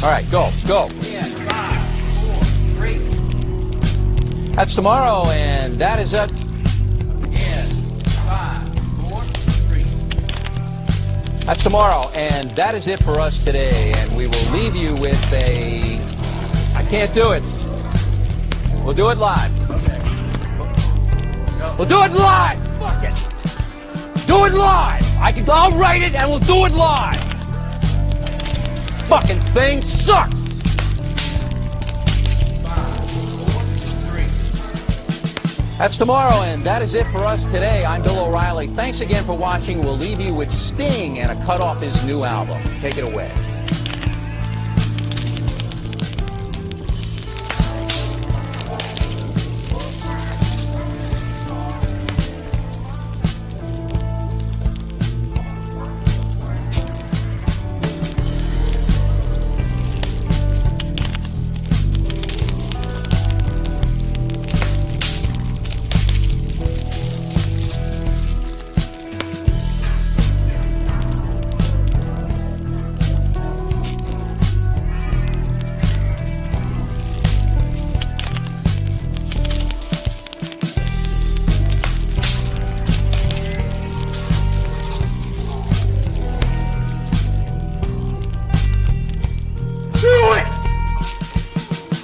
All right, go. Yeah, 5, 4, 3. That's tomorrow, and that is it. Yes, 5, 4, 3. That's tomorrow, and that is it for us today. And we will leave you with a... I can't do it. We'll do it live. Okay. Go. We'll do it live. Fuck it. Do it live. I'll write it, and we'll do it live. Fucking thing sucks. 5, 4, 3. That's tomorrow, and that is it for us today. I'm Bill O'Reilly. Thanks again for watching. We'll leave you with Sting and a cut off his new album. Take it away.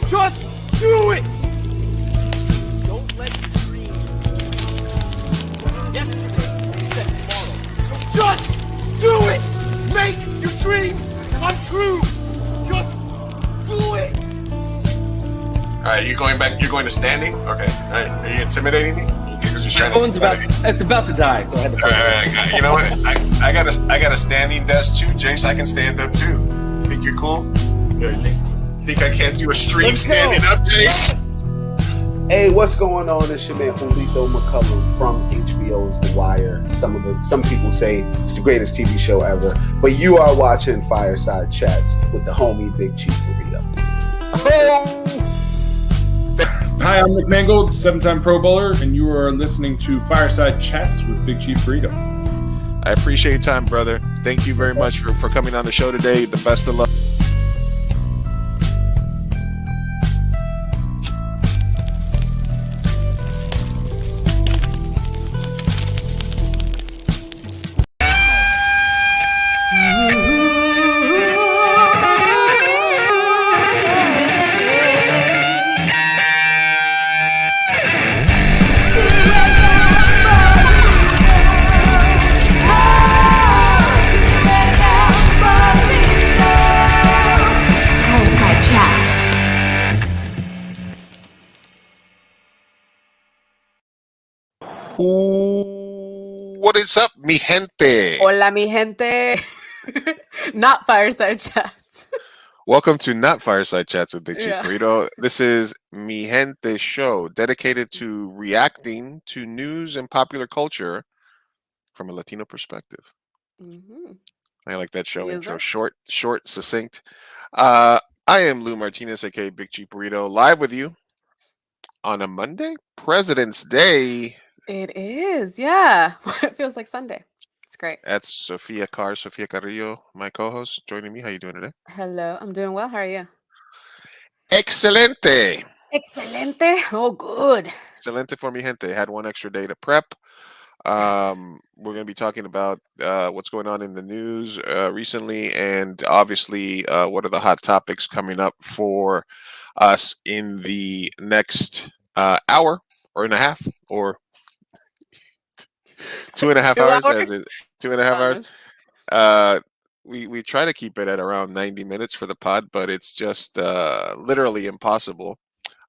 Just do it! Don't let your dreams yesterday set tomorrow. So just do it! Make your dreams come true! Just do it! All right, you're going back. You're going to standing. Okay. All right. Are you intimidating me? Because you're trying It's about to die, so I had to. All right. You know what? I got a standing desk too, Jace. I can stand up too. Think you're cool? Think I can't do a stream Let's go. standing up, Jace? Hey, what's going on? It's your man Julito McCullum from HBO's The Wire. Some people say it's the greatest TV show ever, but you are watching Fireside Chats with the homie Big Chief Burrito. Hi, I'm Nick Mangold, 7-time Pro Bowler, and you are listening to Fireside Chats with Big Chief Burrito. I appreciate your time, brother. Thank you very much for coming on the show today. The best of luck. Fireside Chats. What is up, mi gente? Hola, mi gente. Not Fireside Chats. Welcome to Not Fireside Chats with Big Chief Yeah. Burrito. This is Mi Gente show dedicated to reacting to news and popular culture from a Latino perspective. Mhm. I like that show Yes, intro. sir. Short, succinct. I am Lou Martinez, aka Big Chief Burrito, live with you on a Monday, President's Day. It is, yeah. It feels like Sunday. It's great. That's Sofia Carrillo, my co-host, joining me. How you doing today? Hello, I'm doing well. How are you? Excelente. Excelente. Oh, good. Excelente for mi gente. Had one extra day to prep. We're going to be talking about what's going on in the news recently, and obviously what are the hot topics coming up for us in the next hour or and a half, or 2.5 2 hours, hours? 2.5 hours. Hours. We try to keep it at around 90 minutes for the pod, but it's just literally impossible.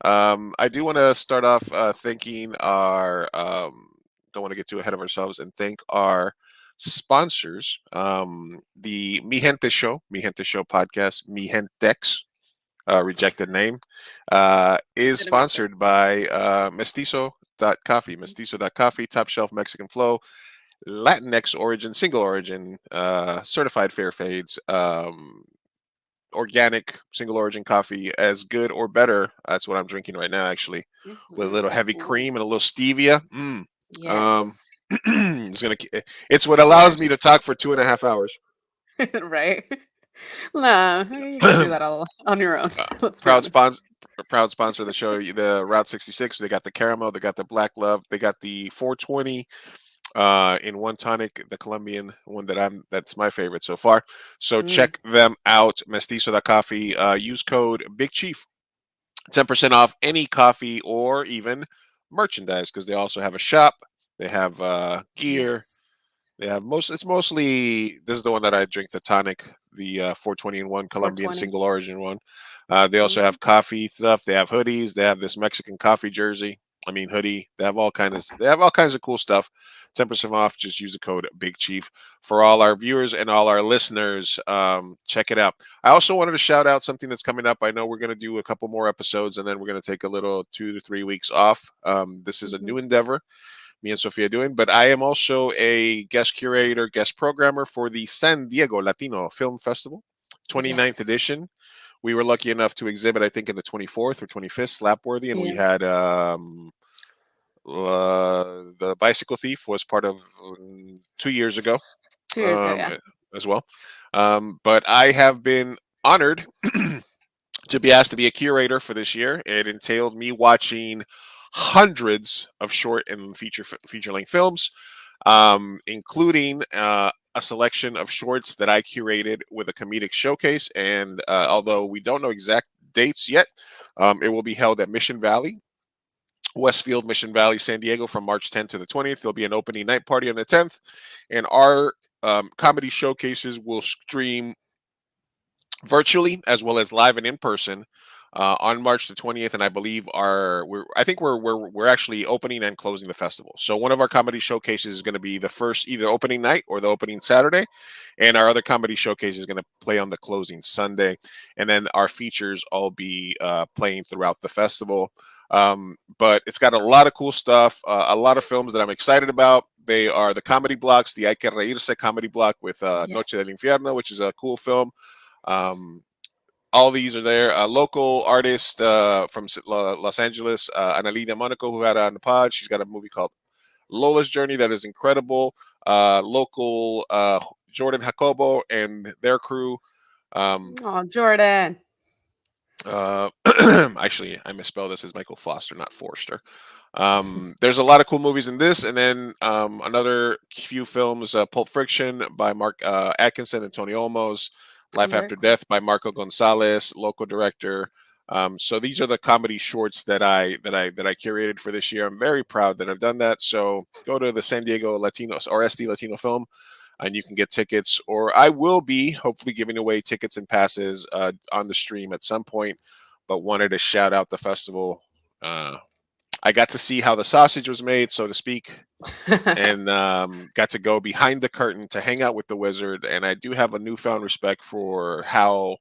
I do want to start off thanking our don't want to get too ahead of ourselves, and thank our sponsors. The Mi Gente Show podcast, Mi Gentex, rejected name, is sponsored by Mestizo.coffee. Mestizo.coffee, top shelf Mexican flow, LatinX origin, single origin, certified fair fades, organic single origin coffee, as good or better. That's what I'm drinking right now, actually, with a little heavy cream and a little stevia. Yes. It's what allows me to talk for 2.5 hours. Right. Nah, you can do that all on your own. Let's be proud honest. sponsor. Proud sponsor of the show, the Route 66. They got the caramel, they got the black love, they got the 420 in one tonic, the Colombian one that's my favorite so far. So Mm, check them out, Mestizo da Coffee. Use code Big Chief, 10% off any coffee or even merchandise, because they also have a shop. They have gear. yes. They have it's mostly, this is the one that I drink, the tonic, the 420 in one Colombian 420. single origin one. They also Mm, have coffee stuff. They have hoodies. They have this Mexican coffee jersey. I mean hoodie. They have all kinds of cool stuff. 10% off. Just use the code Big Chief for all our viewers and all our listeners. Check it out. I also wanted to shout out something that's coming up. I know we're going to do a couple more episodes and then we're going to take a little 2 to 3 weeks off. This is a mhm. new endeavor me and Sofia doing, but I am also a guest curator, guest programmer for the San Diego Latino Film Festival, 29th Yes. edition. We were lucky enough to exhibit, I think, in the 24th or 25th, Slapworthy, and we Yeah. had the Bicycle Thief was part of 2 years ago 2 years ago, yeah. as well. But I have been honored to be asked to be a curator for this year. It entailed me watching hundreds of short and feature length films, including a selection of shorts that I curated with a comedic showcase. And although we don't know exact dates yet, it will be held at Mission Valley, Westfield, Mission Valley, San Diego, from March 10th to the 20th. There'll be an opening night party on the 10th, and our comedy showcases will stream virtually as well as live and in person on March the 20th. And I believe we're actually opening and closing the festival. So one of our comedy showcases is going to be the first either opening night or the opening Saturday, and our other comedy showcase is going to play on the closing Sunday, and then our features all be playing throughout the festival. But it's got a lot of cool stuff, a lot of films that I'm excited about. They are the comedy blocks, the Hay que Reírse comedy block with Noche del Yes. Infierno, which is a cool film. Um, all these are there. A local artist from Los Angeles, Analina Monaco, who had on the pod. She's got a movie called Lola's Journey that is incredible. Local Jordan Jacobo and their crew. Um, Oh, Jordan. Actually, I misspelled this as Michael Foster, not Forster. There's a lot of cool movies in this, and then another few films: Pulp Fiction by Mark Atkinson and Tony Olmos, Life Very After cool. Death by Marco Gonzalez, local director. So these are the comedy shorts that I curated for this year. I'm very proud that I've done that. So go to the San Diego Latinos or SD Latino Film, and you can get tickets. Or I will be hopefully giving away tickets and passes on the stream at some point. But wanted to shout out the festival. I got to see how the sausage was made, so to speak, and got to go behind the curtain to hang out with the wizard. And I do have a newfound respect for how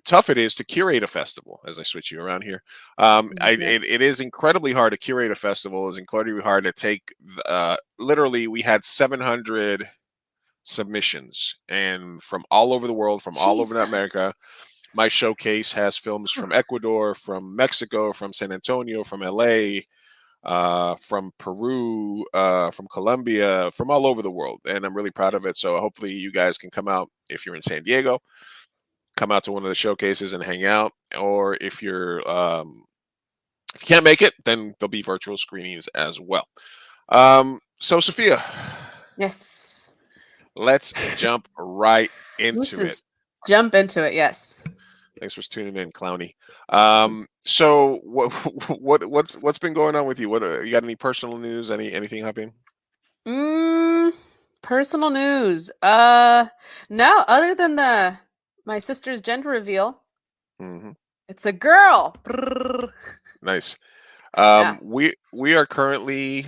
tough it is to curate a festival. As I switch you around here, Yeah. it is incredibly hard to curate a festival. It's incredibly hard to take. Literally, we had 700 submissions, and from all over the world, from all over Jesus. America. My showcase has films from Ecuador, from Mexico, from San Antonio, from LA, from Peru, from Colombia, from all over the world. And I'm really proud of it. So hopefully you guys can come out if you're in San Diego, come out to one of the showcases and hang out. Or if if you can't make it, then there'll be virtual screenings as well. So Sophia, Yes. let's jump right Let's into it. just jump into it. Yes. Thanks for tuning in, Clowny. So what's been going on with you? What you got? Any personal news? Anything happening? Mm, personal news. No, other than my sister's gender reveal, Hmm. it's a girl. Brrr. Nice. Yeah. We are currently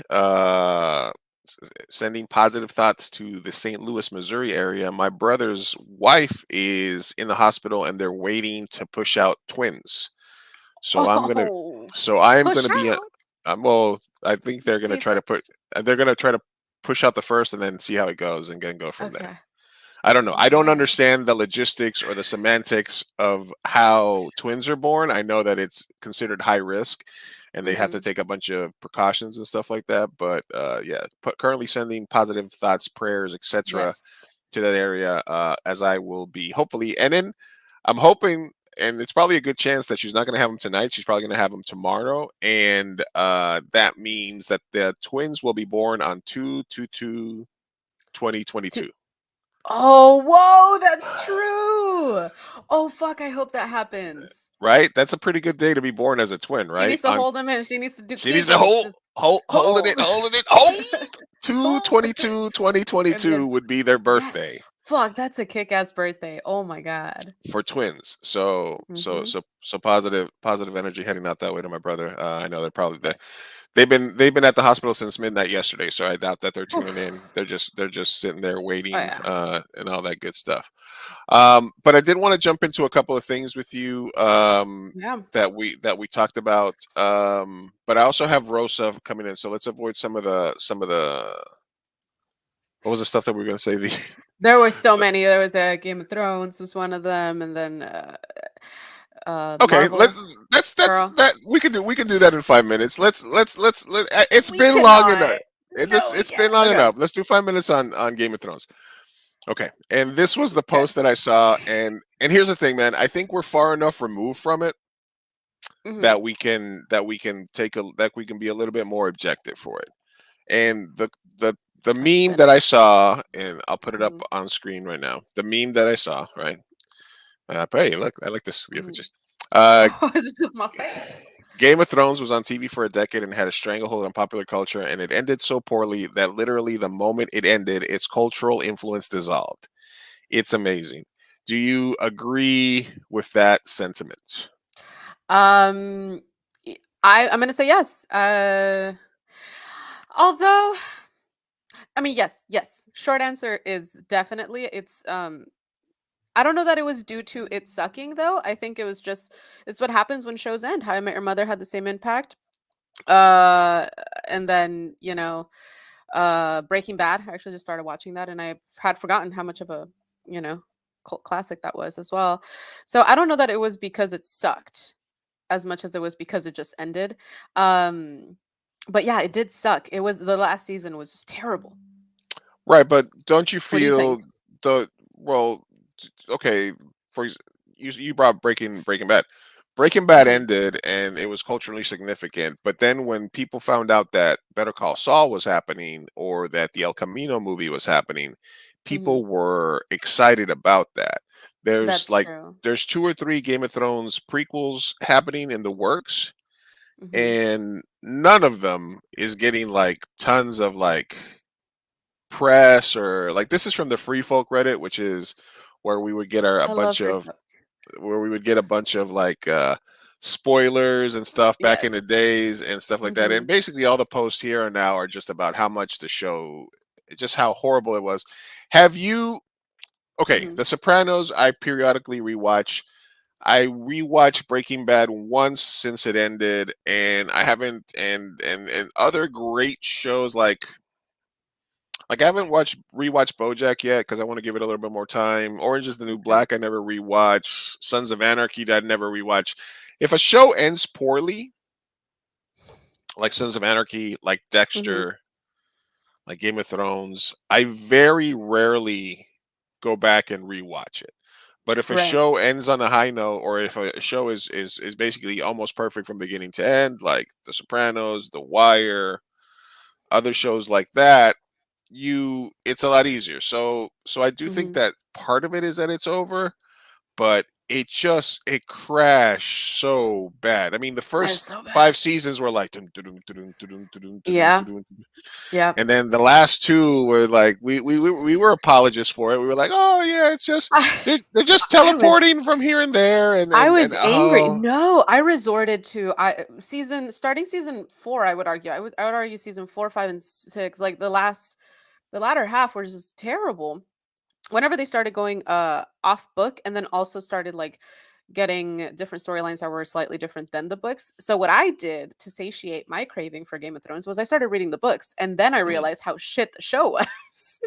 sending positive thoughts to the St. Louis, Missouri area. My brother's wife is in the hospital, and they're waiting to push out twins. So Oh, I am push gonna be. out. Well, I think they're gonna try to C-section. push out the first and then see how it goes and then go from there. Okay. I don't know. I don't Okay. understand the logistics or the semantics of how twins are born. I know that it's considered high risk and they have to Hmm. take a bunch of precautions and stuff like that. But yeah, currently sending positive thoughts, prayers, etc. Yes. to that area, as I will be hopefully. And then I'm hoping, and it's probably a good chance that she's not going to have them tonight. She's probably going to have them tomorrow, and that means that the twins will be born on 2/22/2022. Oh, whoa, that's true. Oh, fuck, I hope that happens. Right? That's a pretty good day to be born as a twin, She right? needs to hold him in. She needs to do She needs to Kegels, hold, just holding it, hold. Hold. 2/22/2022 And then, would be their yeah, birthday fuck, that's a kick-ass birthday. Oh my god. for twins. Mm-hmm. So positive energy heading out that way to my brother. I know they're probably Yes. they've been at the hospital since midnight yesterday, so I doubt that they're tuning Oof. in. They're just sitting there Oh waiting, yeah. and all that good stuff. But I did want to jump into a couple of things with you, Yeah. that we talked about. But I also have Rosa coming in, so let's avoid some of the what was the stuff that we were going to say? The There were so so- many. There was a Game of Thrones was one of them, and then the okay, Marvel that's girl. that we can do that in 5 minutes. It's We been long enough. cannot. No, we It's been can't. long Okay. enough. Let's do 5 minutes on Game of Thrones. Okay, and this was the Okay. post that I saw, and here's the thing, man. I think we're far enough removed from it Mm-hmm. that we can be a little bit more objective for it. And the That's meme good. that I saw, and I'll put it up Mm-hmm. on screen right now. The meme that I saw, right? But hey, look, I like this. Yeah, Mm-hmm. just uh, Oh, it's just my face. Game of Thrones was on TV for a decade and had a stranglehold on popular culture, and it ended so poorly that literally the moment it ended, its cultural influence dissolved. It's amazing. Do you agree with that sentiment? Um, I'm gonna say yes. Although, I mean, yes. Short answer is definitely it's. I don't know that it was due to it sucking though. I think it was just it's what happens when shows end. How I Met Your Mother had the same impact. Uh, and then Breaking Bad. I actually just started watching that, and I had forgotten how much of a you know cult classic that was as well. So I don't know that it was because it sucked as much as it was because it just ended. Um, but yeah, it did suck. It was the last season was just terrible. Right, but don't you What do you feel think? the well? Okay, you brought Breaking Bad. Breaking Bad Hmm. ended and it was culturally significant, but then when people found out that Better Call Saul was happening or that the El Camino movie was happening, Hmm. people were excited about that. There's That's like true. there's two or three Game of Thrones prequels happening in the works, Hmm. and none of them is getting like tons of like press, or like this is from the Free Folk Reddit, which is where we would get I love free folk. a bunch of like spoilers and stuff back in Yes. the days and stuff like that. Hmm. And basically all the posts here and now are just about how much the show, just how horrible it was. Have you Okay, Hmm. The Sopranos I periodically rewatch. I rewatched Breaking Bad once since it ended, and I haven't and other great shows like I haven't rewatched BoJack yet because I want to give it a little bit more time. Orange is the New Okay. Black I never rewatch. Sons of Anarchy I never rewatch. If a show ends poorly, like Sons of Anarchy, like Hmm. Dexter, like Game of Thrones, I very rarely go back and rewatch it. But if a Right. show ends on a high note, or if a show is basically almost perfect from beginning to end, like The Sopranos, The Wire, other shows like that, it's a lot easier. So I do think Hmm. that part of it is that it's over, but it crashed so bad. I mean, the It's first so bad. 5 seasons were like dun, dun, dun, dun, dun, dun, dun, Yeah. dun, dun, Yeah. and then the last two were like we were apologists for it. We were like, oh yeah, it's just I, they're just I was teleporting from here and there, and I and, was and angry. oh No, I resorted to I season starting season 4, I would argue. I would argue season 4, 5, and 6. Like the latter half was just terrible. Whenever they started going off book and then also started like getting different storylines that were slightly different than the books. So what I did to satiate my craving for Game of Thrones was I started reading the books, and then I mm, realized how shit the show was.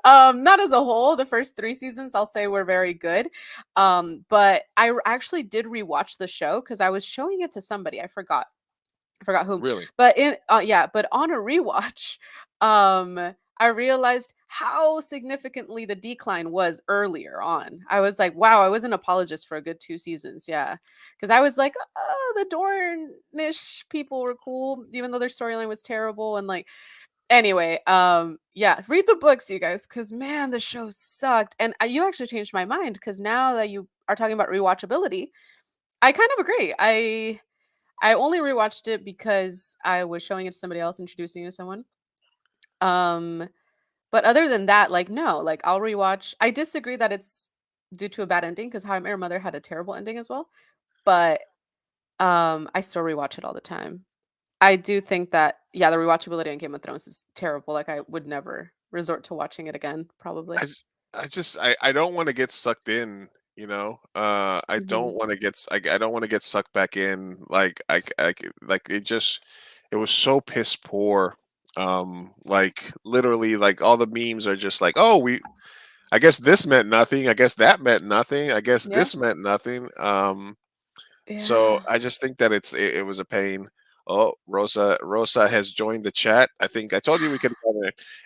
Not as a whole. The first 3 seasons I'll say were very good. But actually did rewatch the show cuz I was showing it to somebody. I forgot whom. really But in yeah, but on a rewatch, um I realized how significantly the decline was earlier on. I was like, wow, I was an apologist for a good 2 seasons. Yeah. Because I was like, oh, the Dornish people were cool, even though their storyline was terrible. And like, anyway, yeah, read the books, you guys, because man, the show sucked. And you actually changed my mind because now that you are talking about rewatchability, I kind of agree. I only rewatched it because I was showing it to somebody else, introducing it to someone. Um, but other than that, like no, like I'll rewatch. I disagree that it's due to a bad ending because How I Met Your Mother had a terrible ending as well. But I still rewatch it all the time. I do think that yeah, the rewatchability on Game of Thrones is terrible. Like I would never resort to watching it again, I probably. just, I don't want to get sucked in. You know, I Hmm. don't want to get I don't want to get sucked back in. Like like it was so piss poor. Like literally, like all the memes are just like, oh, we. I guess this meant nothing. I guess that meant nothing. I guess Yeah. this meant nothing. So Yeah. I just think that it was a pain. Oh, Rosa has joined the chat. I think I told you we could.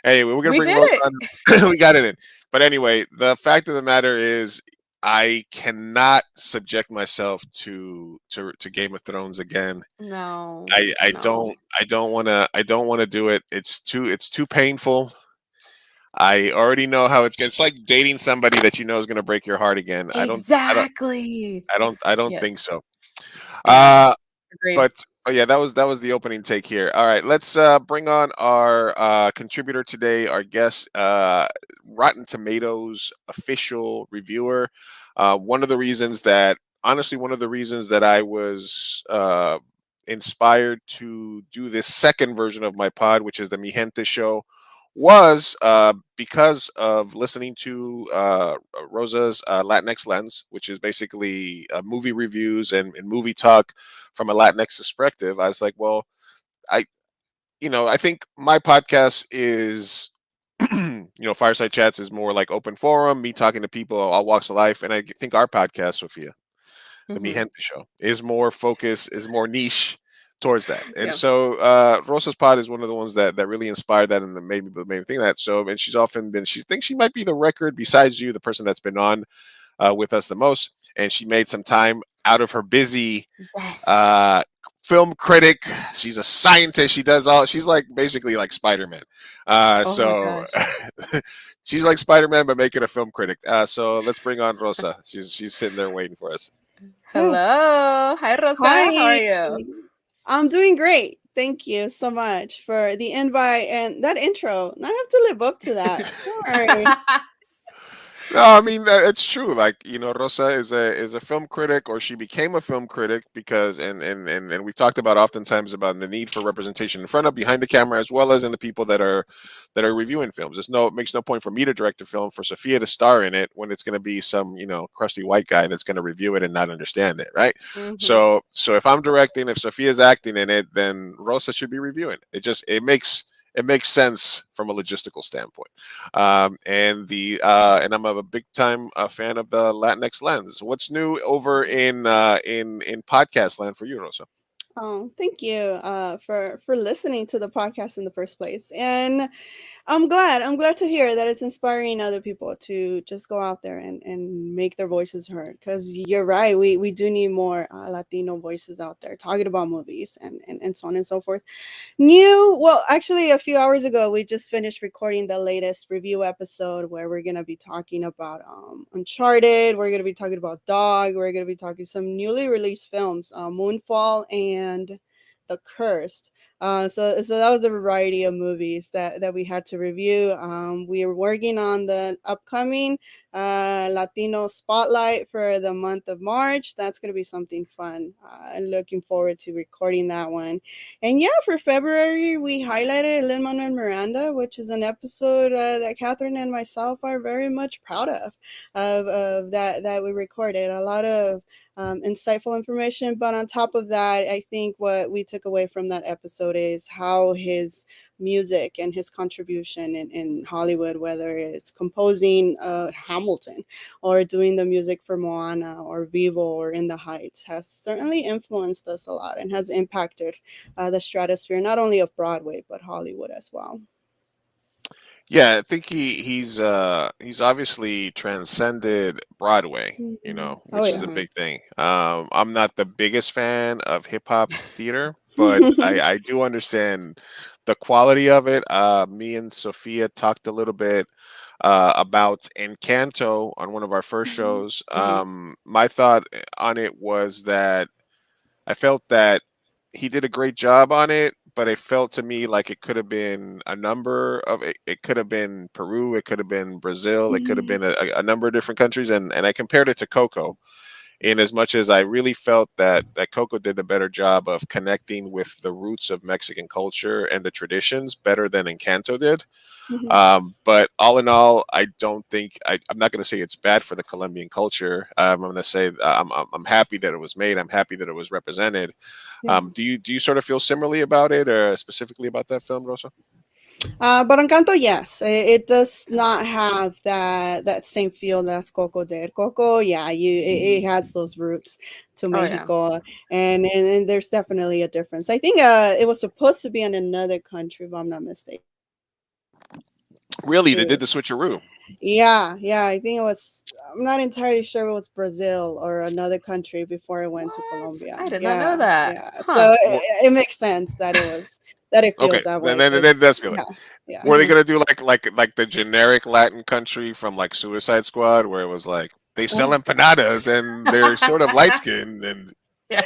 Anyway, we're gonna We bring did Rosa it. on. We got it in. But anyway, the fact of the matter is, I cannot subject myself to Game of Thrones again. No. No. I don't want to do it. It's too painful. I already know how it's like dating somebody that you know is going to break your heart again. Exactly. I don't think Yes. so. Amen. Uh Agreed. but oh yeah, that was the opening take here. All right, let's bring on our contributor today, our guest, Rotten Tomatoes official reviewer. One of the reasons that honestly, one of the reasons that I was inspired to do this second version of my pod, which is the Mi Gente show, was because of listening to Rosa's LatinX Lens, which is basically movie reviews and movie talk from a Latinx perspective. I was like, well, I, I think my podcast is, Fireside Chats is more like open forum, me talking to people, all walks of life. And I think our podcast, Sofia, the Mi Hmm. Gente show, is more focused, is more niche towards that. And Yeah. so Rosa's pod is one of the ones that really inspired that and made me think that. So, and she's often been, she thinks she might be the record besides you, the person that's been on with us the most. And she made some time out of her busy Yes. uh, film critic. She's a scientist. She does all. She's like basically like Spider-Man. Oh my So gosh. she's like Spider-Man, but make it a film critic. So let's bring on Rosa. She's sitting there waiting for us. Yes. Hello. Hi, Rosa. How are Hi. you? I'm doing great. Thank you so much for the invite and that intro. Now I have to live up to that. Don't worry. No, I mean it's true. Like Rosa is a film critic, or she became a film critic because, and we've talked about oftentimes about the need for representation in front of, behind the camera, as well as in the people that are reviewing films. It makes no point for me to direct a film for Sophia to star in it when it's going to be some crusty white guy that's going to review it and not understand it, right? Hmm. So if I'm directing, if Sophia's acting in it, then Rosa should be reviewing it. It makes sense from a logistical standpoint. And I'm a big time fan of the Latinx Lens. What's new over in podcast land for you, Rosa? Oh, thank you for listening to the podcast in the first place. And I'm glad to hear that it's inspiring other people to just go out there and make their voices heard. Because you're right, we do need more Latino voices out there talking about movies and so on and so forth. Well, actually, a few hours ago, we just finished recording the latest review episode where we're gonna be talking about Uncharted. We're gonna be talking about Dog. We're gonna be talking some newly released films, Moonfall and The Cursed. So that was a variety of movies that we had to review. We are working on the upcoming Latino Spotlight for the month of March. That's going to be something fun. Looking forward to recording that one. And yeah, for February, we highlighted Lin-Manuel Miranda, which is an episode that Catherine and myself are very much proud of that we recorded. A lot of insightful information. But on top of that, I think what we took away from that episode is how his music and his contribution in Hollywood, whether it's composing Hamilton or doing the music for Moana or Vivo or In the Heights, has certainly influenced us a lot and has impacted the stratosphere, not only of Broadway, but Hollywood as well. Yeah, I think he's obviously transcended Broadway, Mhm. Oh which is yeah. a big thing. I'm not the biggest fan of hip hop theater, but I do understand the quality of it. Me and Sophia talked a little bit about Encanto on one of our first shows. Mhm. My thought on it was that I felt that he did a great job on it, but it felt to me like it could have been a number of it. It could have been Peru, it could have been Brazil, it could have Mhm. been a number of different countries, and I compared it to Coco in as much as I really felt that Coco did a better job of connecting with the roots of Mexican culture and the traditions better than Encanto did. Mhm. But all in all, I don't think I'm not going to say it's bad for the Colombian culture. I'm going to say I'm happy that it was made. I'm happy that it was represented. Yeah. Do you sort of feel similarly about it, or specifically about that film, Rosa? But Encanto, yes, it does not have that same feel that Coco did. Coco, yeah, it has those roots to Oh yeah. Mexico, and there's definitely a difference. I think it was supposed to be in another country, if I'm not mistaken. Really, they did the switcheroo. Yeah, yeah, I think it was. I'm not entirely sure if it was Brazil or another country before it went to What? Colombia. I did not know Yeah, that. yeah. Huh. So Wha- it makes sense that it Okay, feels that then way then because that's feel yeah, it. yeah. Were they Mhm. gonna do like the generic Latin country from like Suicide Squad, where it was like they sell empanadas and they're sort of light skinned, and Yeah.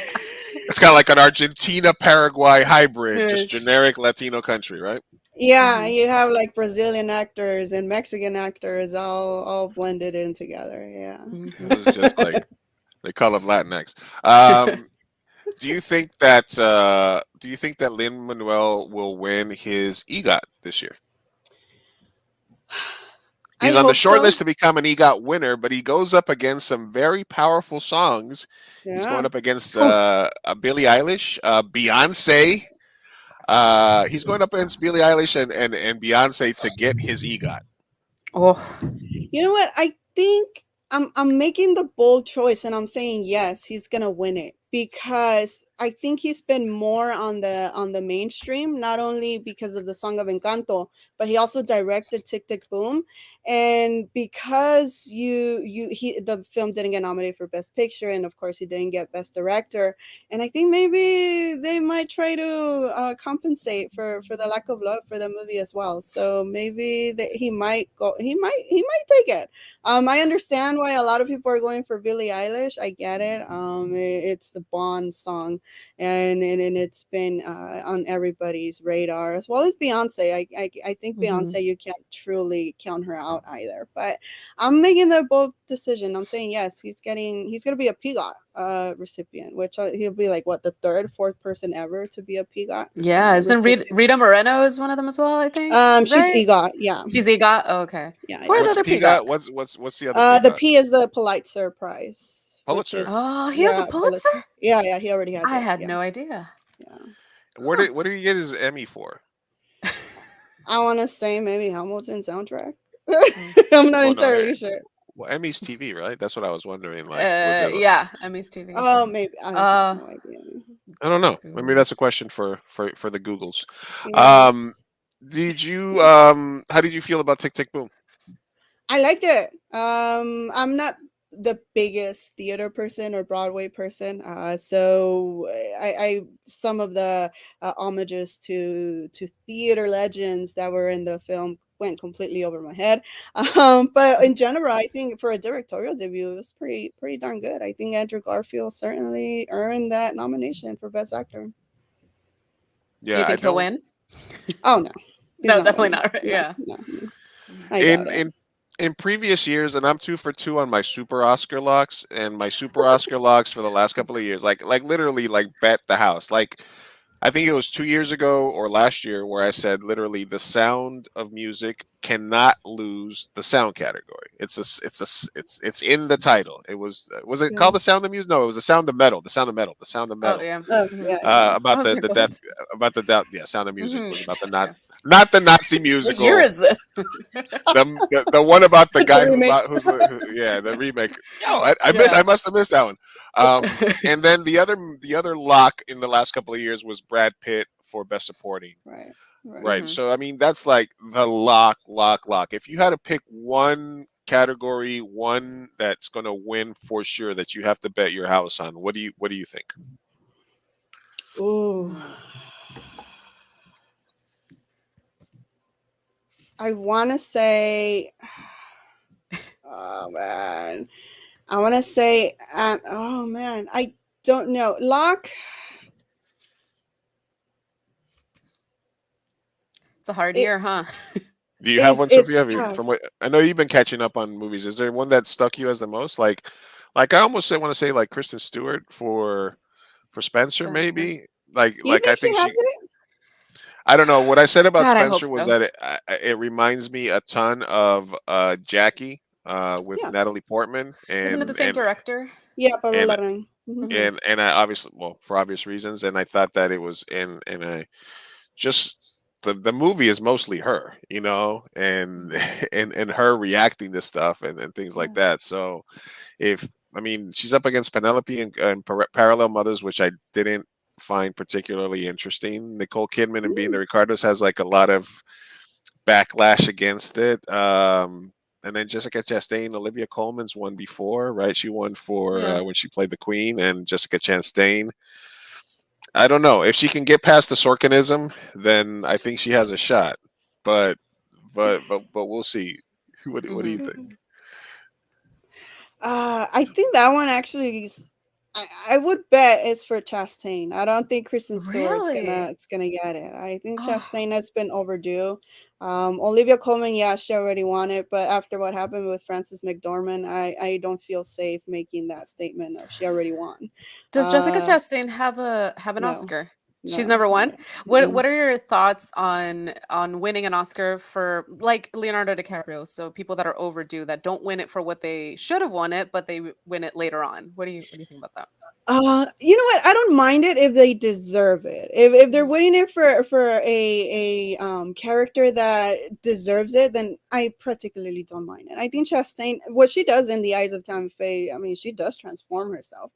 it's kind of like an Argentina Paraguay hybrid, just Yes. generic Latino country, right? Yeah, Mhm. you have like Brazilian actors and Mexican actors all blended in together. Yeah. It Mhm. was just like they call them Latinx. Do you think that Lin Manuel will win his EGOT this year? I He's on the hope short so. list to become an EGOT winner, but he goes up against some very powerful songs. He's Yeah. going up against Whew. Billie Eilish, Beyonce. He's going up against Billie Eilish and Beyonce to get his EGOT. Oh. You know what? I think I'm making the bold choice and I'm saying yes, he's gonna win it because I think he's been more on the mainstream, not only because of the Song of Encanto, but he also directed Tick Tick Boom. And because the film didn't get nominated for Best Picture, and of course he didn't get Best Director. And I think maybe they might try to compensate for the lack of love for the movie as well. So maybe that he might go. He might take it. I understand why a lot of people are going for Billie Eilish. I get it. It's the Bond song, and it's been on everybody's radar as well as Beyonce. I think Mhm. Beyonce, you can't truly count her out either. But I'm making the bold decision. I'm saying yes. He's gonna be a PGOT recipient, which he'll be like what, the third, fourth person ever to be a PGOT Yeah, isn't recipient. Rita Moreno is one of them as well, I think, She's right? EGOT. Yeah, She's EGOT? Oh, okay. yeah, Who are yeah. the What's other PGOT? PGOT? What's the other The PGOT? P is the Pulitzer Prize, which Pulitzer. is Oh, he has a yeah, Pulitzer? Pulitzer. Yeah, yeah, he already has I it. had Yeah, no idea. yeah. Where Huh. did what did he get his Emmy for? I want to say maybe Hamilton soundtrack. Mm. I'm not Well, no, entirely sure. well, Emmy's TV, right? That's what I was wondering. Like, was it? Yeah, Emmy's TV. Oh, maybe I have Uh, no idea. I don't know. Maybe Google. that's a question for the Googles. Yeah. Um, did you How did you feel about Tick Tick Boom? I liked it. I'm not the biggest theater person or Broadway person, so I some of the homages to theater legends that were in the film went completely over my head. But in general, I think for a directorial debut, it was pretty darn good. I think Andrew Garfield certainly earned that nomination for Best Actor. Do you Yeah, I think he'll don't. win? Oh no, he's No, not definitely winning. not. Right? No, Yeah. no, no. I doubt in it. in in previous years, and I'm 2 for 2 on my Super Oscar locks, and my Super Oscar locks for the last couple of years, like literally, like bet the house. Like I think it was 2 years ago or last year where I said literally the sound of music cannot lose the sound category. It's in the title. Was it Yeah. called the sound of music? No, it was the sound of metal. The sound of metal. The sound of Oh, metal. yeah. Oh Mhm. yeah, yeah. I About was the like, the what? death about the death. Yeah, Sound of Music Mhm. was about the Yeah. not the Nazi What year musical. is this? The one about the The guy remake. yeah, the remake. Yo, I Yeah. must have missed that one. And then the other lock in the last couple of years was Brad Pitt for Best Supporting. Right. right? Mhm. So I mean, that's like the lock. If you had to pick one category, one that's going to win for sure, that you have to bet your house on, what do you think? Ooh. Mm. I want to say, oh man, I want to say, oh man, I don't know. Lock. It's a hard It, year, huh? Do you have one, Sophia? it's Have you, tough. from what I know, you've been catching up on movies. Is there one that stuck you as the most? Like I almost want to say like Kristen Stewart for Spencer, Spencer. maybe. Like Do you I think she think has she. it? I don't know what I said about God, I hope Spencer was so. that it reminds me a ton of Jackie with Yeah. Natalie Portman Isn't it the same director? Yeah, Pablo and Larraín. Mhm. Mhm. and I obviously, well, for obvious reasons, and I thought that it was in a just the movie is mostly her, and Mhm. and her reacting to stuff and things like Yeah. that. So if I mean, she's up against Penelope and Parallel Mothers, which I didn't find particularly interesting. Nicole Kidman and Being the Mm, Ricardos has like a lot of backlash against it. And then Jessica Chastain, Olivia Colman's won before, right? She won for Yeah. when she played the Queen, and Jessica Chastain. I don't know if she can get past the Sorkinism, then I think she has a shot. But but we'll see. What do you Mhm. think? mhm. I think that one actually is, I would bet it's for Chastain. I don't think Kristen Stewart's Really? it's gonna get it. I think Oh, Chastain has been overdue. Olivia Colman, yeah, she already won it, but after what happened with Frances McDormand, I don't feel safe making that statement of she already won. does Jessica Uh, Chastain have an no, Oscar? She's no, never won. never. What Mm-mm. are your thoughts on winning an Oscar for like Leonardo DiCaprio? So people that are overdue that don't win it for what they should have won it, but they win it later on. What do you think about that? You know what? I don't mind it if they deserve it. If they're Mm. winning it for a character that deserves it, then I particularly don't mind it. I think Chastain, what she does in the eyes of Tammy Faye, I mean, she does transform herself.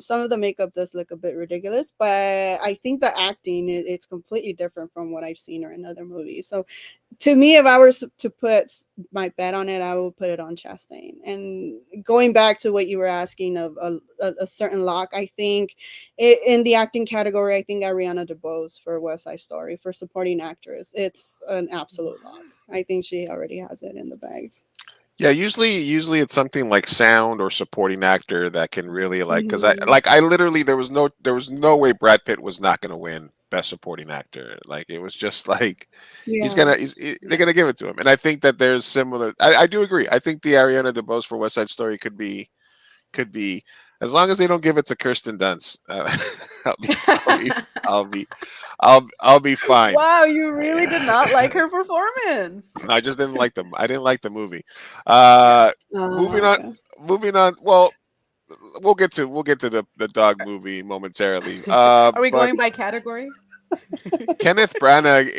Some of the makeup does look a bit ridiculous, but I think the acting it's completely different from what I've seen her in other movies. So to me, if I were to put my bet on it, I would put it on Chastain. And going back to what you were asking of a certain lock, I think in the acting category, I think Ariana DeBose for West Side Story for supporting actress, it's an absolute lock. I think she already has it in the bag. Yeah, usually it's something like sound or supporting actor that can really like, because I Hmm. like I literally there was no way Brad Pitt was not going to win Best Supporting Actor. Like it was just like Yeah. they're gonna give it to him, and I think that there's similar. I do agree. I think the Ariana DeBose for West Side Story could be, as long as they don't give it to Kirsten Dunst. I'll be I'll be I'll be I'll be fine. Wow, you really did not like her performance. I just didn't like them. I didn't like the movie. Uh, moving on. Okay. Moving on. Well, we'll get to the dog movie momentarily. Are we But going by category? Kenneth Branagh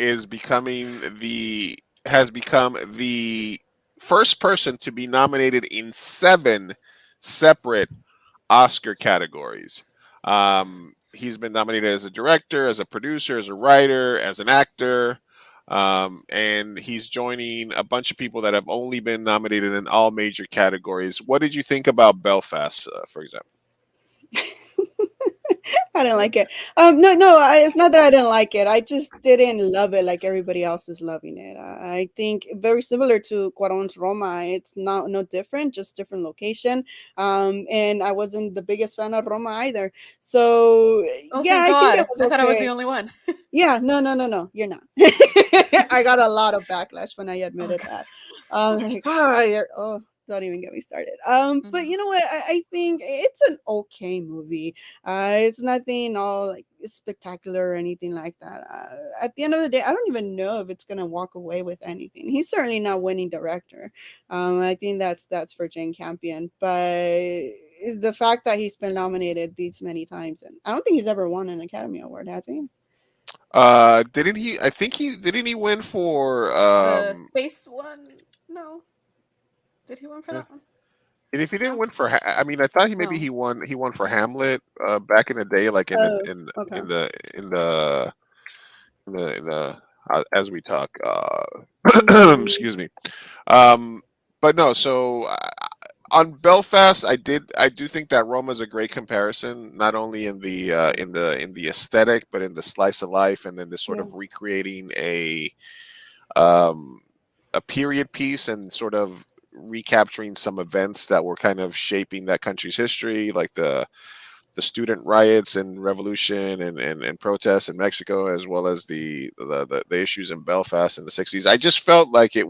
has become the first person to be nominated in 7 separate Oscar categories. He's been nominated as a director, as a producer, as a writer, as an actor, and he's joining a bunch of people that have only been nominated in all major categories. What did you think about Belfast, for example? I didn't like it. No, it's not that I didn't like it. I just didn't love it like everybody else is loving it. I think very similar to Cuarón's Roma. It's not no different, just different location. And I wasn't the biggest fan of Roma either. So Oh, yeah, thank I think it God. was I thought I was the okay. only one. Yeah, no, you're not. I got a lot of backlash when I Oh admitted God. that. They're like, oh, don't even get me started. But Mhm. you know what? I think it's an okay movie. It's nothing all like spectacular or anything like that. At the end of the day, I don't even know if it's gonna walk away with anything. He's certainly not winning director. I think that's for Jane Campion, but the fact that he's been nominated these many times, and I don't think he's ever won an Academy Award, has he? Didn't he? I think he didn't he win for The space one? No. Did he win for uh, that one? and if he didn't No. win for I mean, I thought maybe No. he won for Hamlet back in the day, like in the Oh, in okay. in the in the in the as we talk. Mhm. Excuse me. Um, but no, so on Belfast, I do think that Roma is a great comparison, not only in the aesthetic, but in the slice of life, and then the sort Yeah. of recreating um, a period piece and sort of recapturing some events that were kind of shaping that country's history, like the student riots and revolution and protests in Mexico, as well as the issues in Belfast in the 60s. I just felt like it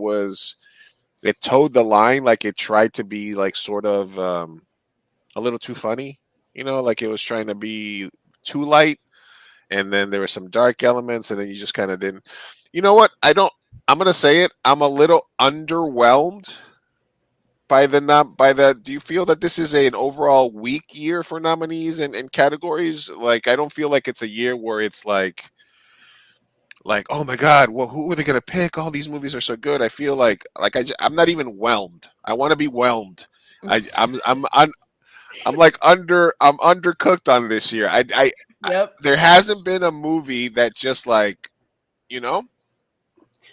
towed the line, like it tried to be like sort of a little too funny, like it was trying to be too light, and then there were some dark elements, and then you just kind of didn't. You know what? I'm gonna say it. I'm a little underwhelmed by the. Do you feel that this is an overall weak year for nominees and categories? Like, I don't feel like it's a year where it's like, oh my god, well, who are they gonna pick? All these movies are so good. I feel like I'm not even whelmed. I want to be whelmed. I'm like I'm undercooked on this year. Yep. There hasn't been a movie that just like, you know.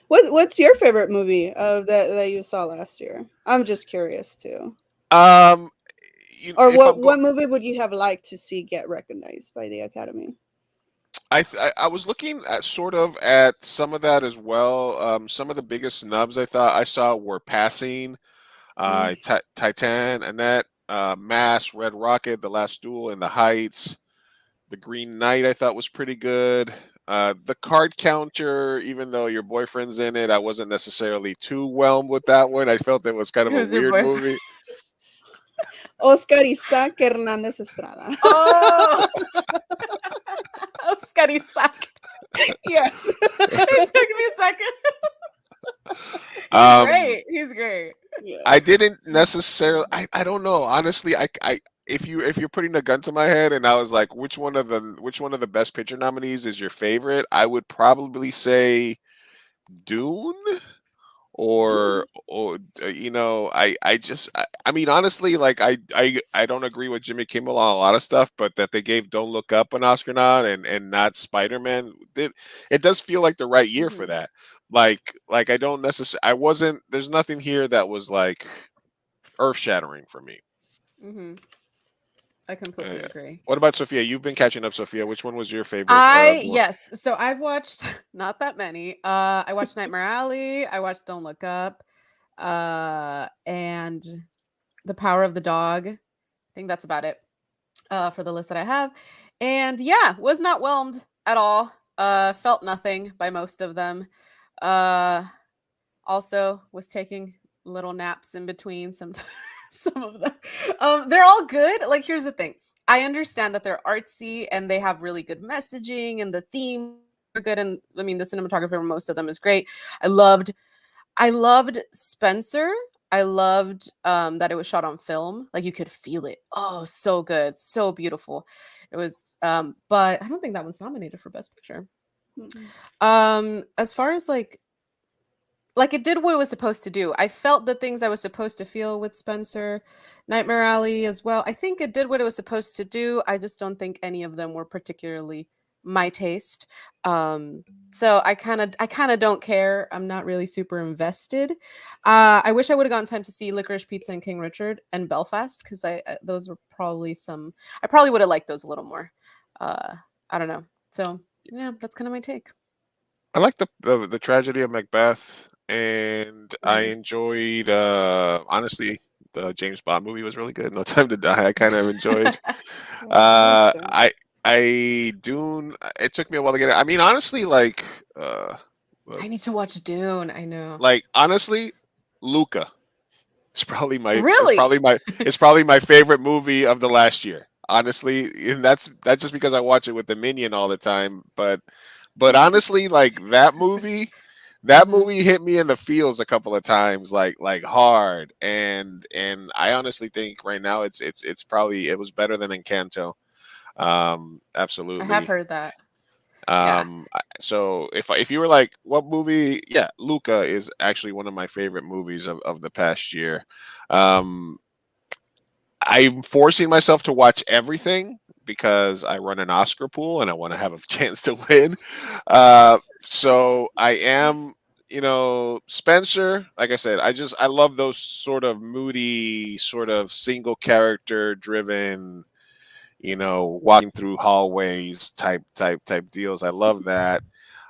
What's your favorite movie of that you saw last year? I'm just curious too. Um, Or if I'm what movie would you have liked to see get recognized by the Academy? I was looking at sort of at some of that as well. Some of the biggest snubs I thought I saw were Passing, Mm. Titan, Annette, Mass, Red Rocket, The Last Duel, and The Heights. The Green Knight I thought was pretty good. The Card Counter, even though your boyfriend's in it, I wasn't necessarily too whelmed with that one. I felt it was kind of a Who's your weird boyfriend? movie. Oscar Isaac Hernández Estrada. Oh, Oscar Isaac. Yes. It took me a second. He's Um, great. He's great. Yeah. I didn't necessarily. I don't know. Honestly, I if you're putting a gun to my head and I was like, which one of the best picture nominees is your favorite? I would probably say Dune. Mm. Or I mean, honestly, like I don't agree with Jimmy Kimmel on a lot of stuff, but that they gave Don't Look Up an Oscar nod and not Spider-Man, it does feel like the right year for Mhm. that. Like I don't necessarily, I wasn't, there's nothing here that was like earth shattering for me. Mhm. I completely Yeah. agree. What about Sophia? You've been catching up, Sophia. Which one was your favorite? One? Yes. So I've watched not that many. I watched Nightmare Alley. I watched Don't Look Up. And The Power of the Dog. I think that's about it. For the list that I have. And yeah, was not whelmed at all. Felt nothing by most of them. Uh Also was taking little naps in between some some of them. They're all good. Like, here's the thing. I understand that they're artsy and they have really good messaging and the theme are good, and I mean the cinematography for most of them is great. I loved I loved Spencer. I loved that it was shot on film. Like, you could feel it. Oh, so good. So beautiful. It was but I don't think that one's nominated for Best Picture. Mm. As far as like it did what it was supposed to do. I felt the things I was supposed to feel with Spencer, Nightmare Alley as well. I think it did what it was supposed to do. I just don't think any of them were particularly my taste. So I kind of don't care. I'm not really super invested. I wish I would have gotten time to see Licorice Pizza and King Richard and Belfast, because those were probably some I probably would have liked those a little more. Uh, I don't know. So yeah, that's kind of my take. I like the tragedy of Macbeth, and I Mhm. enjoyed honestly the James Bond movie was really good. No Time to Die. I kind of enjoyed. Yeah, that's good. I Dune. It took me a while to get it. I mean, honestly, I need to watch Dune. I know. honestly, Luca. Really? It's probably my favorite movie of the last year. Honestly, and that's just because I watch it with the minion all the time. But honestly, like that Mhm. movie hit me in the feels a couple of times, like hard. And I honestly think right now it's probably it was better than Encanto. I have Absolutely. heard that. Yeah. So if you were like, what movie? Yeah, Luca is actually one of my favorite movies of the past year. Um, I'm forcing myself to watch everything because I run an Oscar pool and I want to have a chance to win. So I am, Spencer. Like I said, I love those sort of moody, sort of single character driven, walking through hallways type deals. I love that.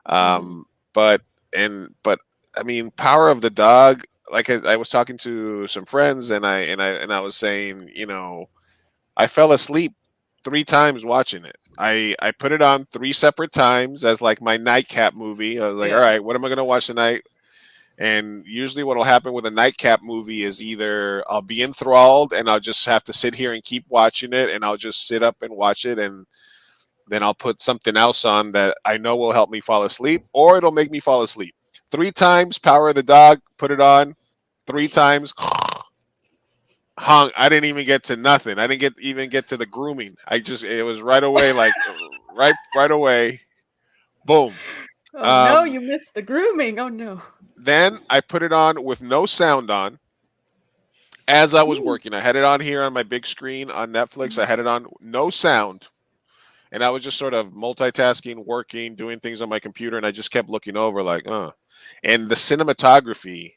Mhm. Um, but I mean, Power of the Dog. Like I was talking to some friends, and I was saying, I fell asleep 3 times watching it. I put it on 3 separate times as like my nightcap movie. I was like, all Yeah. right, what am I gonna watch tonight? And usually, what will happen with a nightcap movie is either I'll be enthralled and I'll just have to sit here and keep watching it, and I'll just sit up and watch it, and then I'll put something else on that I know will help me fall asleep, or it'll make me fall asleep. 3 times, Power of the Dog, put it on. 3 times, hung. I didn't even get to nothing. I didn't even get to the grooming. It was right away, like right away. Boom. Oh no, Um, you missed the grooming. Oh no. then I put it on with no sound on as I was Mm. working. I had it on here on my big screen on Netflix. I Mhm. had it on no sound, and I was just sort of multitasking, working, doing things on my computer, and I just kept looking over, like, and the cinematography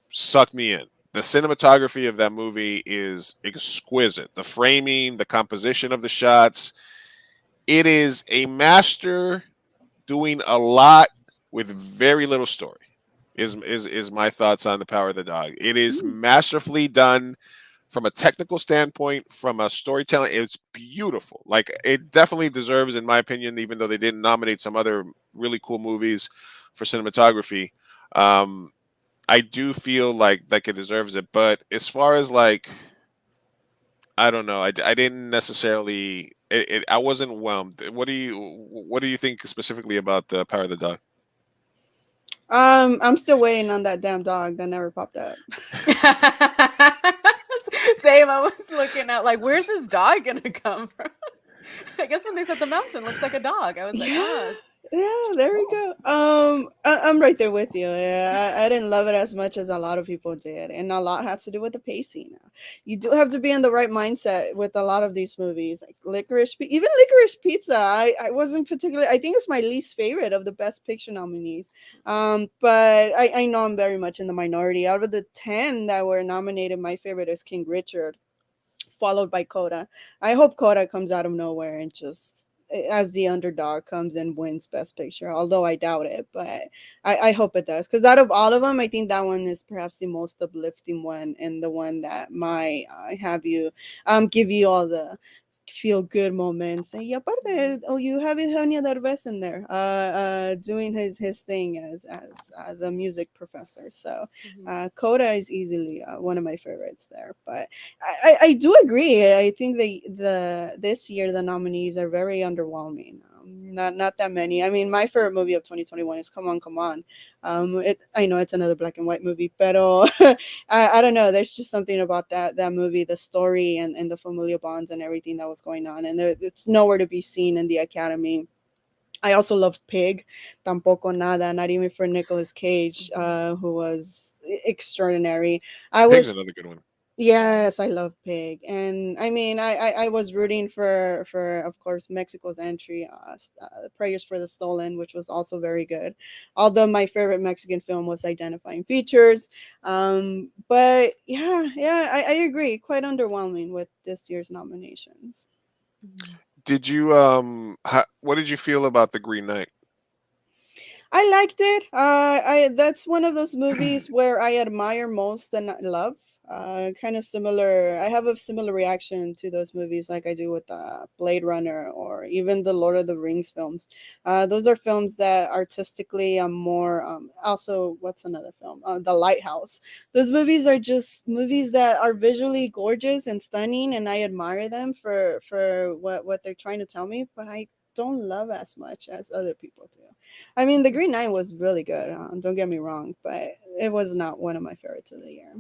sucked me in. The cinematography of that movie is exquisite. The framing, the composition of the shots. It is a master doing a lot with very little story. Is my thoughts on the Power of the Dog. It is Mm. masterfully done from a technical standpoint, from a storytelling. It's beautiful. Like, it definitely deserves, in my opinion, even though they didn't nominate some other really cool movies for cinematography. Um, I do feel like it deserves it. But as far as, like, I don't know, I didn't necessarily. I wasn't whelmed. What do you think specifically about the Power of the Dog? I'm still waiting on that damn dog that never popped up. Same. I was looking at like, where's this dog gonna come from? I guess when they said the mountain looks like a dog, I was like, Yeah, oh, yeah, there we cool. go. I'm right there with you. Yeah, I didn't love it as much as a lot of people did, and a lot has to do with the pacing. You do have to be in the right mindset with a lot of these movies, like even Licorice Pizza. I wasn't particularly. I think it's my least favorite of the Best Picture nominees. But I know I'm very much in the minority. Out of the 10 that were nominated, my favorite is King Richard, followed by Coda. I hope Coda comes out of nowhere and just as the underdog comes and wins Best Picture, although I doubt it, but I hope it does. Because out of all of them, I think that one is perhaps the most uplifting one and the one that might have you give you all the feel good moments. Y aparte, oh, you have Eugenio Derbez in there, doing his thing as the music professor. So, Mhm. Coda is easily one of my favorites there. But I do agree. I think the this year the nominees are very underwhelming. Not that many. I mean, my favorite movie of 2021 is Come On, Come On. I know it's another black and white movie, but I don't know. There's just something about that movie, the story and the familial bonds and everything that was going on, and it's nowhere to be seen in the Academy. I also love Pig, Tampoco Nada, not even for Nicolas Cage, Mhm. who was extraordinary. I Pig's was another good one. Yes, I love Pig, and I mean, I was rooting for of course Mexico's entry, Prayers for the Stolen, which was also very good. Although my favorite Mexican film was Identifying Features, but yeah, I agree. Quite underwhelming with this year's nominations. Mhm. Did you what did you feel about the Green Knight? I liked it. I That's one of those movies where I admire most and not love. Kind of similar. I have a similar reaction to those movies, like I do with Blade Runner or even the Lord of the Rings films. Those are films that artistically I'm more. Also, what's another film? The Lighthouse. Those movies are just movies that are visually gorgeous and stunning, and I admire them for what they're trying to tell me. But I don't love as much as other people do. I mean, The Green Knight was really good. Don't get me wrong, but it was not one of my favorites of the year.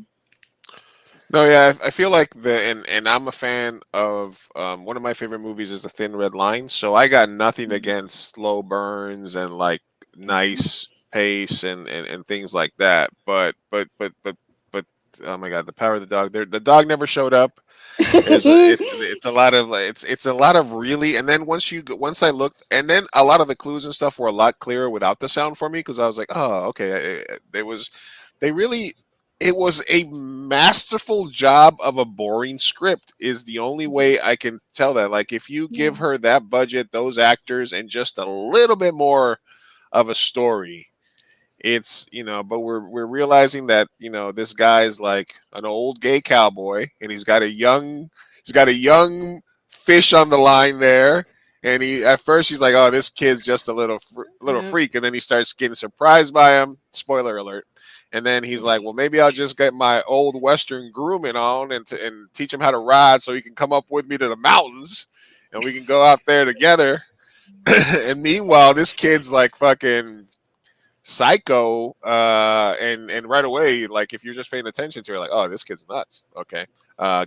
No, yeah, I feel like and I'm a fan of one of my favorite movies is The Thin Red Line. So I got nothing against slow burns and like nice pace and things like that. But oh my god, the power of the dog. The dog never showed up. It's a lot of it's a lot of really, and then once I looked, and then a lot of the clues and stuff were a lot clearer without the sound for me, because I was like, oh, okay, they really, it was a masterful job of a boring script is the only way I can tell that. Like, if you give her that budget, those actors, and just a little bit more of a story, it's, but we're realizing that, this guy's like an old gay cowboy, and he's got a young fish on the line there. And he, at first he's like, oh, this kid's just a little Yeah. freak, and then he starts getting surprised by him, spoiler alert. And then he's like, well, maybe I'll just get my old western grooming on and teach him how to ride, so he can come up with me to the mountains and we can go out there together. And meanwhile, this kid's like fucking psycho, and right away, like, if you're just paying attention to it, like, oh, this kid's nuts. Okay,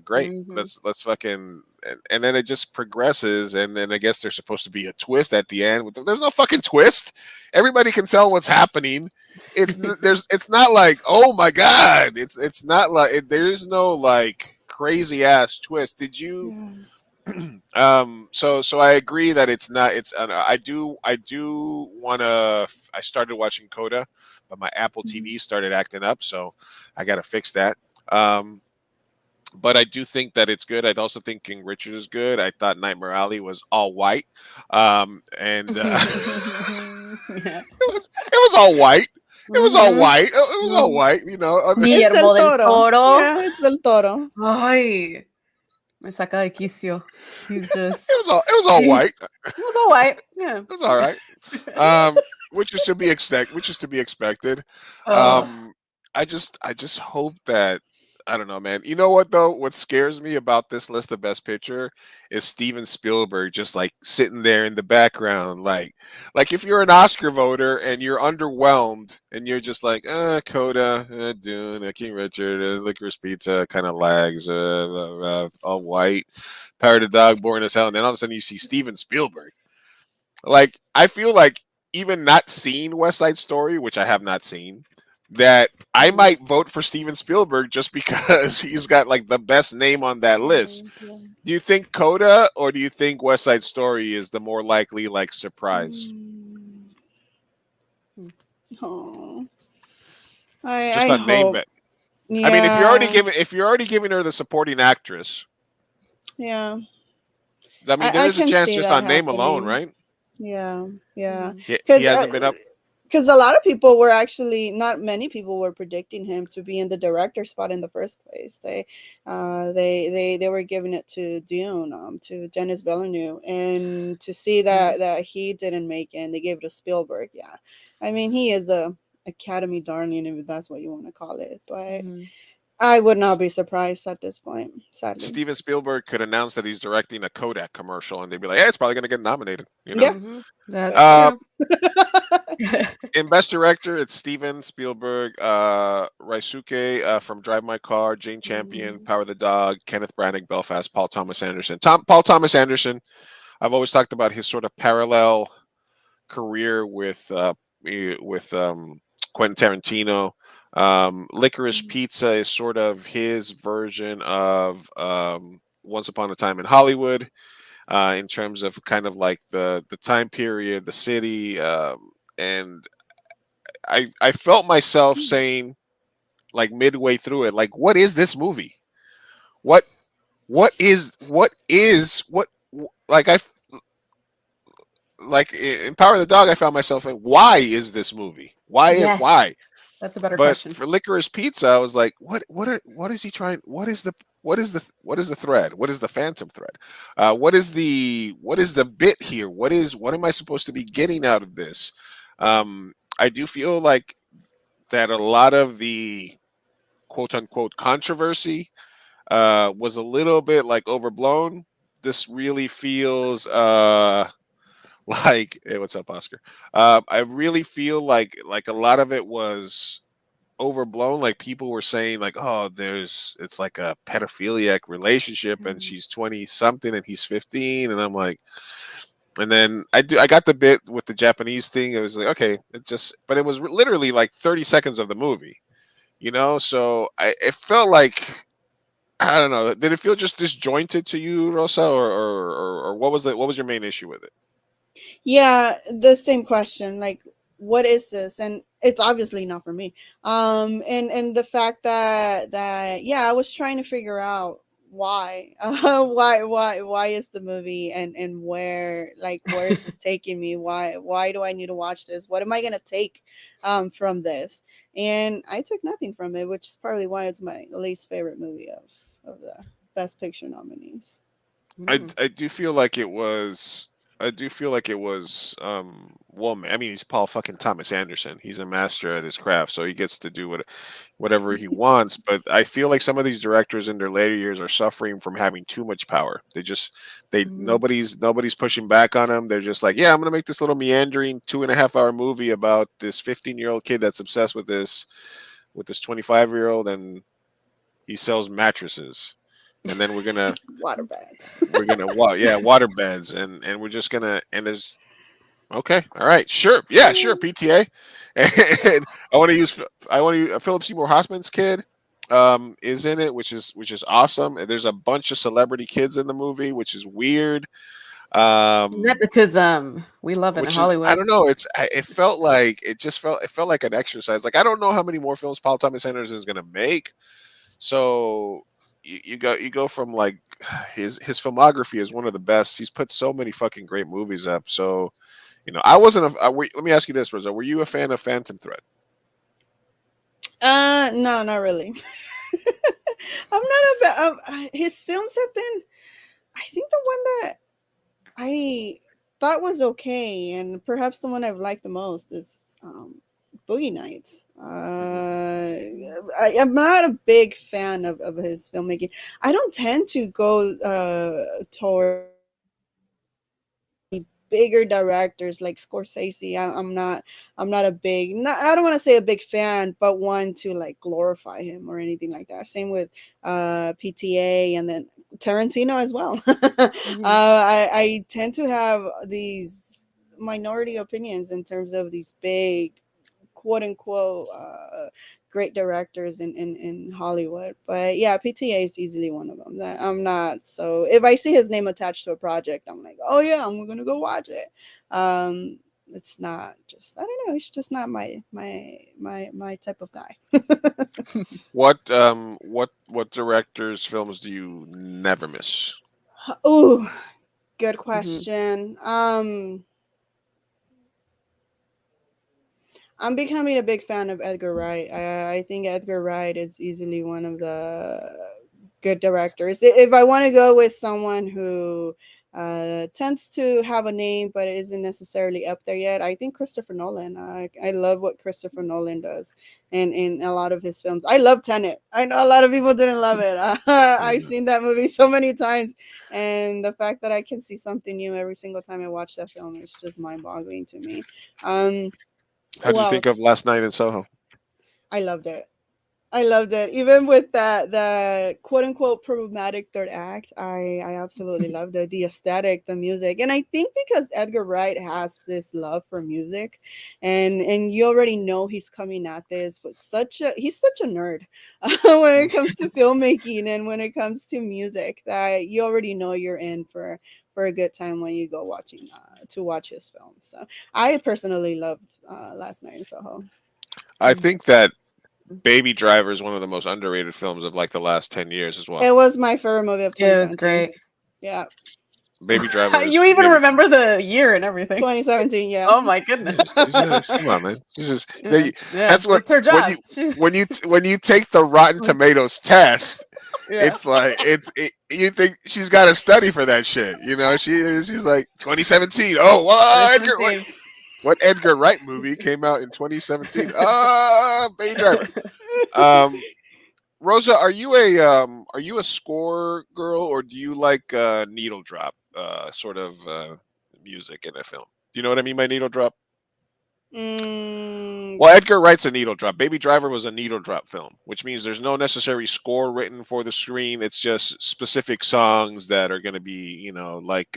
great. Mhm. Let's fucking, and then it just progresses, and then I guess there's supposed to be a twist at the end. There's no fucking twist. Everybody can tell what's happening. It's not like, oh my god, it's not like there's no like crazy ass twist. Did you? So I agree that it's not. I do want to. I started watching Coda, but my Apple TV started acting up, so I got to fix that. But I do think that it's good. I also think King Richard is good. I thought Nightmare Alley was all white, and Yeah. it was all white. It was all Mhm. white. It was all white. It's Guillermo el del Toro. Toro. Yeah, it's el Toro. Ay, me saca de quicio. He's just. It was all white. It was all white. Yeah. It was all right. Which is to be expected. Oh. I just hope that, I don't know, man. You know what though? What scares me about this list of Best Picture is Steven Spielberg just like sitting there in the background, like if you're an Oscar voter and you're underwhelmed and you're just like, Coda, Dune, King Richard, Licorice Pizza, kind of lags, all white, Power of the Dog, boring as hell, and then all of a sudden you see Steven Spielberg. Like, I feel like, even not seeing West Side Story, which I have not seen, that I might vote for Steven Spielberg just because he's got like the best name on that list. Do you think Coda or do you think West Side Story is the more likely like surprise? Oh. Just I on name hope. bet. Yeah. I mean, if you're already giving her the supporting actress, Yeah. I mean, there I is a can chance see just that on name alone, happening. right? Yeah. Yeah. He hasn't been up. Because a lot of people were actually, not many people were predicting him to be in the director spot in the first place. They were giving it to Dune, to Denis Villeneuve, and to see that he didn't make it, and they gave it to Spielberg. Yeah, I mean, he is a Academy darling, if that's what you want to call it. But I would not be surprised at this point, sadly. Steven Spielberg could announce that he's directing a Kodak commercial, and they'd be like, "Hey, it's probably going to get nominated." Yeah. That's In Best Director, it's Steven Spielberg, Raisuke from Drive My Car, Jane Champion, Power of the Dog, Kenneth Branagh, Belfast, Paul Thomas Anderson. Paul Thomas Anderson, I've always talked about his sort of parallel career with Quentin Tarantino. Licorice Pizza is sort of his version of Once Upon a Time in Hollywood, in terms of kind of like the time period, the city, and I felt myself saying, like, midway through it, like, what is this movie? What like I like in Power of the Dog, I found myself like, why is this movie? Why? That's a better But question. for Licorice Pizza, I was like, what is he trying? What is the thread? What is the phantom thread? What is the bit here? What am I supposed to be getting out of this? I do feel like that a lot of the quote unquote controversy was a little bit like overblown. This really feels like, hey, what's up, Oscar? I really feel like a lot of it was overblown. Like, people were saying like, oh, it's like a pedophiliac relationship, and she's 20 something and he's 15, and I'm like, and then I got the bit with the Japanese thing. It was like, okay, but it was literally like 30 seconds of the movie. So it felt like, I don't know. Did it feel just disjointed to you, Rosa, or what was your main issue with it? Yeah, the same question. Like, what is this? And it's obviously not for me. And the fact that yeah, I was trying to figure out why, why is the movie and where, like, where is this taking me? Why do I need to watch this? What am I gonna take from this? And I took nothing from it, which is probably why it's my least favorite movie of the Best Picture nominees. Mm. I do feel like it was. I do feel like it was. Well, I mean, he's Paul fucking Thomas Anderson. He's a master at his craft, so he gets to do whatever he wants. But I feel like some of these directors in their later years are suffering from having too much power. They Mhm. nobody's pushing back on them. They're just like, yeah, I'm gonna make this little meandering 2.5 hour movie about this 15-year-old kid that's obsessed with this 25-year-old, and he sells mattresses, and then Waterbeds. water beds, and we're just gonna, and there's, okay, all right, sure, yeah, sure, PTA. And I want to use Philip Seymour Hoffman's kid is in it, which is awesome. And there's a bunch of celebrity kids in the movie, which is weird. um Nepotism. We love it in which is, I Hollywood. don't know, it felt like, it felt like an exercise. Like, I don't know how many more films Paul Thomas Anderson is gonna make. So you go from, like, his filmography is one of the best. He's put so many fucking great movies up. So, I wasn't let me ask you this, Rosa. Were you a fan of Phantom Thread? No, not really. I'm not a bit. His films have been. I think the one that I thought was okay, and perhaps the one I've liked the most is Boogie Nights. I'm not a big fan of his filmmaking. I don't tend to go toward bigger directors like Scorsese. I'm not. I'm not a big. Not, I don't want to say a big fan, but one to like glorify him or anything like that. Same with PTA, and then Tarantino as well. Mhm. I tend to have these minority opinions in terms of these big quote unquote great directors in Hollywood. But yeah, PTA is easily one of them that I'm not. So if I see his name attached to a project, I'm like, oh yeah, I'm gonna go watch it. It's not just, I don't know, it's just not my type of guy. What directors' films do you never miss? Ooh, good Mhm. question. I'm becoming a big fan of Edgar Wright. I think Edgar Wright is easily one of the good directors. If I want to go with someone who tends to have a name but isn't necessarily up there yet, I think Christopher Nolan. I love what Christopher Nolan does in a lot of his films. I love Tenet. I know a lot of people didn't love it. I've Mhm. seen that movie so many times, and the fact that I can see something new every single time I watch that film is just mind boggling to me. Um, How do who you think of else? Last Night in Soho? I loved it. I loved it. Even with that the quote unquote problematic third act, I absolutely loved it. The aesthetic, the music. And I think because Edgar Wright has this love for music, and you already know he's coming at this with he's such a nerd when it comes to filmmaking and when it comes to music, that you already know you're in for a good time when you go watching to watch his film. So I personally loved Last Night in Soho. I Mm. think that Baby Driver is one of the most underrated films of, like, the last 10 years as well. It was my favorite movie of It was 2017. great. Yeah, Baby Driver is You even maybe. remember the year and everything. 2017. Yeah. Oh my goodness. Come on, man. Yeah, yeah. That's what, It's her when job. you She's when you take the Rotten Tomatoes test, yeah. it's like, you think she's got to study for that shit. She's like 2017. Oh, Seventeen. what Edgar Wright movie came out in 2017? Baby Driver. Um, Rosa, are you a score girl, or do you like needle drop sort of music in a film? Do you know what I mean by needle drop? Mm, Well, Edgar Wright's a needle drop. Baby Driver was a needle drop film, which means there's no necessary score written for the screen. It's just specific songs that are going to be, like,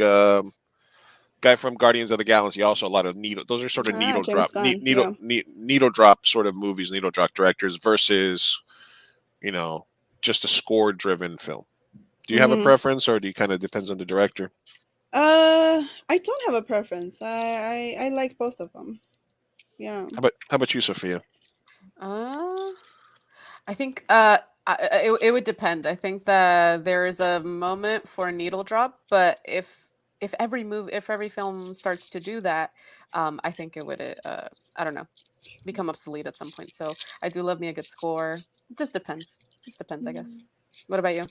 guy from Guardians of the Galaxy, also a lot of needle. Those are sort of needle James drop, Gunn. Yeah. needle drop sort of movies, needle drop directors versus you know just a score driven film. Do you have a Hmm. preference, or do you kind of depends on the director? I don't have a preference. I like both of them. Yeah. How about you, Sophia? Uh, I think it would depend. I think that there is a moment for a needle drop, but if every film starts to do that, I think it would I don't know, become obsolete at some point. So I do love me a good score. It just depends. Just depends, I guess. What about you?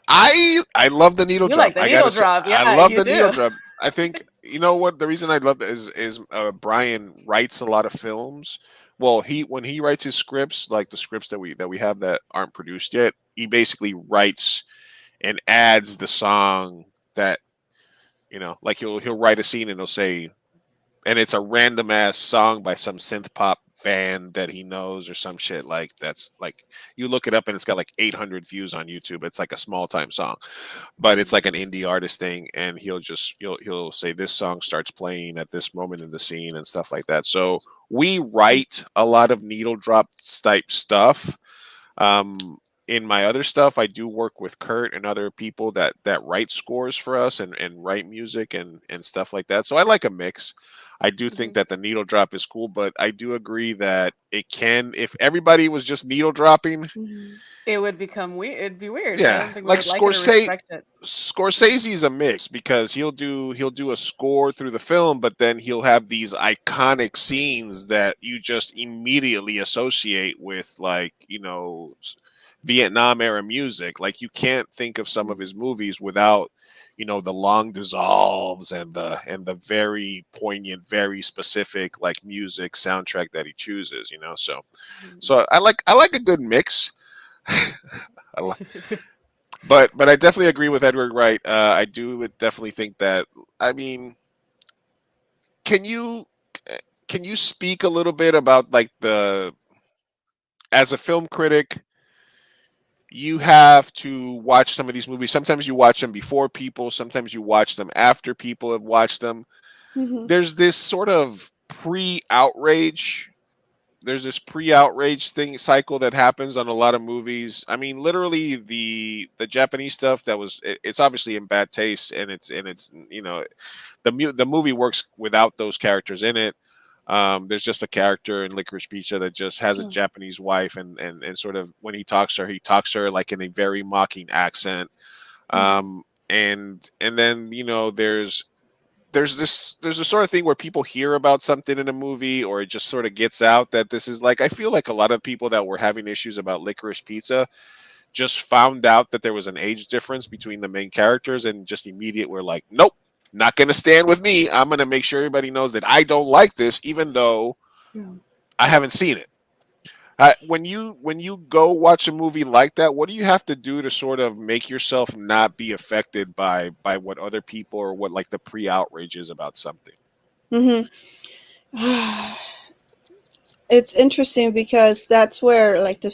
I love the needle You drop. like the I gotta needle say, drop? I Yeah, love you the needle do. drop. I think you know what the reason I love that is Brian writes a lot of films. Well, he when he writes his scripts, like the scripts that we have that aren't produced yet, he basically writes and adds the song that like he'll write a scene and he'll say, and it's a random ass song by some synth pop band that he knows or some shit like that's like you look it up and it's got like 800 views on YouTube. It's like a small time song, but it's like an indie artist thing, and he'll say this song starts playing at this moment in the scene and stuff like that. So we write a lot of needle drop type stuff. um in my other stuff, I do work with Kurt and other people that write scores for us and write music and stuff like that. So I like a mix. I do think Mhm. that the needle drop is cool, but I do agree that it can, if everybody was just needle dropping, Mhm. It would become weird. It'd be weird. I yeah, don't think we like would like it or respect it. Scorsese's a mix because he'll do a score through the film, but then he'll have these iconic scenes that you just immediately associate with, like Vietnam era music. Like you can't think of some of his movies without the long dissolves and the very poignant, very specific like music soundtrack that he chooses. So Mhm. so I like a good mix. I li- but I definitely agree with Edward Wright. I do definitely think that. I mean, can you can you speak a little bit about like the as a film critic, you have to watch some of these movies. Sometimes you watch them before people. Sometimes you watch them after people have watched them. Mhm. There's this sort of pre-outrage there's this pre-outrage thing cycle that happens on a lot of movies. I mean, literally the Japanese stuff it's obviously in bad taste, and it's the movie works without those characters in it. There's just a character in Licorice Pizza that just has a Yeah. Japanese wife, and sort of when he talks to her like in a very mocking accent. Mhm. And then there's a sort of thing where people hear about something in a movie, or it just sort of gets out that this is like, I feel like a lot of people that were having issues about Licorice Pizza just found out that there was an age difference between the main characters and just immediate were like, nope, not gonna stand with me. I'm gonna make sure everybody knows that I don't like this, even though Yeah. I haven't seen it. When you go watch a movie like that, what do you have to do to sort of make yourself not be affected by what other people or what like the pre outrage is about something? Mhm. It's interesting because that's where like the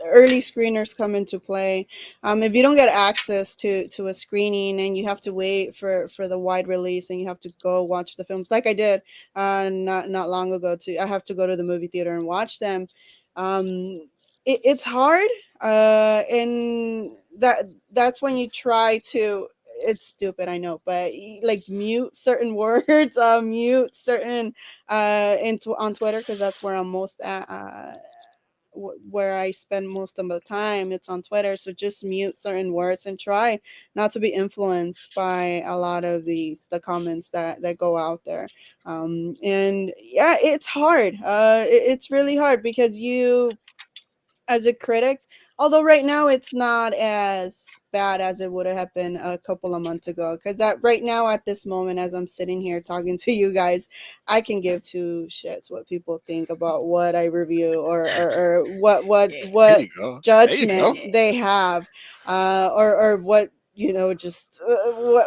early screeners come into play. If you don't get access to a screening and you have to wait for the wide release and you have to go watch the films, like I did not long ago. I have to go to the movie theater and watch them. um it's hard, and that's when you try to, it's stupid, I know, but like mute certain words, mute certain on Twitter, because that's where I'm most at, where I spend most of the time. It's on Twitter, so just mute certain words and try not to be influenced by a lot of the comments that go out there. And yeah, it's hard. It's really hard because you, as a critic, although right now it's not as bad as it would have been a couple of months ago, because that right now at this moment as I'm sitting here talking to you guys, I can give two shits what people think about what I review, or There what you go. There you go. judgment they have, or what, just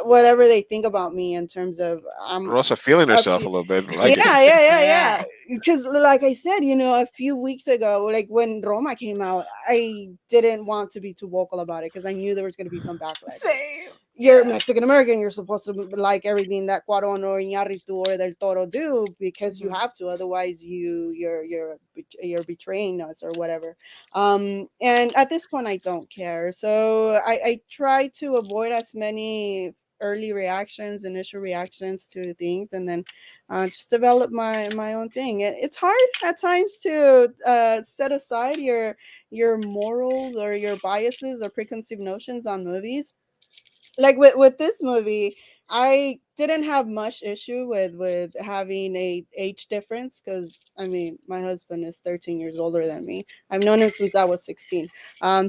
whatever they think about me in terms of Rosa feeling a herself few. a little bit. I Yeah, like it. yeah. Because, like I said, a few weeks ago, like when Roma came out, I didn't want to be too vocal about it because I knew there was going to be some backlash. Same. you're Mexican American, you're supposed to like everything that Cuarón or Iñárritu or Del Toro do because you have to, otherwise you're betraying us or whatever. And at this point, I don't care. So I try to avoid as many early reactions, initial reactions to things, and then just develop my own thing. It's hard at times to set aside your morals or your biases or preconceived notions on movies. Like with this movie, I didn't have much issue with having a age difference, because I mean my husband is 13 years older than me. I've known him since I was 16.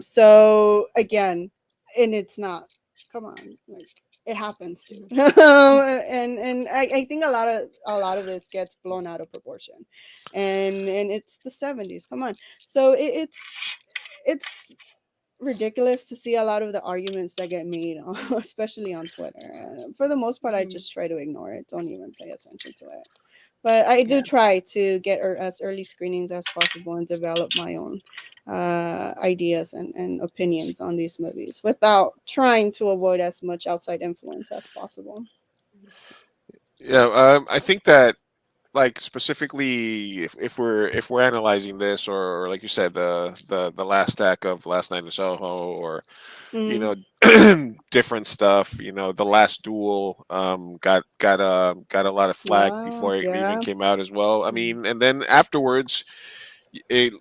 So again, and it's not, come on, like, it happens too. And I think a lot of this gets blown out of proportion, and it's the 70s, come on. So it's ridiculous to see a lot of the arguments that get made, especially on Twitter. For the most part, I just try to ignore it. Don't even pay attention to it. But I do try to get as early screenings as possible and develop my own ideas and opinions on these movies without trying to avoid as much outside influence as possible. Yeah, I think that, like, specifically, if we're analyzing this, or like you said, the last act of Last Night in Soho, or you Mhm. know, different stuff. The Last Duel got a lot of flack Wow, before it even yeah. came out as well. I mean, and then afterwards,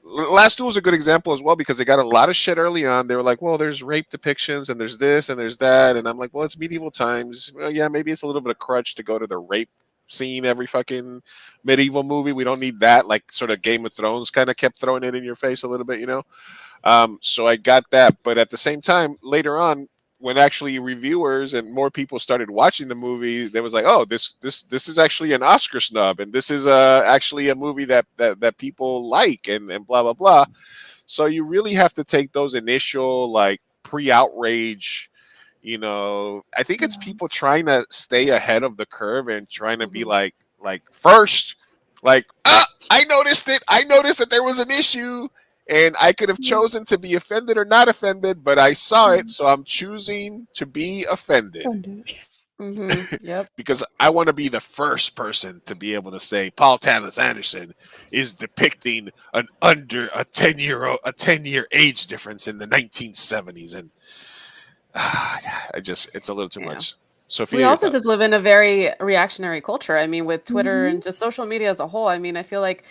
Last Duel is a good example as well, because they got a lot of shit early on. They were like, well, there's rape depictions and there's this and there's that, and I'm like, well, it's medieval times. Well, yeah, maybe it's a little bit of crutch to go to the rape scene every fucking medieval movie. We don't need that. Like, sort of Game of Thrones kind of kept throwing it in your face a little bit. So I got that, but at the same time, later on, when actually reviewers and more people started watching the movie, they was like, "Oh, this is actually an Oscar snub, and this is actually a movie that people like, and blah blah blah." So you really have to take those initial, like, pre-outrage. I think it's people trying to stay ahead of the curve and trying to be like first, like, I noticed it. I noticed that there was an issue, and I could have chosen to be offended or not offended, but I saw it, so I'm choosing to be offended Yep. because I want to be the first person to be able to say Paul Thomas Anderson is depicting a 10-year age difference in the 1970s, and it's a little too Yeah. much. We Sophia, your also thoughts? just live in a very reactionary culture. I mean, with Twitter Mhm. and just social media as a whole, I mean, I feel like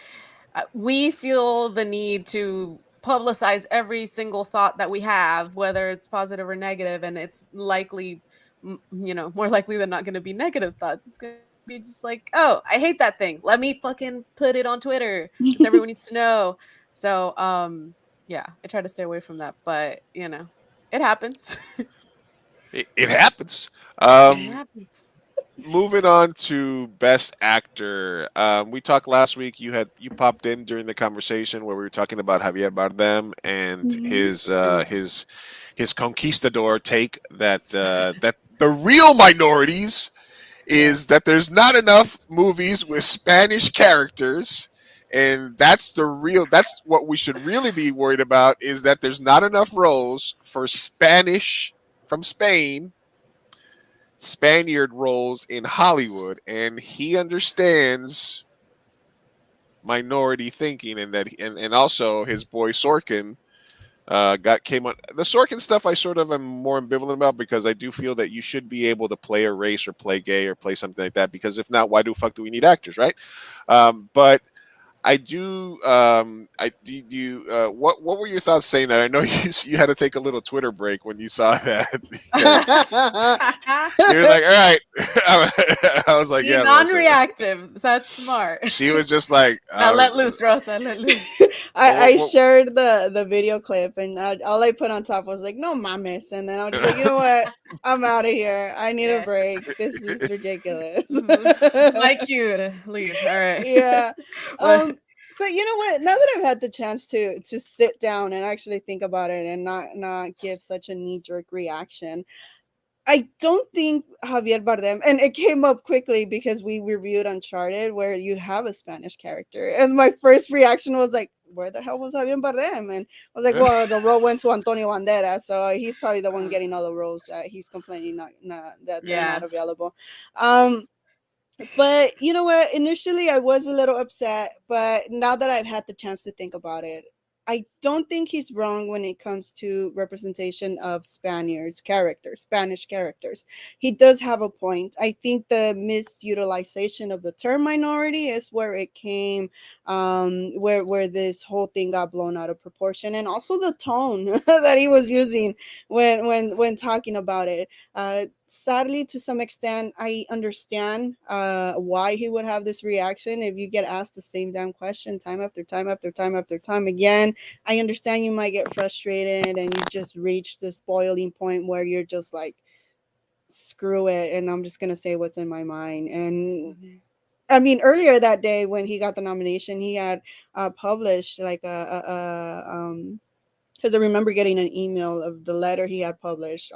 we feel the need to publicize every single thought that we have, whether it's positive or negative, and it's likely, more likely than not going to be negative thoughts. It's going to be just like, oh, I hate that thing. Let me fucking put it on Twitter because everyone needs to know. So, yeah, I try to stay away from that, but it happens. It happens. It Um, happens. Moving on to Best Actor. We talked last week. You popped in during the conversation where we were talking about Javier Bardem and Mhm. his conquistador take, that the real minorities Yeah. is that there's not enough movies with Spanish characters. And that's what we should really be worried about, is that there's not enough roles for Spanish from Spain, Spaniard roles in Hollywood, and he understands minority thinking, and and also his boy Sorkin came on the Sorkin stuff. I sort of am more ambivalent about, because I do feel that you should be able to play a race or play gay or play something like that, because if not, why the fuck do we need actors, right? But I do. I do. What were your thoughts saying that? I know you had to take a little Twitter break when you saw that, because you were like, "All right." I was like, Be "Yeah, Rosa." non-reactive. That's smart. She was just like, Now "I let was." loose, Rosa. Let loose. I What, shared the video clip, and all I put on top was like, "No mames," and then I was just like, "You know what? I'm out of here. I need a Yes. break. This is ridiculous." This is my cue to leave. All right. Yeah. But But you know what? Now that I've had the chance to sit down and actually think about it and not give such a knee-jerk reaction, I don't think Javier Bardem, and it came up quickly because we reviewed Uncharted, where you have a Spanish character, and my first reaction was like, where the hell was Javier Bardem? And I was like, well, the role went to Antonio Banderas, so he's probably the one getting all the roles that he's complaining not that they're not Yeah. available. Um, but you know what? Initially, I was a little upset, but now that I've had the chance to think about it, I don't think he's wrong when it comes to representation of Spanish characters. He does have a point. I think the misutilization of the term minority is where it came, where this whole thing got blown out of proportion, and also the tone that he was using when talking about it. Sadly, to some extent, I understand why he would have this reaction if you get asked the same damn question time after time after time after time again. I understand you might get frustrated and you just reach this boiling point where you're just like, screw it, and I'm just gonna say what's in my mind. And I mean, earlier that day when he got the nomination, he had published like because I remember getting an email of the letter he had published,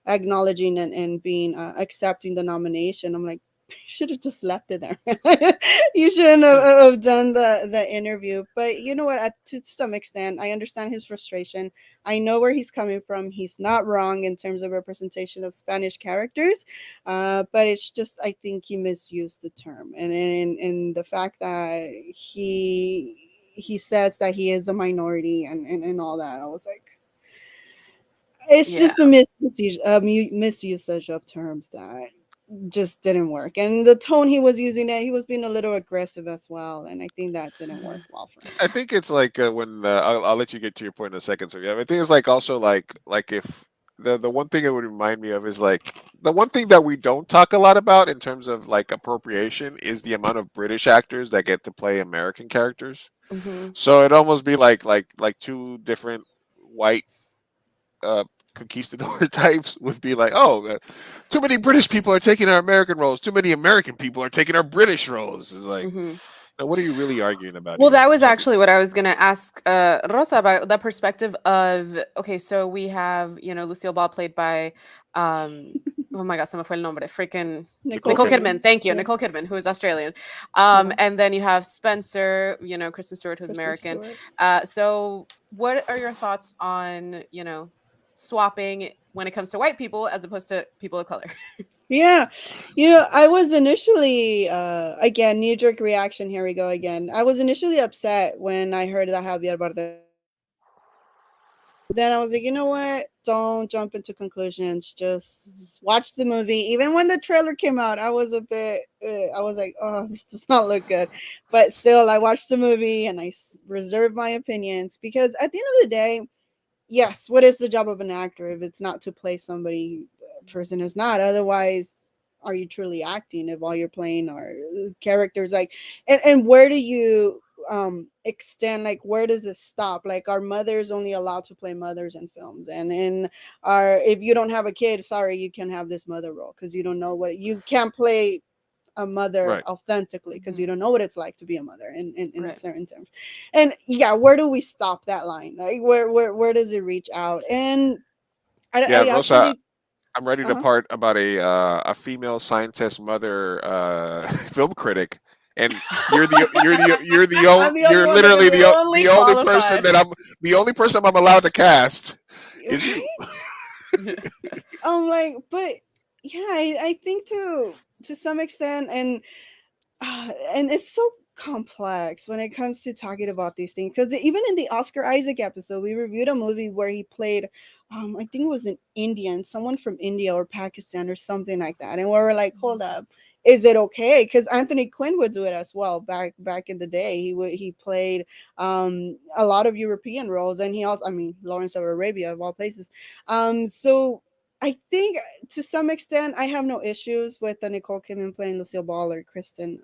acknowledging and being accepting the nomination. I'm like, you should have just left it there. You shouldn't have done the interview. But you know what? To some extent, I understand his frustration. I know where he's coming from. He's not wrong in terms of representation of Spanish characters, but it's just I think he misused the term, and the fact that he says that he is a minority and all that. I was like, it's Yeah. just a misusage of terms that just didn't work. And the tone he was using, that he was being a little aggressive as well, and I think that didn't work well for him. I think it's like when I'll let you get to your point in a second. So yeah, I think it's like also like if the one thing it would remind me of is like the one thing that we don't talk a lot about in terms of like appropriation is the amount of British actors that get to play American characters. Hmm. So it'd almost be like two different white uh conquistador types would be like, oh, too many British people are taking our American roles. Too many American people are taking our British roles. It's like, Hmm. now what are you really arguing about Well, here, that was Sophie? actually what I was going to ask Rosa about, the perspective of, okay, so we have, Lucille Ball played by, um, oh my God, se me fue el nombre, freaking Nicole Nicole Nicole Kidman. Kidman. Kidman. Thank you, Yeah, Nicole Kidman, who is Australian. yeah. And then you have Spencer, Kristen Stewart, who's Kristen American. Stewart. So what are your thoughts on, swapping when it comes to white people as opposed to people of color? Yeah, I was initially again knee jerk reaction. Here we go again. I was initially upset when I heard that Javier Bardem. Then I was like, you know what? Don't jump into conclusions. Just watch the movie. Even when the trailer came out, I was a bit. I was like, oh, this does not look good. But still, I watched the movie and I reserved my opinions because at the end of the day, yes, what is the job of an actor if it's not to play somebody a person is not? Otherwise, are you truly acting if all you're playing are characters? Like, and where do you extend, like where does this stop? Like, are mothers only allowed to play mothers in films? And are, if you don't have a kid, sorry, you can have this mother role because you don't know what, you can't play a mother Right. authentically because you Mhm. don't know what it's like to be a mother in Right. certain terms. And yeah, where do we stop that line? Like where does it reach out? And Yeah, I Rosa, actually I'm ready to uh-huh. part about a female scientist mother film critic, and I'm the only you're one that can literally say The it. only the only person qualified. that the only person I'm allowed to cast is you. Right? I'm like, but yeah, I think to some extent, and it's so complex when it comes to talking about these things because even in the Oscar Isaac episode, we reviewed a movie where he played, I think it was an Indian, someone from India or Pakistan or something like that, and we were like, hold up, is it okay? Because Anthony Quinn would do it as well back in the day. He played a lot of European roles, and he also, I mean, Lawrence of Arabia of all places. So I think to some extent, I have no issues with the Nicole Kidman playing Lucille Ball or Kristen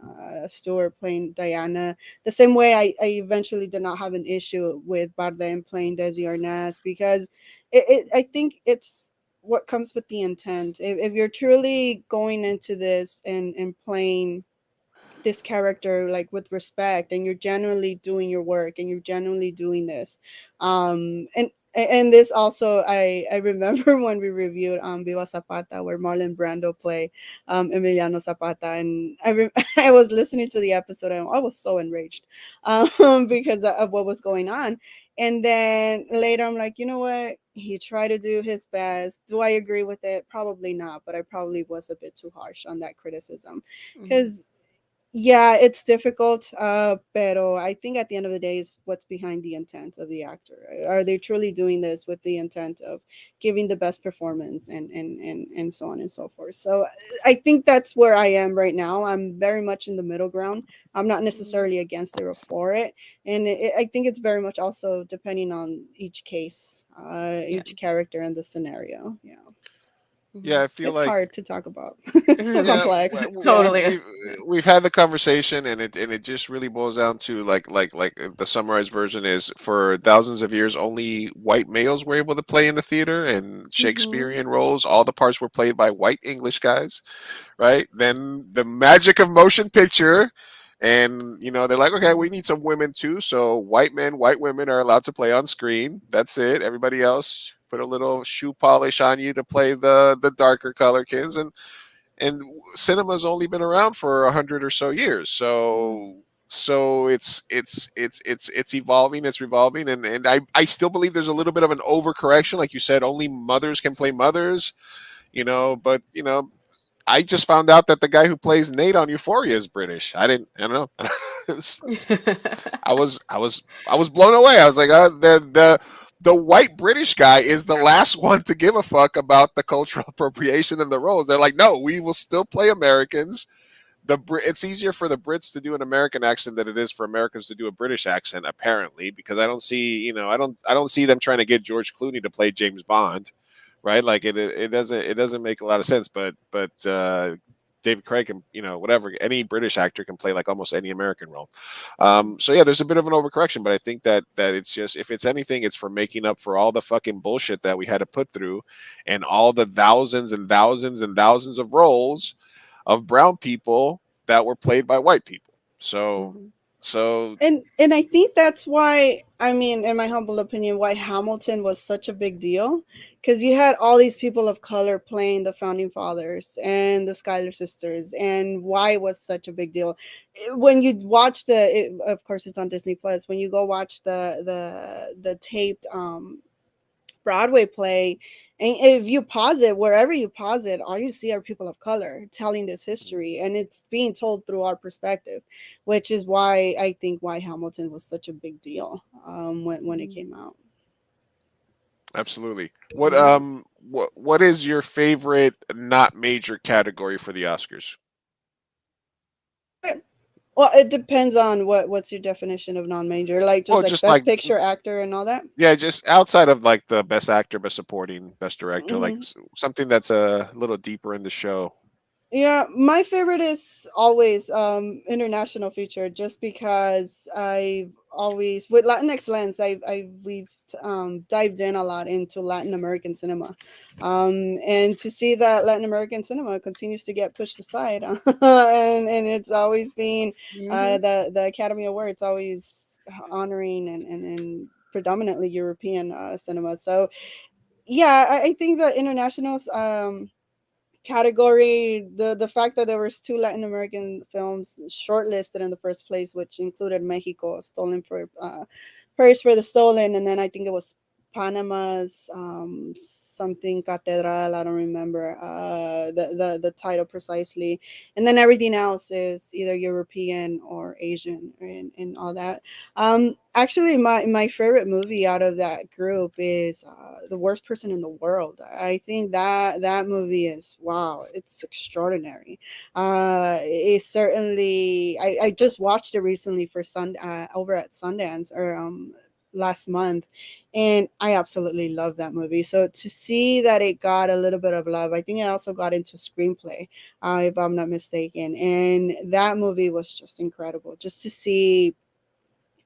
Stewart playing Diana. The same way I eventually did not have an issue with Bardem playing Desi Arnaz because I think it's what comes with the intent. If you're truly going into this and playing this character like with respect and you're genuinely doing your work and you're genuinely doing this, and And this also, I remember when we reviewed Viva Zapata, where Marlon Brando play Emiliano Zapata, and I was listening to the episode and I was so enraged because of what was going on. And then later I'm like, you know what? He tried to do his best. Do I agree with it? Probably not, but I probably was a bit too harsh on that criticism Mhm. because yeah, it's difficult, pero I think at the end of the day is what's behind the intent of the actor. Are they truly doing this with the intent of giving the best performance and so on and so forth? So I think that's where I am right now. I'm very much in the middle ground. I'm not Mhm. necessarily against it or for it, and I think it's very much also depending on each case, Yeah. each character and the scenario. Yeah, Yeah, Mhm. I feel it's like hard to talk about. It's so yeah, complex. Yeah. Totally we've is. Yeah. we've had the conversation, and it just really boils down to the summarized version is for thousands of years only white males were able to play in the theater, and Mhm. Shakespearean roles, all the parts were played by white English guys, right? Then the magic of motion picture, and they're like, okay, we need some women too, so white men, white women are allowed to play on screen. That's it. Everybody else put a little shoe polish on you to play the darker color kids, and cinema's only been around for 100 or so years. Mhm. So it's evolving, it's revolving, and I still believe there's a little bit of an overcorrection. Like you said, only mothers can play mothers, but I just found out that the guy who plays Nate on Euphoria is British. I don't know. It was, I was blown away. I was like, the white British guy is the last one to give a fuck about the cultural appropriation and the roles. They're like, no, we will still play Americans. It's easier for the Brits to do an American accent than it is for Americans to do a British accent, apparently, because I don't see, I don't see them trying to get George Clooney to play James Bond, right? Like it doesn't make a lot of sense. But David Craig can, whatever, any British actor can play like almost any American role. So yeah, there's a bit of an overcorrection, but I think that it's just, if it's anything, it's for making up for all the fucking bullshit that we had to put through, and all the thousands and thousands and thousands of roles of brown people that were played by white people. So Mhm. so And I think that's why, I mean, in my humble opinion, why Hamilton was such a big deal, because you had all these people of color playing the founding fathers and the Schuyler sisters, and why it was such a big deal. When you watch of course it's on Disney Plus, when you go watch the taped Broadway play, and if you pause it, wherever you pause it, all you see are people of color telling this history, and it's being told through our perspective, which is why I think why Hamilton was such a big deal when it Mhm. came out. absolutely. What Yeah. what is your favorite not major category for the Oscars? Well, it depends on what's your definition of non-major, like just Well, like just like, best picture, actor, and all that. yeah, just outside of like the best actor, best supporting, best director, like Mhm. something that's a little deeper in the show. Yeah, my favorite is always international feature, just because I've always with Latinx Lens, we've dived in a lot into Latin American cinema, and to see that Latin American cinema continues to get pushed aside, and it's always been Mhm. the Academy Awards always honoring and predominantly European cinema. So yeah, I think the internationals category, the fact that there was two Latin American films shortlisted in the first place, which included Mexico, Stolen for Paris for the Stolen, and then I think it was Panama's something Catedral. I don't remember the title precisely, and then everything else is either European or Asian and all that. Actually, my favorite movie out of that group is The Worst Person in the World. I think that movie is, wow, it's extraordinary. It's certainly, I just watched it recently for over at Sundance, or last month, and I absolutely love that movie. So to see that it got a little bit of love, I think it also got into screenplay, if I'm not mistaken, and that movie was just incredible. Just to see,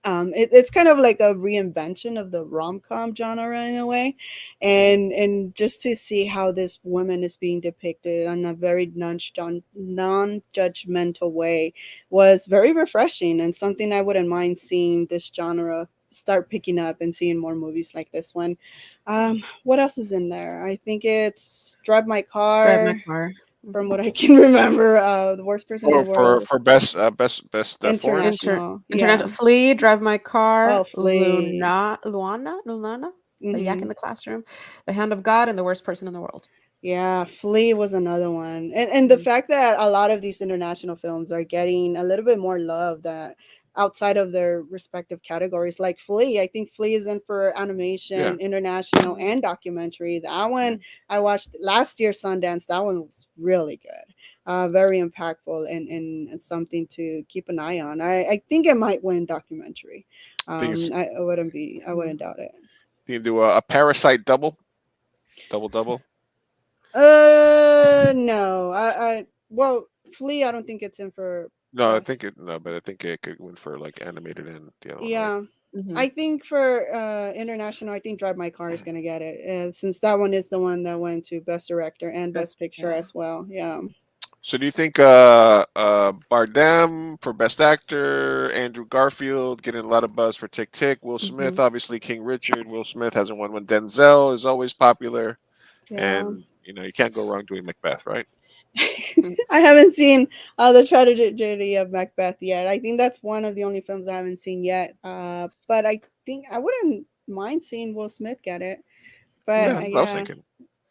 it's kind of like a reinvention of the rom-com genre in a way, and just to see how this woman is being depicted in a very non-judgmental way was very refreshing, and something I wouldn't mind seeing this genre start picking up and seeing more movies like this one. What else is in there? I think it's Drive My Car. Drive My Car. From what I can remember, the worst person in Or the world. for best foreign. International. International. Yeah. Flea, Drive My Car, Oh, Flea. Luana, The Yak in Mhm. the Classroom, The Hand of God, and The Worst Person in the World. Yeah, Flea was another one. And the fact that a lot of these international films are getting a little bit more love that outside of their respective categories, like Flea. I think Flea is in for Yeah. animation, international, and documentary. That one I watched last year, Sundance. That one was really good. Very impactful and something to keep an eye on. I think it might win documentary. Things I wouldn't doubt it. you can do a Parasite double. No, well, Flea, I don't think it's in for No, best. but I think it could win for like animated and the other one, right? Yeah, Mm-hmm. I think for international, I think Drive My Car is gonna get it, since that one is the one that went to Best Director and Best Picture as well. Yeah. So do you think Bardem for Best Actor, Andrew Garfield getting a lot of buzz for Tick Tick, Will Smith, obviously King Richard. Will Smith hasn't won one. Denzel is always popular, Yeah. and you can't go wrong doing Macbeth, right? I haven't seen the tragedy of Macbeth yet. I think that's one of the only films I haven't seen yet. But I think I wouldn't mind seeing Will Smith get it. Yeah, But that's what I was thinking.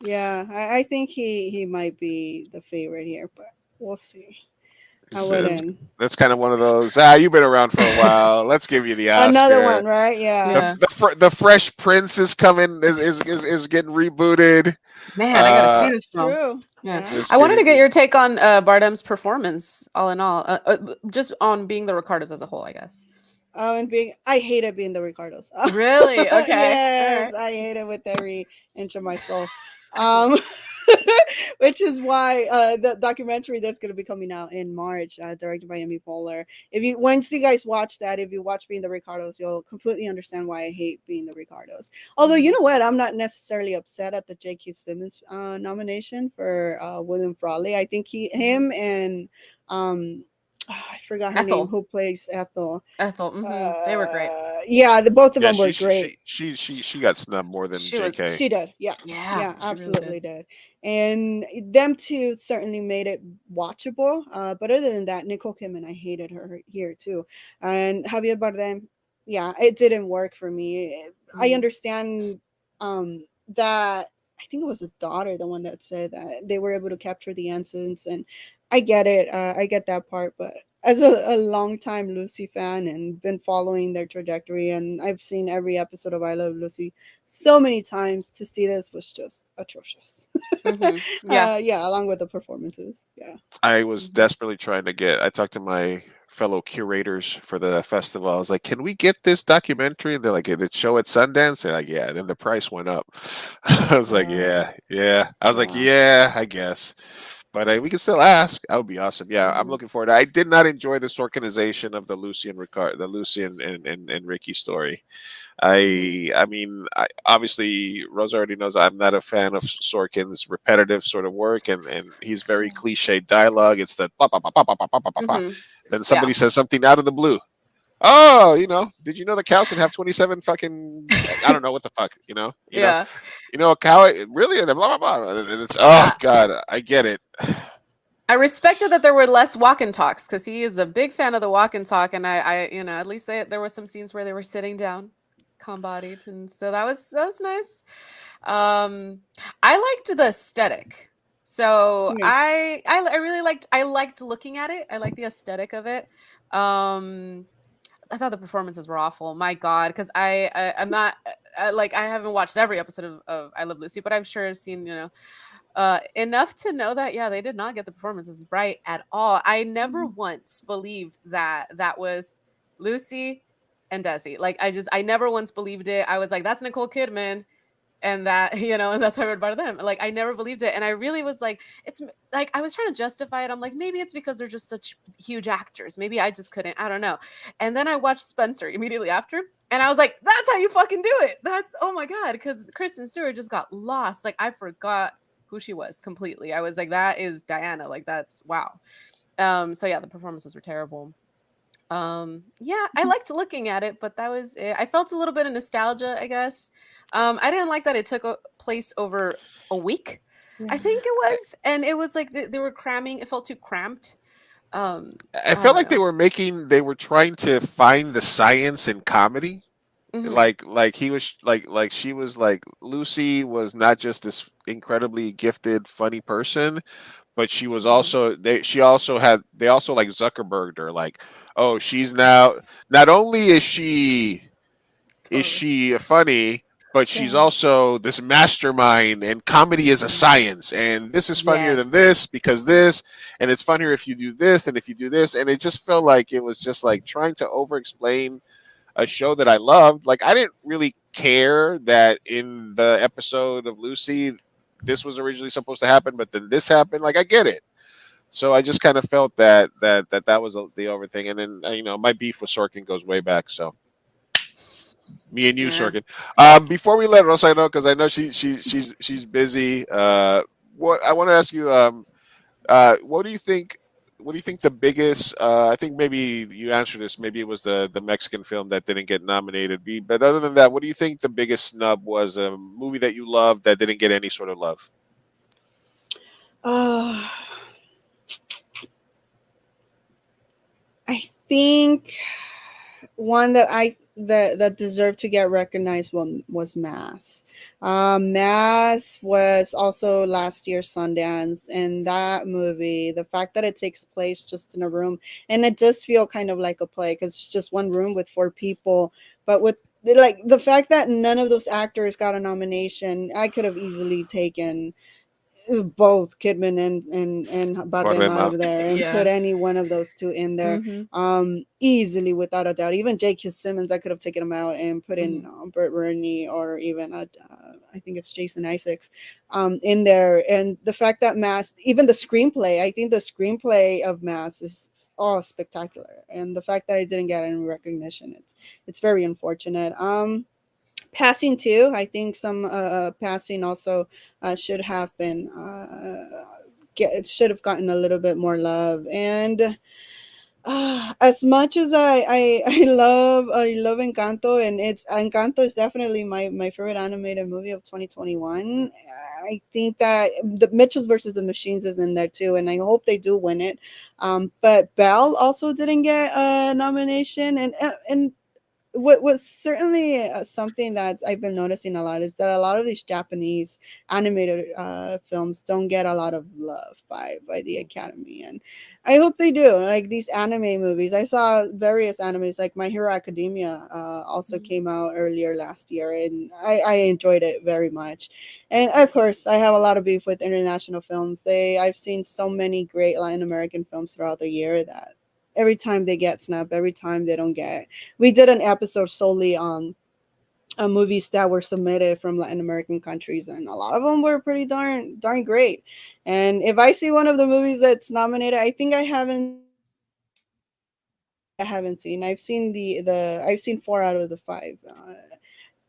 yeah, I think he might be the favorite here, but we'll see. I It's, wouldn't. that's kind of one of those. You've been around for a while. Let's give you the Oscar. Another one, right? Yeah. The Fresh Prince is coming. Is getting rebooted. Man, I gotta see this film. True. Yeah, Yeah. I wanted to get your take on Bardem's performance, all in all, just on being the Ricardos as a whole, I guess. And I hated being the Ricardos. Really? Okay. Yes, All right. I hate it with every inch of my soul. Which is why the documentary that's going to be coming out in March, directed by Amy Poehler. Once you guys watch that, if you watch Being the Ricardos, you'll completely understand why I hate Being the Ricardos. Although you know what, I'm not necessarily upset at the J.K. Simmons nomination for William Frawley. I think him and I forgot her name, who plays Ethel. They were great. Yeah, both of them were great. She got snubbed more than JK. She did. Yeah, absolutely really did. And them two certainly made it watchable. But other than that, Nicole Kidman, I hated her here too. And Javier Bardem, yeah, it didn't work for me. I understand that. I think it was the daughter, the one that said that they were able to capture the essence, and I get it. I get that part, but as a long-time Lucy fan and been following their trajectory, and I've seen every episode of I Love Lucy so many times, to see this was just atrocious. Yeah, along with the performances. Yeah. I was desperately trying to I talked to my fellow curators for the festival. I was like, can we get this documentary? And they're like, did it show at Sundance? They're like, yeah. And then the price went up. I was like, yeah. I was like, yeah, I guess. But we can still ask. That would be awesome. Yeah, I'm looking forward to it. I did not enjoy this organization of the Lucy and Ricky story. Obviously Rosa already knows I'm not a fan of Sorkin's repetitive sort of work, and he's very cliche dialogue. It's the pa, pa, pa, pa, pa, pa, pa, pa, pa. Then somebody says something out of the blue. Oh, did you know the cows can have 27 fucking, I don't know what the fuck, a cow really, and blah blah blah. And it's God, I get it. I respected that there were less walk and talks, because he is a big fan of the walk and talk, and I at least there were some scenes where they were sitting down, calm-bodied, and so that was nice. I liked the aesthetic, so I really liked looking at it. I liked the aesthetic of it. I thought the performances were awful. My God, because I'm not I haven't watched every episode of I Love Lucy, but I'm sure I've seen enough to know that they did not get the performances right at all. I never once believed that was Lucy and Desi. I never once believed it. I was like, that's Nicole Kidman. And that, and that's how I read about them. I never believed it. And I really was like, it's like, I was trying to justify it. I'm like, maybe it's because they're just such huge actors. Maybe I just couldn't, I don't know. And then I watched Spencer immediately after. And I was like, that's how you fucking do it. Oh my God. Because Kristen Stewart just got lost. I forgot who she was completely. I was like, that is Diana. That's wow. So yeah, the performances were terrible. Yeah, I liked looking at it, but that was it. I felt a little bit of nostalgia, I guess. I didn't like that it took place over a week. I Yeah. think it was, and it was like they were cramming. It felt too cramped. I I felt don't like know. they were trying to find the science in comedy. Hmm. He was like she was like Lucy was not just this incredibly gifted, funny person, but she was Hmm. also they also like Zuckerberged her like, oh, she's now not only is Totally. she funny, but she's Yeah. also this mastermind, and comedy is a Hmm. science, and this is funnier Yes. than this because this, and it's funnier if you do this and if you do this, and it just felt like it was just like trying to over explain a show that I loved. Like I didn't really care that in the episode of Lucy this was originally supposed to happen, but then this happened. Like I get it. So I just kind of felt that was the over thing, and then my beef with Sorkin goes way back. So me and you, Yeah. Sorkin. Before we let Rosa know, because I know she's busy. What I want to ask you, what do you think? What do you think the biggest? I think maybe you answered this. Maybe it was the Mexican film that didn't get nominated. But other than that, what do you think the biggest snub was? A movie that you loved that didn't get any sort of love. Uh, I think one that deserved to get recognized was Mass. Mass was also last year's Sundance, and that movie, the fact that it takes place just in a room, and it does feel kind of like a play because it's just one room with four people, but with like the fact that none of those actors got a nomination, I could have easily taken both Kidman and Bardem out Bardem. of there and Yeah. put any one of those two in there, Hmm. easily without a doubt. Even J.K. Simmons, I could have taken him out and put Hmm. in Burt Rooney or even I think it's Jason Isaacs in there. And the fact that Mass, even the screenplay, I think the screenplay of Mass is all spectacular, and the fact that I didn't get any recognition, it's very unfortunate. Passing too, I think some passing also should have been should have gotten a little bit more love. And as much as I love Encanto, and it's Encanto is definitely my favorite animated movie of 2021. I think that the Mitchells versus the Machines is in there too, and I hope they do win it. But Belle also didn't get a nomination, and what was certainly something that I've been noticing a lot is that a lot of these Japanese animated films don't get a lot of love by the Academy, and I hope they do. Like these anime movies, I saw various animes like My Hero Academia also came out earlier last year, and I enjoyed it very much. And of course, I have a lot of beef with international films. I've seen so many great Latin American films throughout the year that every time they get snubbed, every time they don't get. We did an episode solely on movies that were submitted from Latin American countries, and a lot of them were pretty darn great. And if I see one of the movies that's nominated, I think I haven't seen. I've seen I've seen 4 out of the 5.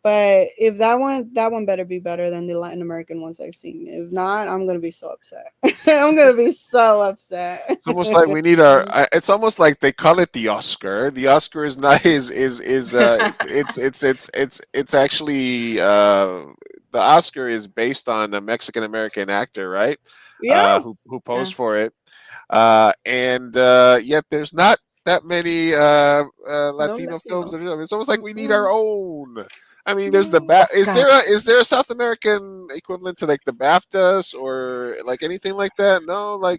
But if that one better be better than the Latin American ones I've seen. If not, I'm gonna be so upset. I'm gonna be so upset. It's almost like we need our. It's almost like they call it the Oscar. The Oscar is not is it's actually the Oscar is based on a Mexican American actor, right? Yeah. Who Yeah. posed for it, and yet there's not that many No Latino films. Latinos. It's almost like we need our Mm-mm. own. I mean, there's the Yeah. Oscar. is there a South American equivalent to like the BAFTAs or like anything like that? No, I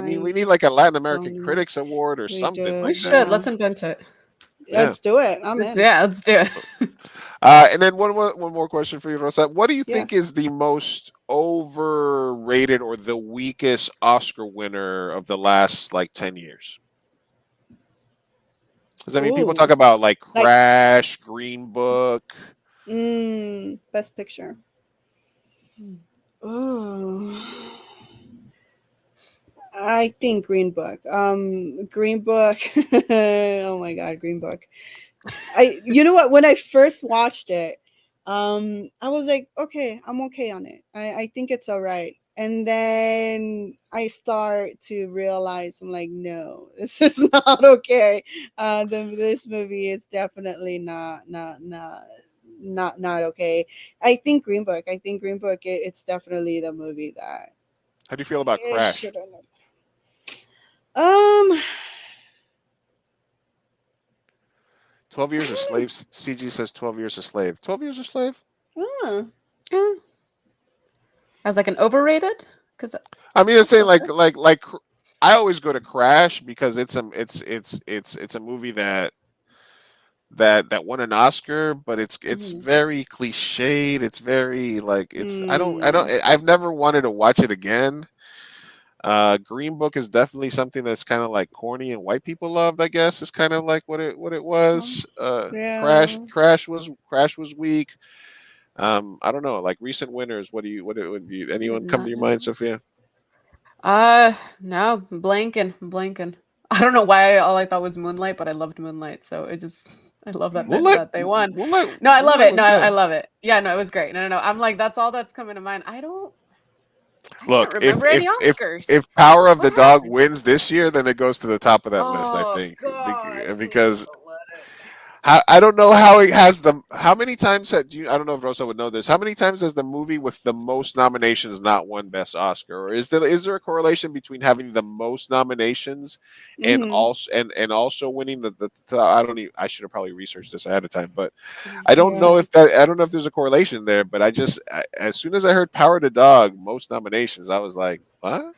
mean, I we need like a Latin American don't know. Critics Award or We something do. We like that. should. Yeah. Let's invent it. Yeah. Let's do it. I'm in. Yeah, let's do it. And then one more question for you, Rosa. What do you Yeah. think is the most overrated or the weakest Oscar winner of the last like 10 years? Because I mean, people talk Ooh. about like Like Crash, Green Book. best picture. Oh. I think Green Book. Green Book. Oh my God, Green Book. You know what? When I first watched it, I was like, okay, I'm okay on it. I think it's all right. And then I start to realize, I'm like, no, this is not okay. This movie is definitely not okay. I think Green Book. It's definitely the movie that How do you feel about it Crash? shouldn't have. 12 Years a Slave. CG says 12 Years a Slave. 12 Years a Slave? Huh. Yeah. As like an overrated? Because I mean, I'm saying that's I always go to Crash because it's a movie that won an Oscar, but it's very cliched. It's very like I've never wanted to watch it again. Green Book is definitely something that's kind of like corny and white people loved. I guess is kind of like what it was. Yeah. Crash was weak. I don't know. Like recent winners. Anyone come to your mind, Sophia? No, blanking. I don't know why all I thought was Moonlight, but I loved Moonlight, so I love Moonlight. that they won. Moonlight. No, I love Moonlight it. was No, I good. love it. Yeah, no, it was great. No. I'm like, that's all that's coming to mind. I can't Look, remember any Oscars. if Power of What the Dog happened? wins this year, then it goes to the top of that list. I Oh think God, please because don't let it. I don't know how it has how many times I don't know if Rosa would know this. How many times has the movie with the most nominations not won Best Oscar? Or is there a correlation between having the most nominations and also winning I don't even, I should have probably researched this ahead of time, but I don't know Yeah. I don't know if there's a correlation there, but as soon as I heard Power the Dog most nominations, I was like, what?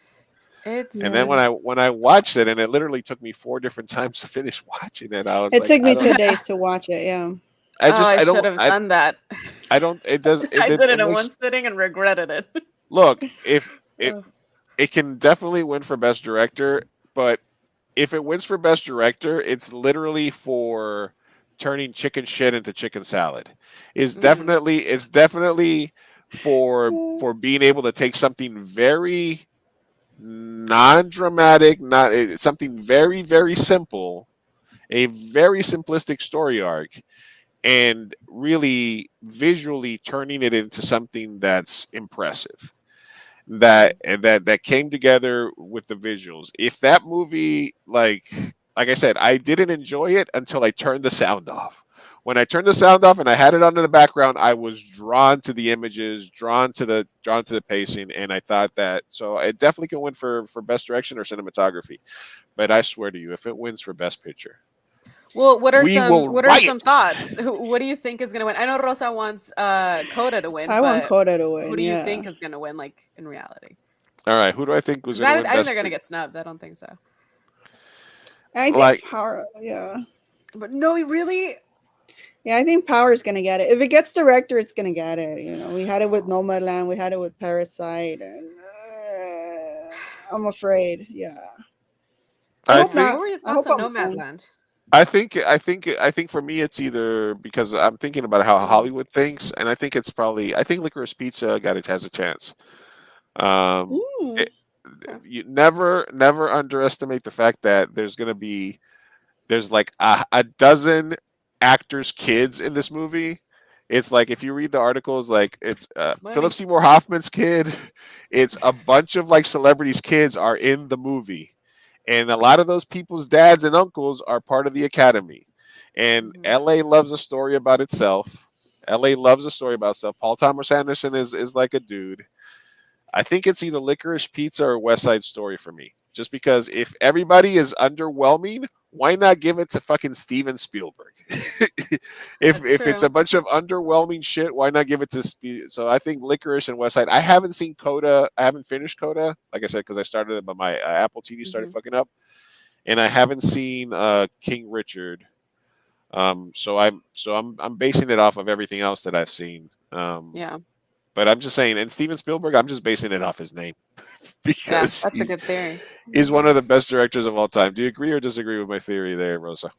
And then Yeah. when I watched it, and it literally took me 4 different times to finish watching it, I was It like, took me 2 days to watch it. Yeah. I should have done that. I don't it does I did it it in one makes sitting and regretted it. look if Ugh. it can definitely win for best director, but if it wins for best director, it's literally for turning chicken shit into chicken salad. It's definitely for being able to take something very non-dramatic, not something very very simple, a very simplistic story arc, and really visually turning it into something that's impressive, that came together with the visuals. If that movie, like I said, I didn't enjoy it until I turned the sound off. When I turned the sound off and I had it on in the background, I was drawn to the images, drawn to the pacing, and I thought that so it definitely can win for best direction or cinematography. But I swear to you, if it wins for best picture, Well, we will what are some riot. thoughts? What do you think is gonna win? I know Rosa wants Coda to win, I want but Coda to who win. do you Yeah. think is gonna win, like in reality? All right, who do I think was 'Cause going to win I think best? they're gonna get snubbed. I don't think so. I think Like Power. Yeah. But no, really. Yeah, I think Power is gonna get it. If it gets director, it's gonna get it. You know, we had it with Nomadland, we had it with Parasite, and I'm afraid. Yeah. I I hope think not. What were your I thoughts hope on I'm wrong. Nomadland? I think for me it's either because I'm thinking about how Hollywood thinks, and I think Licorice Pizza has a chance. Um, Mm. it, you never underestimate the fact that there's like a dozen actors' kids in this movie. It's like if you read the articles, like it's It's Philip money. Seymour Hoffman's kid. It's a bunch of like celebrities' kids are in the movie, and a lot of those people's dads and uncles are part of the academy. And Mhm. LA loves a story about itself. LA loves a story about itself. Paul Thomas Anderson is like a dude. I think it's either Licorice Pizza or West Side Story for me. Just because if everybody is underwhelming, why not give it to fucking Steven Spielberg? That's If it's true. a bunch of underwhelming shit, why not give it to So I think Licorice and West Side. I haven't seen Coda. I haven't finished Coda, like I said, because I started it, but my Apple TV started Mhm. fucking up, and I haven't seen King Richard. I'm basing it off of everything else that I've seen. Yeah. But I'm just saying, and Steven Spielberg, I'm just basing it off his name Yeah, because that's a good theory. he's one of the best directors of all time. Do you agree or disagree with my theory there, Rosa?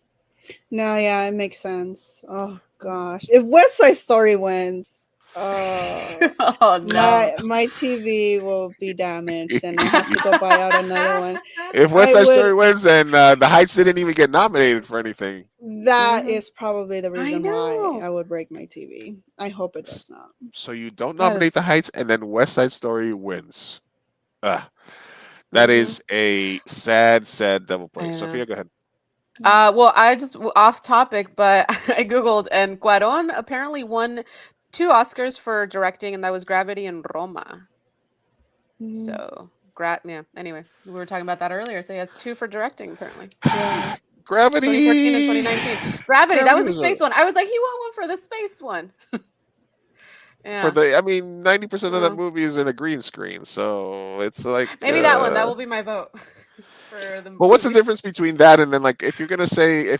No, yeah, it makes sense. Oh gosh, if West Side Story wins, Oh no. my TV will be damaged, and I have to go buy out another one. If West I Side would. Story wins, then The Heights didn't even get nominated for anything. That Mhm. is probably the I reason why know. I would break my TV. I hope it does not. So you don't That nominate is The Heights, and then West Side Story wins. Ah, that Mm-hmm. is a sad double play. Yeah. Sophia, go ahead. Well, I just off topic, but I googled, and Cuarón apparently won 2 Oscars for directing, and that was Gravity and Roma. Mhm. So, yeah. Anyway, we were talking about that earlier. So he has 2 for directing apparently. Yeah. 2014 and Gravity. 2019. Gravity, that Gravity was the was a space one. I was like, he won one for the space one. for Yeah. the. I mean, 90% of that Well, movie is in a green screen, so it's like. maybe that one. That will be my vote for the But what's the movie. difference between that and then like if you're gonna say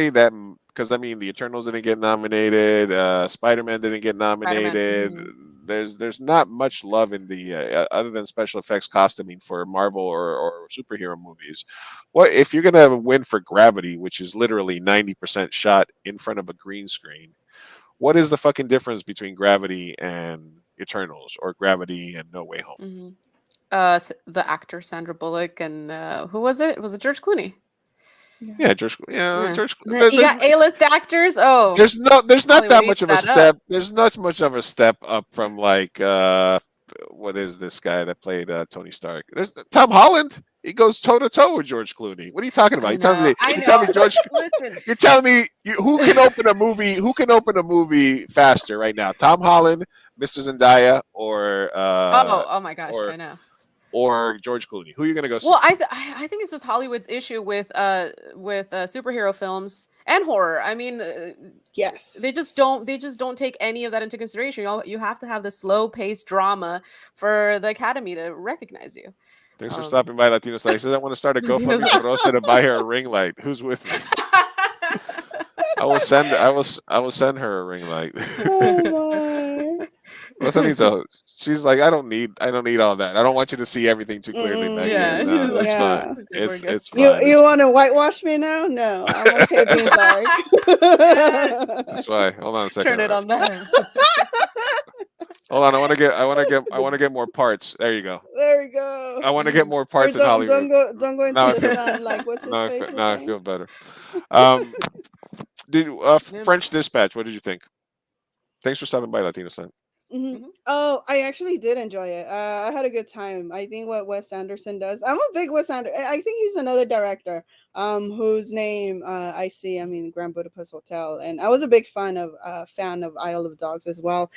that because I mean the Eternals didn't get nominated, Spider-Man didn't get Spider-Man. nominated. Mhm. There's not much love in the other than special effects costuming for Marvel or superhero movies. What if you're gonna win for Gravity, which is literally 90% shot in front of a green screen? What is the fucking difference between Gravity and Eternals or Gravity and No Way Home? Mhm. The actor Sandra Bullock and who was it? Was it George Clooney? Yeah. Yeah, George. Yeah, Yeah. George. You got A-list actors. Oh, There's not Hollywood that eats much of a that up. step. There's not much of a step up from like what is this guy that played Tony Stark? There's Tom Holland. He goes toe to toe with George Clooney. What are you talking about? I know. I You telling know. me George? Listen. You're telling me who can open a movie? Who can open a movie faster right now? Tom Holland, Mr. Zendaya, Oh my gosh, or I know. or George Clooney? Who are you gonna go see? Well, I think it's just Hollywood's issue with superhero films and horror. I mean, Yes. they just don't take any of that into consideration. You have to have the slow paced drama for the Academy to recognize you. Thanks for Um, stopping by, Latino Side. He says I want to start a GoFundMe Latinos- for Rosa to buy her a ring light. Who's with me? I will send her a ring light. Oh my. Rosa needs a. She's like, I don't need all that. I don't want you to see everything too clearly back Yeah, there. she's No, like, that's fine. Yeah. she's like, we're good. It's You fine. you want to whitewash me now? No, I'm okay being dark. That's why. Hold on a second. Turn it on that. Hold on. I want to get more parts. There you go. There we go. I want to get more Or parts in Hollywood. don't go into Now I the feel. sun like what's his face was Now I saying. feel better. Um, Yeah. French Dispatch. What did you think? Thanks for stopping by, Latino Side. Mhm. Oh, I actually did enjoy it. I had a good time. I think what Wes Anderson does. I'm a big Wes Anderson. I think he's another director, whose name I see. I mean, Grand Budapest Hotel, and I was a big fan of Isle of Dogs as well.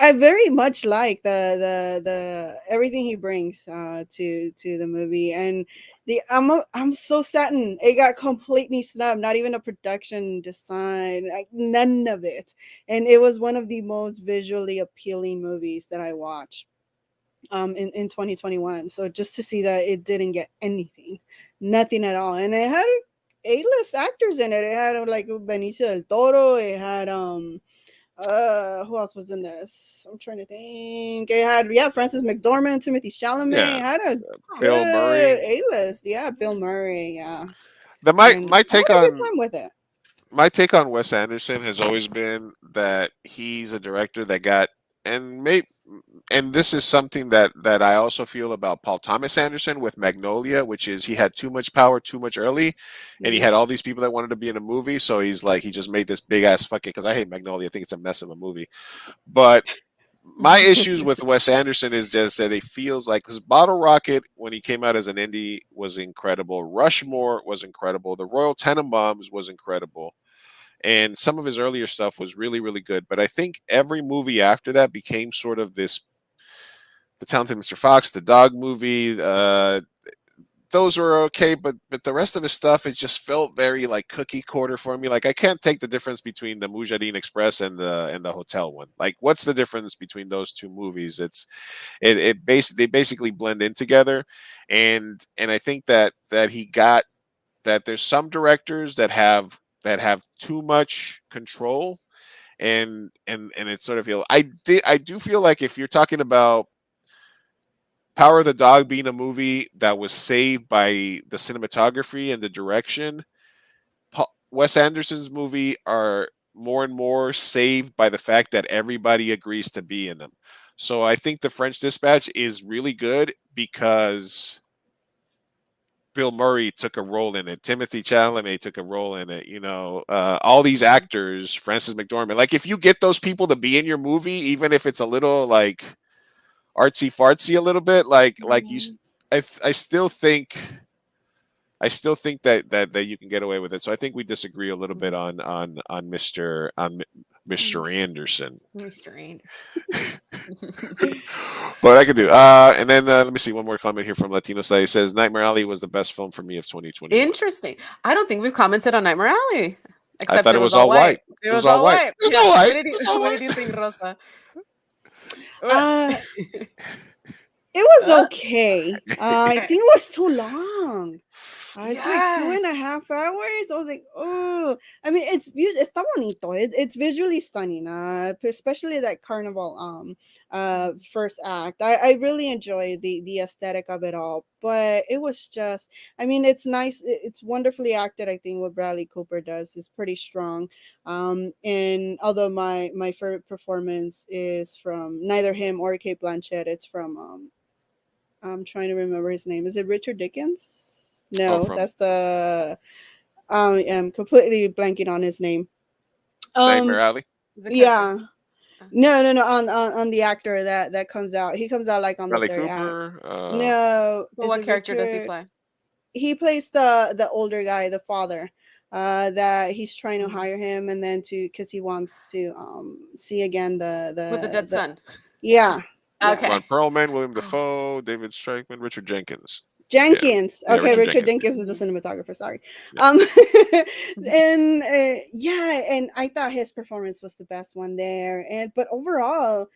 I very much like the everything he brings to the movie, and I'm so saddened it got completely snubbed. Not even a production design, like none of it. And it was one of the most visually appealing movies that I watched in 2021. So just to see that it didn't get anything, nothing at all, and it had A-list actors in it. It had like Benicio del Toro. It had who else was in this? I'm trying to think. It had Frances McDormand, Timothy Chalamet. Yeah, It had a Bill good Murray. A-list. Yeah, Bill Murray. Yeah, The and my I take had a good on time with it. my take on Wes Anderson has always been that he's a director that got and may and this is something that I also feel about Paul Thomas Anderson with Magnolia, which is he had too much power too much early, and he Mhm. had all these people that wanted to be in a movie, so he's like he just made this big ass fucking because I hate Magnolia, I think it's a mess of a movie, but my issues with Wes Anderson is just that it feels like because Bottle Rocket, when he came out as an indie, was incredible. Rushmore was incredible. The Royal Tenenbaums was incredible. And some of his earlier stuff was really, really good. But I think every movie after that became sort of this The Talented Mr. Fox, the dog movie. Those were okay, but the rest of his stuff, it just felt very like cookie cutter for me. Like I can't take the difference between the Mujahideen Express and the hotel one. Like what's the difference between those two movies? They basically blend in together, and I think that he got that there's some directors that have too much control, and it's sort of feel I do feel like if you're talking about Power of the Dog being a movie that was saved by the cinematography and the direction, Wes Anderson's movie are more and more saved by the fact that everybody agrees to be in them. So I think The French Dispatch is really good because Bill Murray took a role in it. Timothy Chalamet took a role in it. All these actors, Frances McDormand. Like, if you get those people to be in your movie, even if it's a little like artsy fartsy a little bit. I still think that you can get away with it. So I think we disagree a little bit on Mr. Anderson. Mr. Anderson. But I could do. And then let me see one more comment here from Latino Side. He says Nightmare Alley was the best film for me of 2021. Interesting. I don't think we've commented on Nightmare Alley. I thought it was all white. It was all white. It was all white. What did you think, Rosa? It was okay. I think it was too long. It's like 2.5 hours. I was like, oh, I mean, está bonito. It's visually stunning. Especially that carnival first act. I really enjoy the aesthetic of it all. But it was just, I mean, it's nice. It's wonderfully acted. I think what Bradley Cooper does is pretty strong. And although my favorite performance is from neither him or Kate Blanchett, it's from I'm trying to remember his name. Is it Richard Dickens? No, that's the I'm completely blanking on his name. Nightmare Alley? Yeah. No. On the actor that comes out. He comes out like on Bradley the third Cooper? act. No. Well, what character does he play? He plays the older guy, the father. That he's trying to hire him, and then because he wants to see again the with the dead son. Yeah. Okay. Ron Perlman, William Dafoe, David Streichman, Richard Jenkins. Okay, Richard Richard Jenkins is the cinematographer. Sorry. Yeah. And I thought his performance was the best one there. But overall,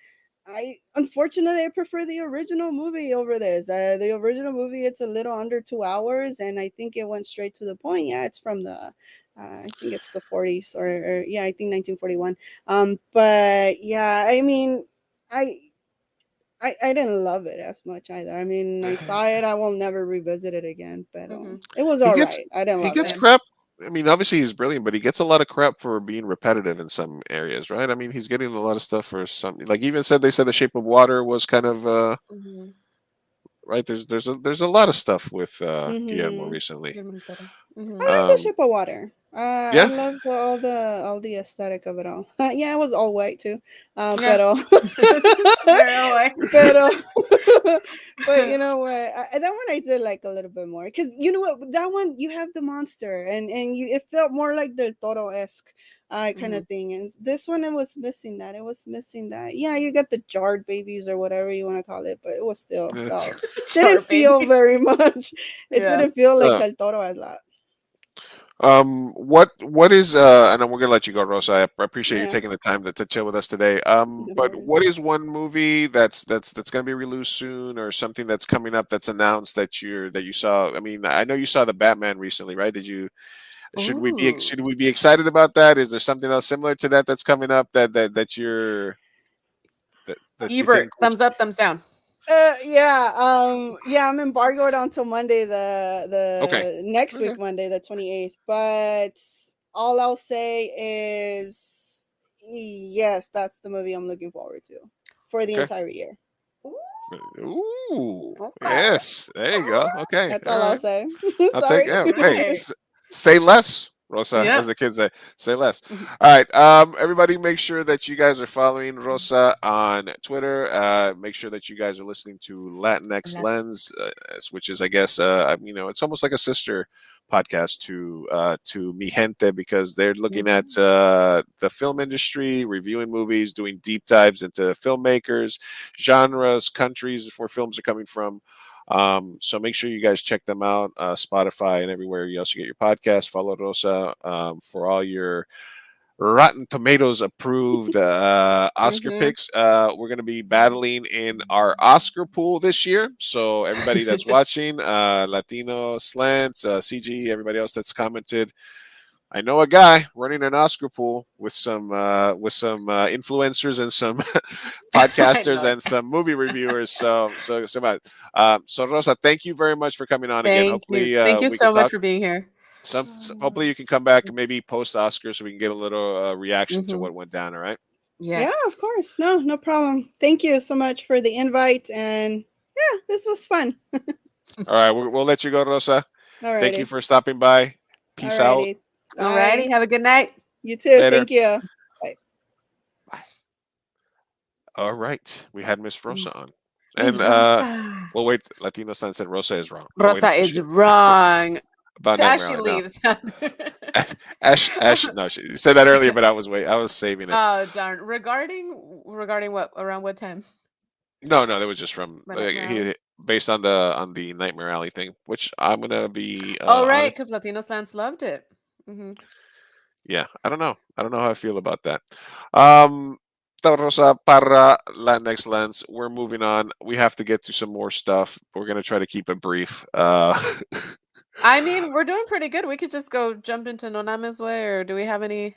unfortunately I prefer the original movie over this. The original movie, it's a little under 2 hours, and I think it went straight to the point. Yeah, it's from the I think it's the 40s or I think 1941. But yeah, I mean, I didn't love it as much either. I mean, I saw it. I will never revisit it again. But it was all right. I didn't love it. He gets crap. I mean, obviously he's brilliant, but he gets a lot of crap for being repetitive in some areas, right? I mean, he's getting a lot of stuff for something. Like they said The Shape of Water was kind of right. There's a lot of stuff with Guillermo recently. I like The Shape of Water. I love all the aesthetic of it all. Yeah, it was all white too. Pero but you know what? That one I did like a little bit more, because you know what? That one you have the monster, and it felt more like Del Toro-esque kind of thing. And this one, it was missing that. Yeah, you got the jarred babies or whatever you want to call it, but it was still didn't feel very much. It didn't feel like Del Toro a lot. What is and we're gonna let you go, Rosa. I appreciate you taking the time to chill with us today. But what is one movie that's gonna be released soon, or something that's coming up that's announced that you saw? I mean, I know you saw the Batman recently, right? Should we be excited about that? Is there something else similar to that that's coming up that you're Ebert, thumbs up, thumbs down. I'm embargoed until Monday, the next week, Monday, the 28th. But all I'll say is yes, that's the movie I'm looking forward to for the entire year. Ooh. Yes. There you go. Okay. That's all I'll say. I'll take it. Hey, say less, Rosa, as the kids say less. All right. Everybody, make sure that you guys are following Rosa on Twitter. Make sure that you guys are listening to LatinX Lens, which is, I guess, it's almost like a sister podcast to Mi Gente, because they're looking at the film industry, reviewing movies, doing deep dives into filmmakers, genres, countries where films are coming from. So make sure you guys check them out, Spotify and everywhere you also get your podcast. Follow Rosa for all your Rotten Tomatoes approved Oscar picks. We're going to be battling in our Oscar pool this year. So everybody that's watching, LatinX Lens, CG, everybody else that's commented, I know a guy running an Oscar pool with some influencers and some podcasters and some movie reviewers. So Rosa, thank you very much for coming on again. Hopefully, thank you so much for being here. Hopefully you can come back and maybe post Oscar so we can get a little reaction to what went down. All right. Yes. Yeah, of course. No problem. Thank you so much for the invite, and yeah, this was fun. All right, we'll let you go, Rosa. All right. Thank you for stopping by. Peace out. All righty. Have a good night. You too. Later. Thank you. Bye. All right. We had Miss Rosa on. And Miss Rosa. well, wait, Latino Stan said Rosa is wrong. Oh, wait, Rosa is wrong. about As Nightmare she Alley. No, leaves. Ash. No, she said that earlier, but I was saving it. Oh darn. Regarding what, around what time? No, that was just from My Nightmare Alley? based on the Nightmare Alley thing, which I'm gonna be Oh right, honest. because Latino fans loved it. Hmm. Yeah, I don't know. I don't know how I feel about that. Um, Rosa Parra, LatinX Lens. We're moving on. We have to get to some more stuff. We're gonna try to keep it brief. I mean, we're doing pretty good. We could just go jump into Noname's way, or do we have any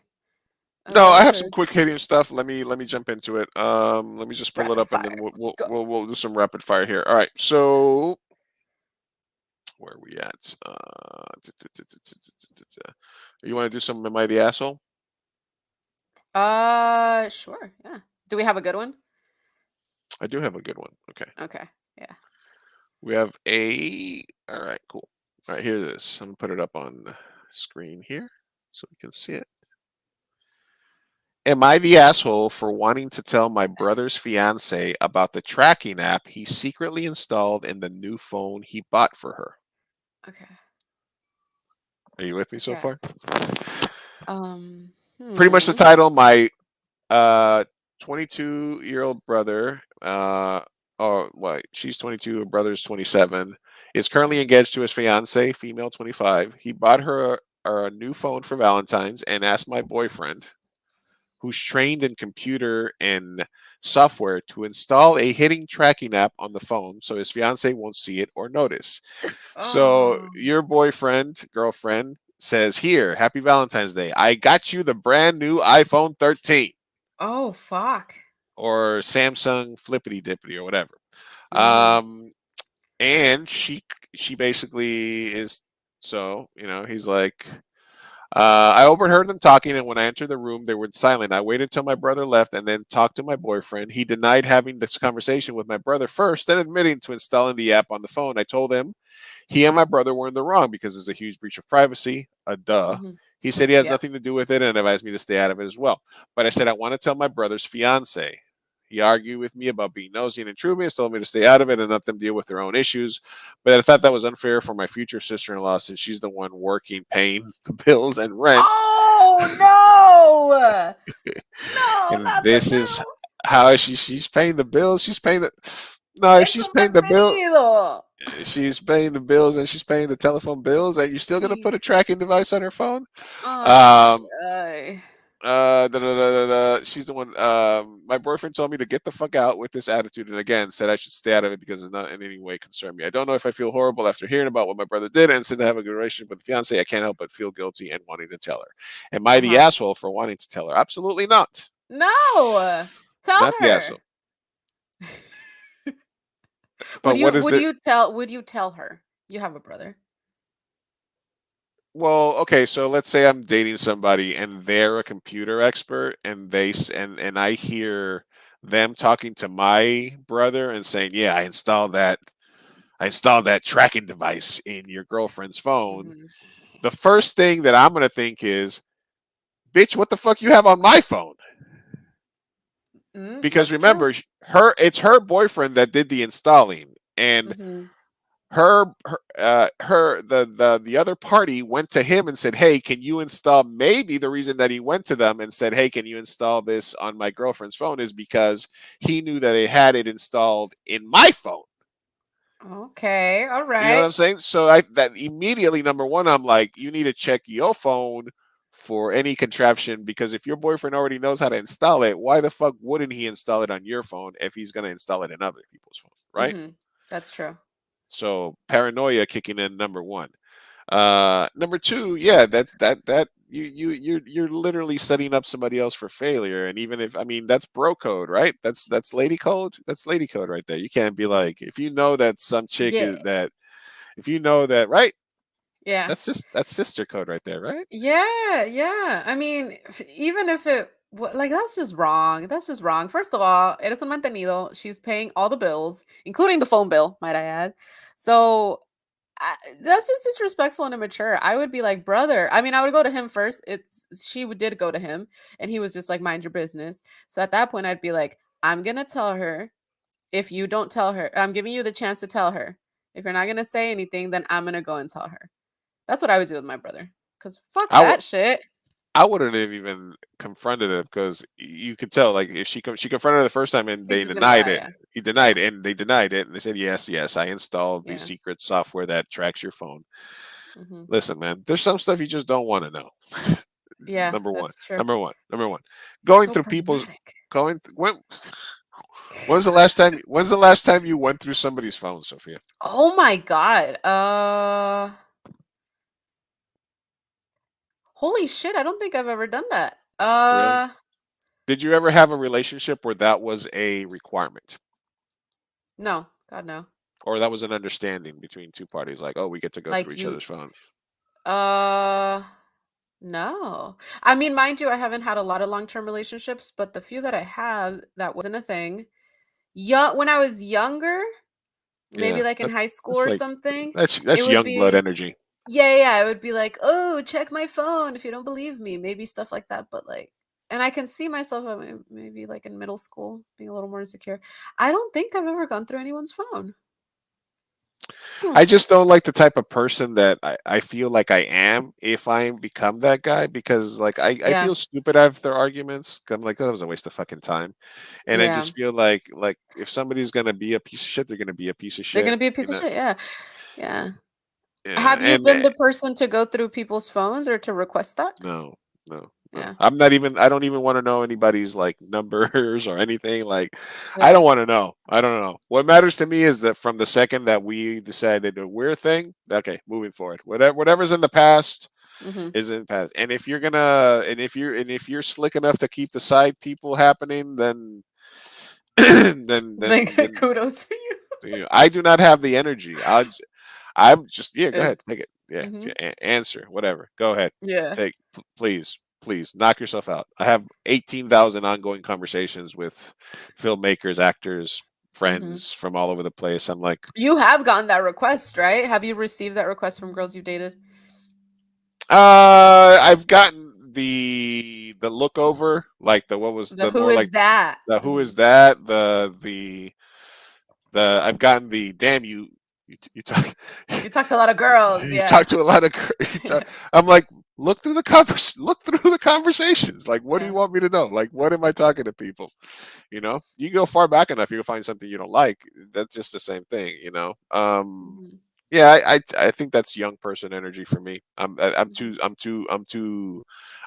No, I have or some quick hitting stuff. Let me jump into it. Let me just pull it rapid up and then fire? Let's go. we'll do some rapid fire here. All right. So where are we at? You want to do some Am I the Asshole? Sure. Yeah. Do we have a good one? I do have a good one. Okay. Okay. Yeah. We have a. All right. Cool. All right. Here it is. I'm gonna put it up on the screen here so we can see it. Am I the asshole for wanting to tell my brother's fiance about the tracking app he secretly installed in the new phone he bought for her? Okay. Are you with me so Okay. far? Um. Pretty much the Hmm. title. My 22-year-old brother. Oh, what? She's 22. Her brother's 27. Is currently engaged to his fiance, female 25. He bought her a new phone for Valentine's and asked my boyfriend, who's trained in computer and software, to install a hitting tracking app on the phone so his fiance won't see it or notice. So Oh. your boyfriend, girlfriend says, "Here, happy Valentine's Day. I got you the brand new iPhone 13 Oh fuck. or Samsung Flippity Dippity or whatever." Mm-hmm. Um, and she basically is, so he's like, I overheard them talking, and when I entered the room, they were silent. I waited till my brother left and then talked to my boyfriend. He denied having this conversation with my brother first, then admitting to installing the app on the phone. I told him he and my brother were in the wrong because it's a huge breach of privacy. A duh. Mm-hmm. He said he has Yep. nothing to do with it and advised me to stay out of it as well. But I said I want to tell my brother's fiance. He argued with me about being nosy and intrusive, told me to stay out of it and let them deal with their own issues. But I thought that was unfair for my future sister-in-law since she's the one working, paying the bills and rent. Oh no! No, And not the this is bills. how she's paying the bills. She's paying the no, if Es she's un paying the bill, mantenido. she's paying the bills and she's paying the telephone bills, and you're still gonna put Sí. a tracking device on her phone. Ay, Um, ay. She's the one. My boyfriend told me to get the fuck out with this attitude, and again said I should stay out of it because it's not in any way concern me. I don't know if I feel horrible after hearing about what my brother did, and since I have a good relationship with the fiance, I can't help but feel guilty and wanting to tell her. Am I the Uh-huh. asshole for wanting to tell her? Absolutely not. No. Tell Not the her. asshole. But what is it? Would you tell her? You have a brother. Well, okay, so let's say I'm dating somebody and they're a computer expert, and and I hear them talking to my brother and saying, "Yeah, I installed that tracking device in your girlfriend's phone." Mhm. The first thing that I'm gonna think is, "Bitch, what the fuck you have on my phone?" Because That's true. remember, it's her boyfriend that did the installing, and Mhm. the other party went to him and said, "Hey, can you install?" Maybe the reason that he went to them and said, "Hey, can you install this on my girlfriend's phone?" is because he knew that they had it installed in my phone. Okay. All You know what right. I'm saying? So that immediately, number one, I'm like, you need to check your phone for any contraption, because if your boyfriend already knows how to install it, why the fuck wouldn't he install it on your phone if he's going to install it in other people's phones, right? Mhm. That's true. So paranoia kicking in, number one. Number two, yeah, that you're literally setting up somebody else for failure. And even if, I mean, that's bro code, right? That's lady code. That's lady code right there. You can't be like, if you know that some chick Yeah. is that, if you know that, right? Yeah. That's sister code right there, right? Yeah, yeah. I mean, even if like that's just wrong. That's just wrong. First of all, eres un mantenido. She's paying all the bills, including the phone bill, might I add. So that's just disrespectful and immature. I would be like, brother. I mean, I would go to him first. Did go to him, and he was just like, mind your business. So at that point, I'd be like, I'm gonna tell her, If you don't tell her, I'm giving you the chance to tell her. If you're not gonna say anything, then I'm gonna go and tell her. That's what I would do with my brother. Cause fuck I would. that shit. I wouldn't have even confronted it because you could tell, like, if she confronted her the first time and He's they just gonna denied lie. it, Yeah. he denied it, and they denied it, and they said, yes, yes, I installed the Yeah. secret software that tracks your phone. Hmm. Listen, man, there's some stuff you just don't want to know. Yeah, Number one, that's true. number one, He's going so through people's pragmatic. when's the last time you went through somebody's phone, Sophia? Oh my god. Holy shit, I don't think I've ever done that. Really? Did you ever have a relationship where that was a requirement, No. God no. or that was an understanding between two parties, like, oh, we get to go through Like each you other's phone? uh no. I mean, mind you, I haven't had a lot of long-term relationships, but the few that I have, that wasn't a thing. Yeah, when I was younger, maybe Yeah, like in high school that's or like something, it that's would young blood be energy. yeah, yeah, it would be like, "Oh, check my phone if you don't believe me." Maybe stuff like that, but like and I can see myself maybe like in middle school being a little more insecure. I don't think I've ever gone through anyone's phone. Hmm. I just don't like the type of person that I feel like I am if I become that guy, because like I Yeah. feel stupid after arguments. 'Cause I'm like, oh, that was a waste of fucking time. And I Yeah. just feel like if somebody's gonna be a piece of shit, they're gonna be a piece of They're shit. gonna be a You piece of know? shit. Yeah. Yeah. Yeah. Have you And been the person to go through people's phones or to request that? no, no, no. Yeah. I'm not even. I don't even want to know anybody's like numbers or anything. Like, I Yeah. don't want to know. I don't know. What matters to me is that from the second that we decided to do a weird thing, okay, moving forward. Whatever's in the past Mhm. is in the past. And if you're gonna, and if you're slick enough to keep the side people happening, then Like then kudos to you. I do not have the energy. I'm just, yeah. Go ahead, It's take it. Yeah, mhm. answer whatever. Go ahead, Yeah. take. Please, please knock yourself out. I have 18,000 ongoing conversations with filmmakers, actors, Mhm. friends from all over the place. I'm like, You have gotten that request, right? Have you received that request from girls you've dated? I've gotten the look over, like the what was The the who more is like that? the who Mhm. is that the I've gotten the damn you talk You talked to a lot of girls, you yeah. talk to a lot of I'm like, look through the conversations, like, what do you Yeah. want me to know, like, what am I talking to people? You go far back enough, you'll find something you don't like. That's just the same thing. Mhm. Yeah, I think that's young person energy for me. Mhm.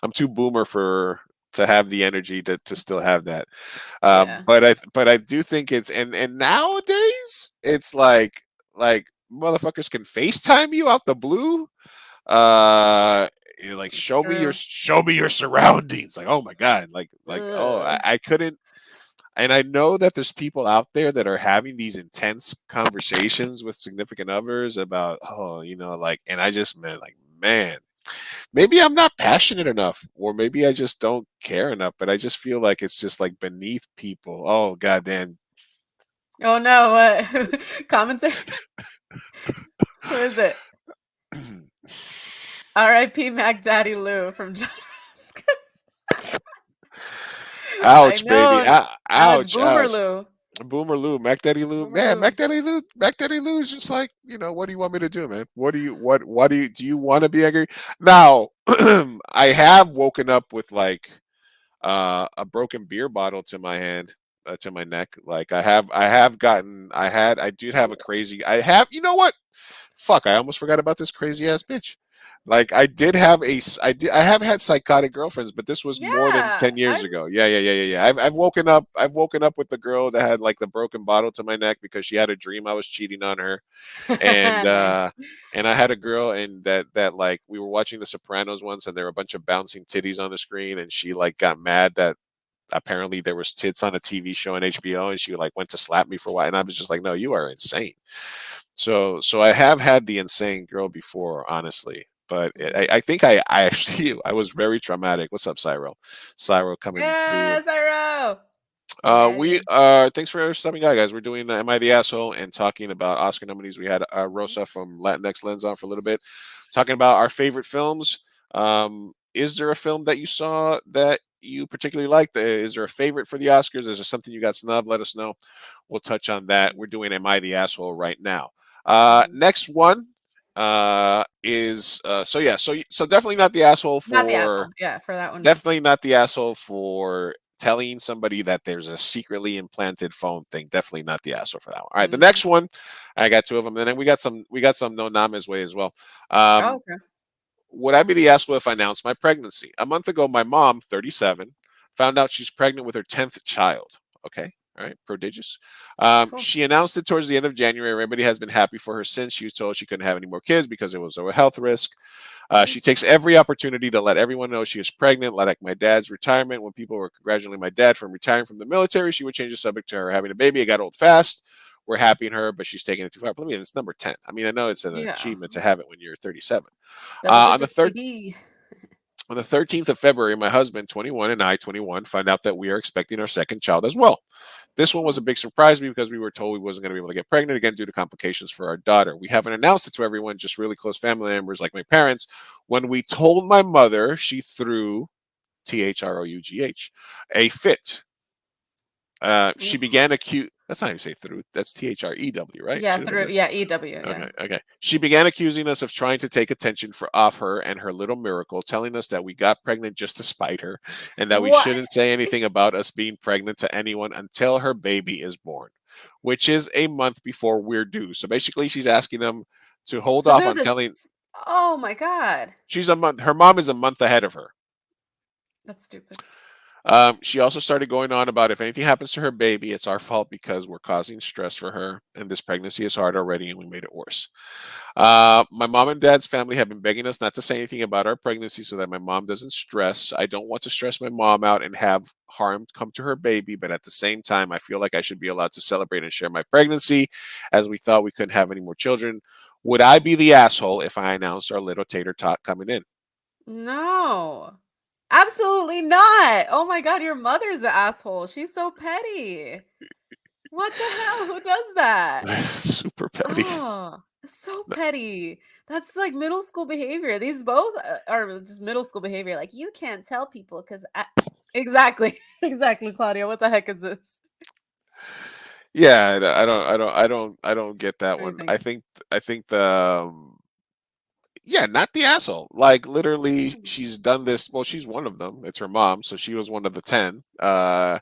I'm too boomer for to have the energy to still have that. Yeah. But I do think it's, and nowadays it's like motherfuckers can FaceTime you out the blue. Like, It's true. show me your surroundings. Like, oh my god, oh, Ugh. I couldn't. And I know that there's people out there that are having these intense conversations with significant others about, oh, like, and I just meant, like, man, maybe I'm not passionate enough, or maybe I just don't care enough, but I just feel like it's just like beneath people. Oh, goddamn. Oh no, what? Commentary? Who is it? R.I.P. Mac Daddy Lou from John Vasquez. I Ouch, baby. know. Now it's Ouch, Boomer ouch. Lou. Boomer Lou, Mac Daddy Lou, Boomer man, Lou. Mac Daddy Lou is just like, what do you want me to do, man? What do you want to be angry? Now, I have woken up with like a broken beer bottle to my hand, to my neck. Like, I did have a crazy, you know what? Fuck, I almost forgot about this crazy ass bitch. Like, I have had psychotic girlfriends, but this was more than Yeah. 10 years ago. Yeah, yeah, yeah, yeah, yeah. I've woken up with the girl that had like the broken bottle to my neck because she had a dream I was cheating on her. And Nice. and I had a girl, and that like, we were watching The Sopranos once, and there were a bunch of bouncing titties on the screen, and she like got mad that apparently there was tits on a TV show on HBO, and she like went to slap me for a while, and I was just like, no, you are insane. So I have had the insane girl before, honestly. But Mhm. I think I actually I was very traumatic. What's up, Cyro? Cyro coming through. Yes, Iro. Yeah. We Thanks for stopping by, guys. We're doing Am I the Asshole, and talking about Oscar nominees. We had Mhm. Rosa from LatinX Lens on for a little bit, talking about our favorite films. Is there a film that you saw that you particularly liked? Is there a favorite for the Oscars? Is there something you got snubbed? Let us know. We'll touch on that. We're doing Am I the Asshole right now. Next one is so definitely not the asshole Not the for asshole. Yeah, for that one. No. definitely not the asshole for telling somebody that there's a secretly implanted phone thing. Definitely not the asshole for that one. All right, the next one, I got two of them, and then we got some no names way as well. Oh, okay. Would I be the asshole if I announced my pregnancy? A month ago, my mom, 37, found out she's pregnant with her 10th child. Okay. All right. Prodigious. Cool. She announced it towards the end of January. Everybody has been happy for her since. She was told she couldn't have any more kids because it was a health risk. She takes every opportunity to let everyone know she is pregnant. Like my dad's retirement, when people were congratulating my dad from retiring from the military, she would change the subject to her having a baby. It got old fast. We're happy in her, but she's taking it too far. But I mean, it's number 10. I mean, I know it's an Yeah. achievement to have it when you're 37. Double On the digits, third, baby. on the 13th of February, my husband, 21, and I, 21, find out that we are expecting our second child as well. This one was a big surprise to me because we were told we wasn't going to be able to get pregnant again due to complications for our daughter. We haven't announced it to everyone, just really close family members like my parents. When we told my mother, she threw THROUGH a fit. She began accusing. That's not how you say through. That's THREW, right? Yeah, Should've been through right. yeah, EW. Yeah. Okay. She began accusing us of trying to take attention off her and her little miracle, telling us that we got pregnant just to spite her, and that we What? shouldn't say anything about us being pregnant to anyone until her baby is born, which is a month before we're due. So basically, she's asking them to hold So off they're on telling. this. Oh my god, She's a month. Her mom is a month ahead of her. that's stupid. She also started going on about if anything happens to her baby, it's our fault because we're causing stress for her, and this pregnancy is hard already, and we made it worse. My mom and dad's family have been begging us not to say anything about our pregnancy so that my mom doesn't stress. I don't want to stress my mom out and have harm come to her baby, but at the same time, I feel like I should be allowed to celebrate and share my pregnancy, as we thought we couldn't have any more children. Would I be the asshole if I announced our little tater tot coming in? No, absolutely not. Oh my god, your mother's the asshole. She's so petty. What the hell? Who does that? Super petty. Oh, so petty. That's like middle school behavior. These both are just middle school behavior. Like you can't tell people because exactly, exactly, Claudia. What the heck is this? Yeah, I don't get that What do you one. think? I think the yeah, not the asshole. Like literally, Mm. she's done this. Well, she's one of them. It's her mom, so she was one of the 10. Mhm.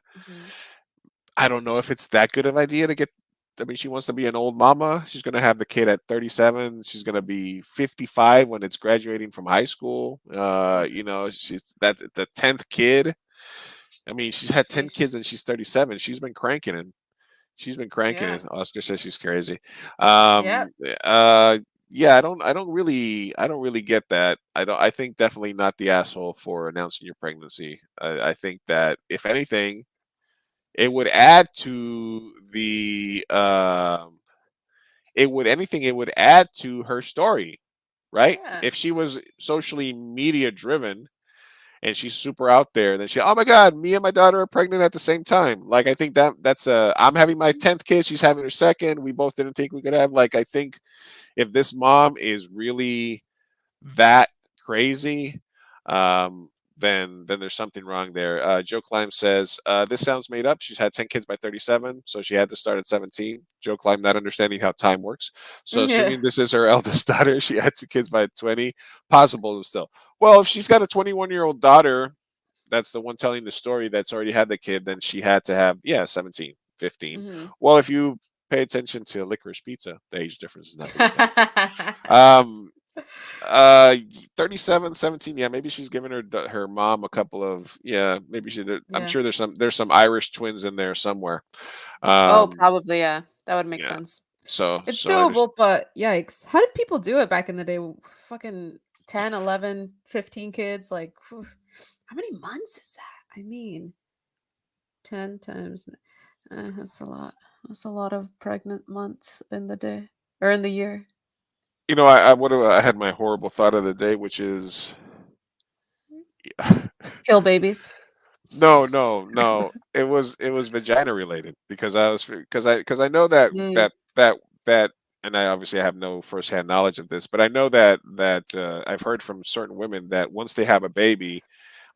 I don't know if it's that good of an idea to get. I mean, she wants to be an old mama. She's gonna have the kid at 37. She's gonna be 55 when it's graduating from high school. She's the 10th kid. I mean, she's had 10 Sheesh. kids and she's 37. She's been cranking Yeah. it. Oscar says she's crazy. Yep. Yeah, I don't really get that. I think definitely not the asshole for announcing your pregnancy. I think that if anything, it would add to it would add to her story, right? Yeah. If she was socially media driven and she's super out there, then oh my god, me and my daughter are pregnant at the same time. Like I think that's I'm having my 10th kid, she's having her second. We both didn't think we could have. Like I think if this mom is really that crazy, then there's something wrong there. Joe Klein says this sounds made up. She's had 10 kids by 37, so she had to start at 17. Joe Klein not understanding how time works. So Yeah. assuming this is her eldest daughter, she had 2 kids by 20. Possible still. Well, if she's got a 21-year-old daughter, that's the one telling the story that's already had the kid, then she had to have 17, 15. Hmm. Well, if you pay attention to licorice pizza, the age difference is not really bad. Mm-hmm. 37, 17. Yeah, maybe she's giving her mom a couple of maybe I'm Yeah. sure there's some Irish twins in there somewhere. Oh, Um, probably, yeah. That would make yeah. sense. It's So I understand. doable, but yikes. How did people do it back in the day? Fucking 10, 11, 15 kids? Like, phew, how many months is that? I mean, 10 times. That's a lot. That's a lot of pregnant months in the day or in the year. I had my horrible thought of the day, which is Kill babies. no. It was vagina related because I know that Mm, that that that and I obviously have no firsthand knowledge of this, but I know that I've heard from certain women that once they have a baby,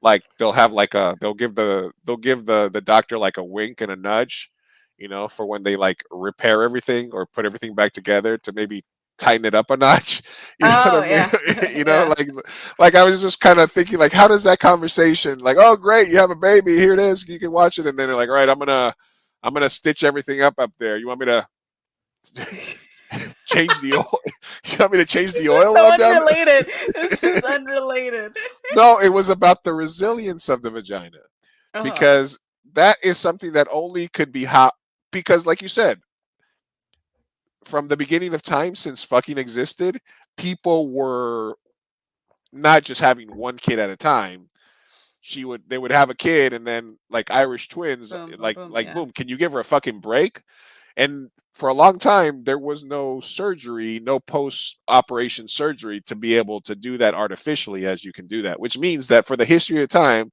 like they'll have like they'll give the doctor like a wink and a nudge, for when they like repair everything or put everything back together to maybe tighten it up a notch. You know what I Oh mean? yeah, yeah. Like I was just kind of thinking like, how does that conversation like, oh great, you have a baby, here it is, you can watch it, and then they're like, all right, I'm gonna stitch everything up there. You want me to change the oil? You want me to change This the is oil so on down there? unrelated. This is unrelated. No, it was about the resilience of the vagina, Uh-huh. because that is something that only could be how, because like you said, from the beginning of time since fucking existed, people were not just having one kid at a time. They would have a kid, and then like Irish twins, Boom, boom, like boom. like Yeah. boom, can you give her a fucking break? And for a long time there was no surgery, no post operation surgery to be able to do that artificially as you can do that, which means that for the history of time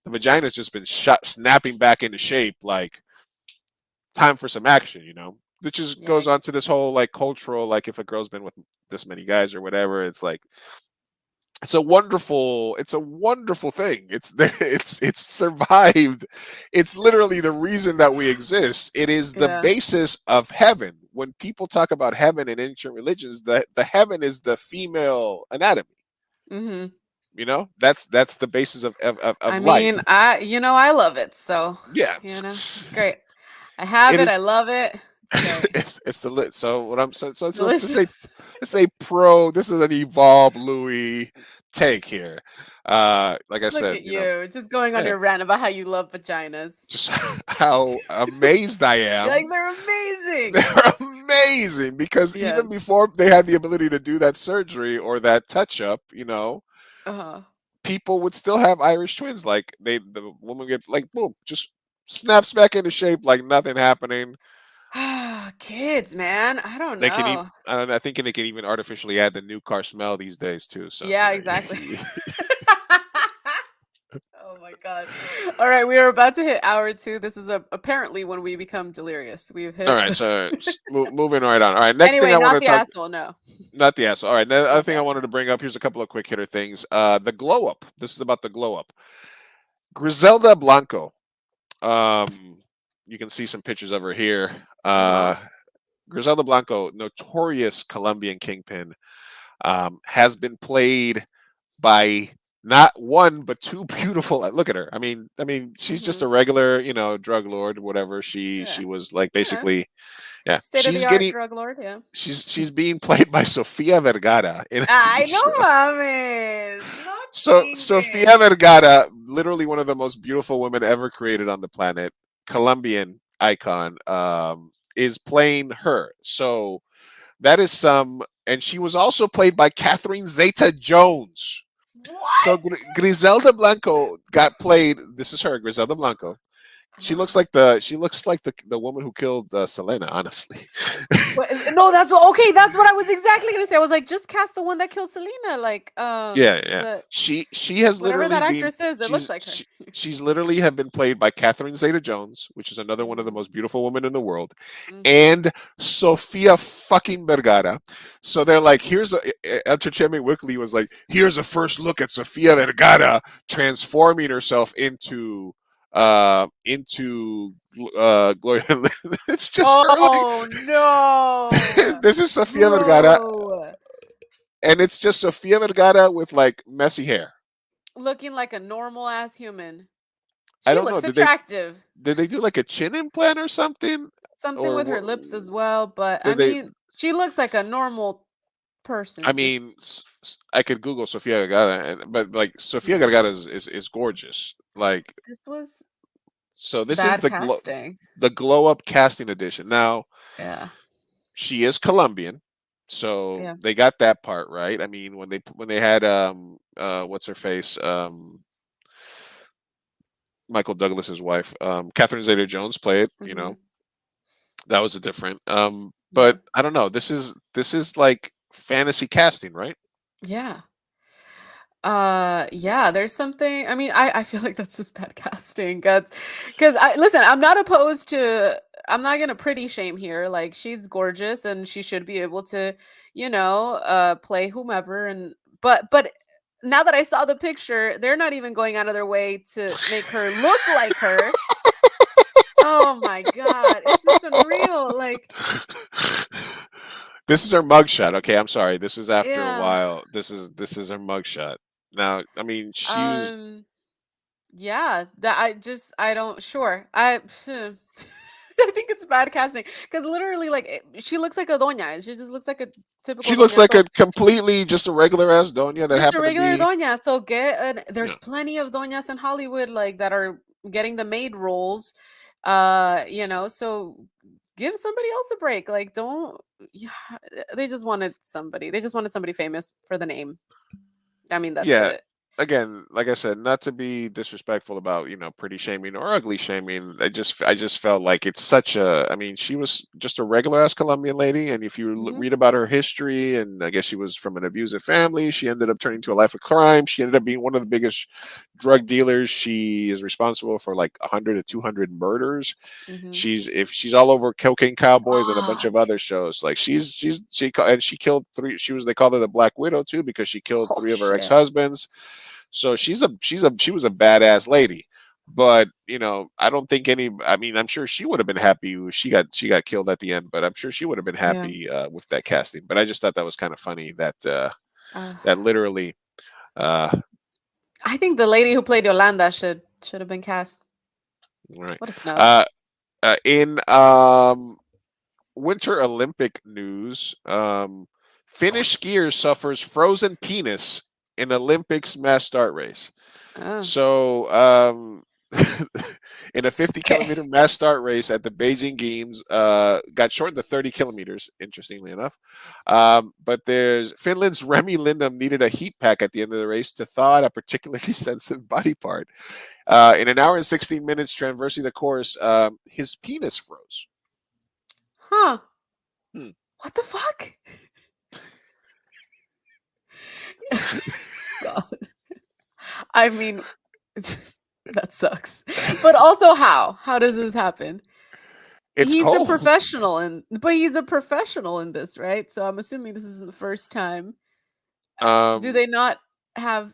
the vagina's just been shot snapping back into shape, like time for some action, which just goes on to Yikes. this whole like cultural, like if a girl's been with this many guys or whatever, it's like it's a wonderful thing. It's there, it's survived. It's literally the reason that we exist. It is the Yeah. basis of heaven. When people talk about heaven in ancient religions, the heaven is the female anatomy. Mm-hmm. That's the basis of I life. mean, I love it. So, Yeah. it's great. I have It it. I is. love it. It's great. It's the lit. So what I'm saying. So, It's so to say, delicious. let's say pro. This is an evolved Louis take here. Like I Look said, at you, just going on yeah, your rant about how you love vaginas. just how amazed I You're like, am. they're amazing. They're amazing because even Yes. before they had the ability to do that surgery or that touch up, Uh-huh. people would still have Irish twins. Like the woman get like boom, just snaps back into shape like nothing happening. Kids, man. I don't They can even, know. I don't know, I think they can even artificially add the new car smell these days too. So Yeah, exactly. Oh my god. All right, we are about to hit hour 2. This is apparently when we become delirious. We've all hit right. So moving right on. All right. Next thing Anyway, I want not to the talk. asshole, no. Not the asshole. All right. The other Not the thing I wanted asshole. to bring up. Here's a couple of quick hitter things. The glow up. This is about the glow up. Griselda Blanco. You can see some pictures of her here. Uh-huh. Griselda Blanco, notorious Colombian kingpin, has been played by not one but two beautiful. Look at her. I mean, she's just a Mhm. regular, drug lord, whatever. She Yeah. she was like Yeah. basically, yeah. State of the art drug lord, yeah. She's being played by Sofia Vergara in a I TV know, show. mames. No So chingue. Sofia Vergara, literally one of the most beautiful women ever created on the planet, Colombian icon, is playing her. So that is some, and she was also played by Catherine Zeta-Jones. So What? Griselda Blanco got played. This is her, Griselda Blanco. Uh-huh. She looks like the woman who killed Selena. Honestly, No, that's what. Okay, that's what I was exactly gonna say. I was like, just cast the one that killed Selena, like yeah. the She has whatever literally that been actress is. It looks like her. she's literally have been played by Catherine Zeta-Jones, which is another one of the Mhm. most beautiful women in the world, Mhm. and Sofia fucking Vergara. So they're like, here's Entertainment Weekly was like, here's a first look at Sofia Vergara transforming herself into Gloria. It's just her like Oh no, this is Sofia Vergara, bro! and it's just Sofia Vergara with like messy hair. Looking like a normal ass human. I She don't know. looks attractive. Did they do like a chin implant or something, Something or with her what? lips as well, but I Did they? mean, she looks like a normal I person. Just mean, I could Google Sofia Vergara, but like Sofia yeah. Vergara is gorgeous. Like, This was so this is bad casting. the glow up casting edition. Now Yeah. she is Colombian, so Yeah. they got that part right. I mean, when they had what's her face, Michael Douglas's wife, Catherine Zeta-Jones play it. Mhm. That was a different. Yeah. But I don't know. This is like fantasy casting, right? Yeah. Yeah, there's something. I mean, I feel like that's just bad casting. Because I listen, I'm not gonna pretty shame here. Like she's gorgeous and she should be able to, play whomever and but now that I saw the picture, they're not even going out of their way to make her look like her. Oh my god, it's just unreal. Like, This is her mugshot. Okay, I'm sorry. This is after a yeah. while. This is her mugshot. Now, I mean, she was. Um, yeah, that I don't sure. I think it's bad casting because literally, like, she looks like a doña. She just looks like a typical She looks doña. like So a completely just a regular ass doña that just a happened to regular be. doña. So get an Yeah, there's plenty of doñas in Hollywood like that are getting the maid roles. So give somebody else a break. Like, don't yeah, they just wanted somebody. They just wanted somebody famous for the name. I mean, that's yeah. it. Again, like I said, not to be disrespectful about pretty shaming or ugly shaming. I just felt like it's such a. I mean, she was just a regular ass Colombian lady, and if you Hmm. read about her history, and I guess she was from an abusive family, she ended up turning to a life of crime. She ended up being one of the biggest drug dealers. She is responsible for like 100 to 200 murders. Hmm. She's all over Cocaine Cowboys and a bunch of Fuck. other shows. Like and she killed three. They called her the Black Widow too because she killed Oh three of her ex shit. husbands. So she was a badass lady. But I don't think any. I mean, I'm sure she would have been happy. She got killed at the end, but I'm sure she would have been Yeah. happy with that casting. But I just thought that was kind of funny that Uh, that literally. Uh, I think the lady who played Yolanda should have been cast. right. What a snub. Uh, in Winter Olympic news, Finnish skier suffers frozen penis in Olympics mass start race. Oh, So, in a 50 okay. kilometer mass start race at the Beijing Games, got shortened to 30 kilometers, interestingly enough. But there's Finland's Remy Lindholm needed a heat pack at the end of the race to thaw out a particularly sensitive body part. In an hour and 16 minutes traversing the course, his penis froze. Huh. Hmm. What the fuck? God. I mean, that sucks. But also how? How does this happen? It's He's a cold. professional but he's a professional in this, right? So I'm assuming this isn't the first time. Do Um, they not have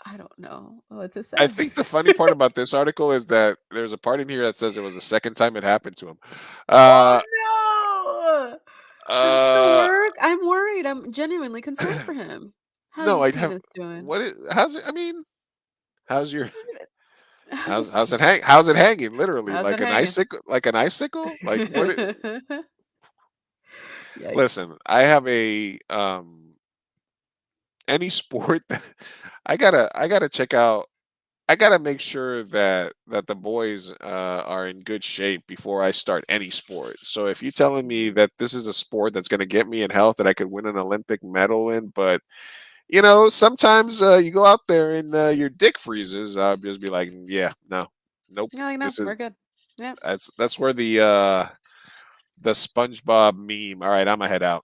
I don't know what to I say. think the funny part about this article is that there's a part in here that says it was the second time it happened to him. Uh, Oh no! Does it still uh, work? I'm worried. I'm genuinely concerned for him. How's no, his I'd have. penis doing? What is? How's it? I mean, how's your? How's How's his how's it penis? hang? How's it hanging? Literally, How's it like an hanging? icicle? Like an icicle? Like what? Yikes. Listen, I have any sport that I gotta check out. I gotta make sure that the boys are in good shape before I start any sport. So if you're telling me Mhm. that this is a sport that's gonna get me in health that I could win an Olympic medal in, but sometimes you go out there and your dick freezes, I'll just be like, yeah, no, nope. You're like, no, This we're is good. Yep. that's where the SpongeBob meme. All right, I'm gonna head out.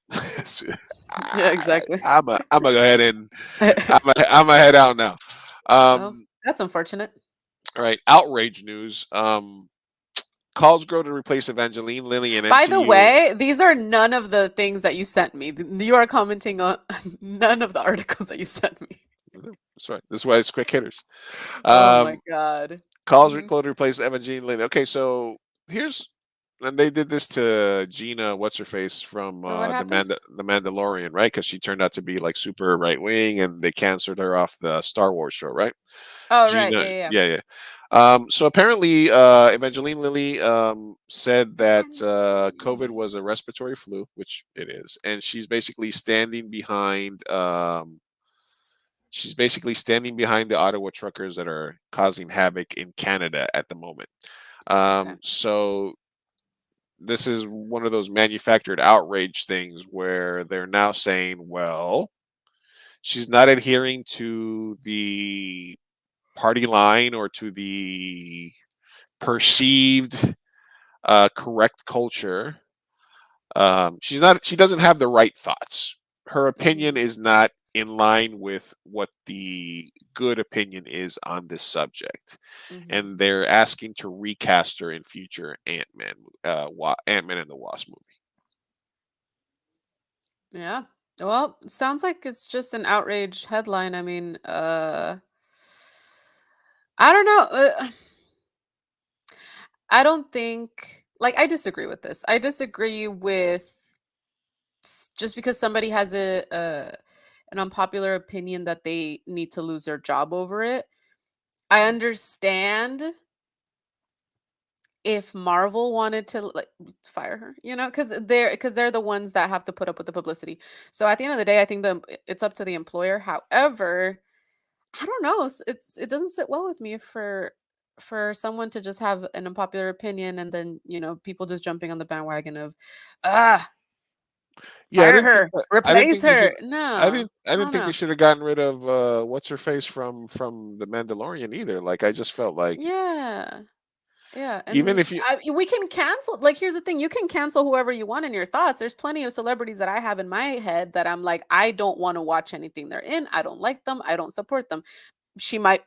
Yeah, exactly. I'm gonna go ahead and I'm gonna head out now. Oh, Um, that's unfortunate. all right, outrage news. Calls grow to replace Evangeline Lilly and By the MCU. way, these are none of the things that you sent me. You are commenting on none of the articles that you sent me. That's right. This is why it's quick hitters. Oh my Um, god. calls Mhm. grow to replace Evangeline Lilly. Okay, so here's and they did this to Gina, what's her face from Oh, what happened? the Mandalorian, right? Because she turned out to be like super right wing, and they canceled her off the Star Wars show, right? Oh, right. Yeah, Gina, yeah, yeah. yeah, yeah. So apparently, Evangeline Lilly said that COVID was a respiratory flu, which it is, and she's basically standing behind the Ottawa truckers that are causing havoc in Canada at the moment. Okay. So this is one of those manufactured outrage things where they're now saying, well, she's not adhering to the party line or to the perceived correct culture. She doesn't have the right thoughts. Her opinion Mhm. is not in line with what the good opinion is on this subject, Mhm. and they're asking to recast her in future Ant-Man and the Wasp movie. Yeah. Well, sounds like it's just an outrage headline. I mean, I don't know. I don't think like I disagree with this. I disagree with just because somebody has a an unpopular opinion that they need to lose their job over it. I understand if Marvel wanted to like fire her, because they're the ones that have to put up with the publicity. So at the end of the day, I think it's up to the employer. However, I don't know. It doesn't sit well with me for someone to just have an unpopular opinion and then people just jumping on the bandwagon of ah Yeah, fire her, I didn't replace think they should. her. No, I I didn't don't think they know. should have gotten rid of what's her face from the Mandalorian either. Like I just felt like Yeah. Yeah, even and if you we can cancel. Like, here's the thing: you can cancel whoever you want in your thoughts. There's plenty of celebrities that I have in my head that I'm like, I don't want to watch anything they're in. I don't like them. I don't support them. She might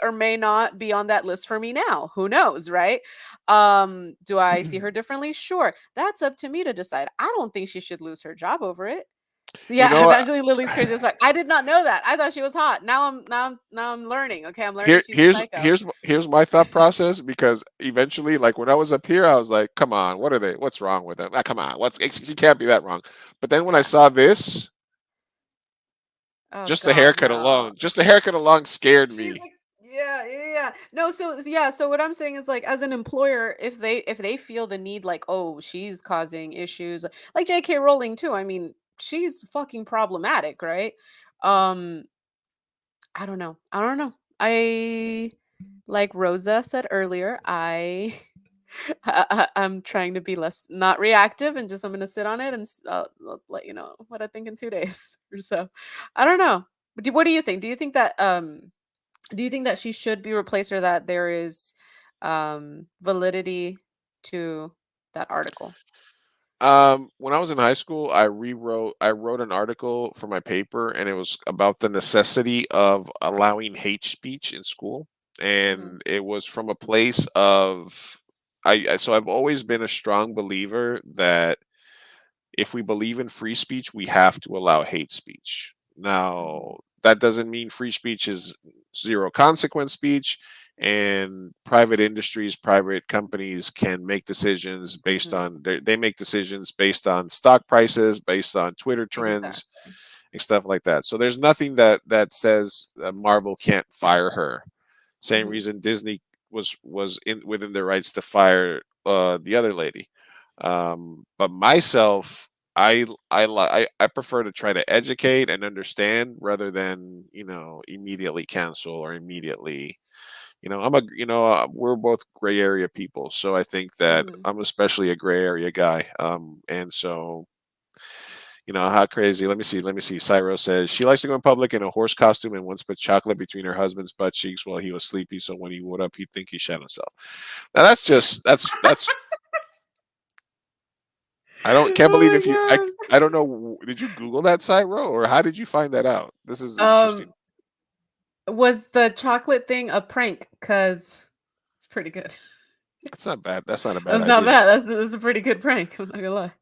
or may not be on that list for me now. Who knows, right? Do I see her differently? Sure. That's up to me to decide. I don't think she should lose her job over it. So you yeah, know Evangeline Lilly's crazy as fuck. I did not know that. I thought she was hot. Now I'm learning. Okay, I'm learning she's a psycho. here's my thought process because eventually, like when I was up here, I was like, come on, what's wrong with them? Ah, come on, she can't be that wrong. But then when I saw this, Oh God, no. just the haircut alone scared She's me. like, yeah, yeah, yeah. No, so yeah, so what I'm saying is like as an employer, if they feel the need, like, oh, she's causing issues, like J.K. Rowling too. I mean, she's fucking problematic, right? Um, I don't know. I don't know. I like Rosa said earlier, I'm trying to be less not reactive and just I'm gonna sit on it and I'll let you know what I think in 2 days or so. I don't know. What do you think? Do you think that she should be replaced or that there is validity to that article? When I was in high school, I wrote an article for my paper, and it was about the necessity of allowing hate speech in school, Mhm. and it was from a place of so I've always been a strong believer that if we believe in free speech, we have to allow hate speech. Mhm. Now, that doesn't mean free speech is zero consequence speech, and private industries, private companies can make decisions based Mhm. on they make decisions based on stock prices, based on Twitter trends, Exactly. and stuff like that. So there's nothing that says Marvel can't fire her. Same Mhm. reason Disney was in within their rights to fire the other lady. But myself, I prefer to try to educate and understand rather than immediately cancel or immediately. We're both gray area people, so I think that Mhm. I'm especially a gray area guy. And so how crazy. Let me see. Cyro says she likes to go in public in a horse costume and once put chocolate between her husband's butt cheeks while he was sleepy, so when he woke up, he'd think he shot himself. Now that's just that's. I don't can't believe Oh if you my I don't know. Did you Google that Cyro or how did you find that out? This is god. interesting. Was the chocolate thing a prank? Cause it's pretty good. That's not bad. That's not a bad That's not idea. bad. That's a pretty good prank. I'm not gonna lie.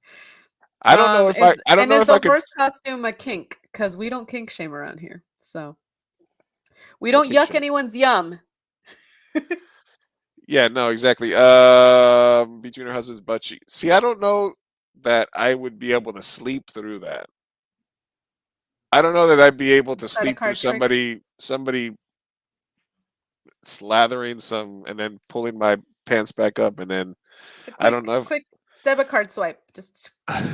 I don't know if Is I don't and know is if I the could. horse costume a kink? Because we don't kink shame around here. So we No don't kink yuck shame. anyone's yum. Yeah, no, exactly. Between her husband's butt cheeks. See, I don't know that I would be able to sleep through that. I don't know that I'd be able to Credit sleep through card trick. somebody slathering some and then pulling my pants back up and then It's a I don't quick, know quick debit card swipe. Just if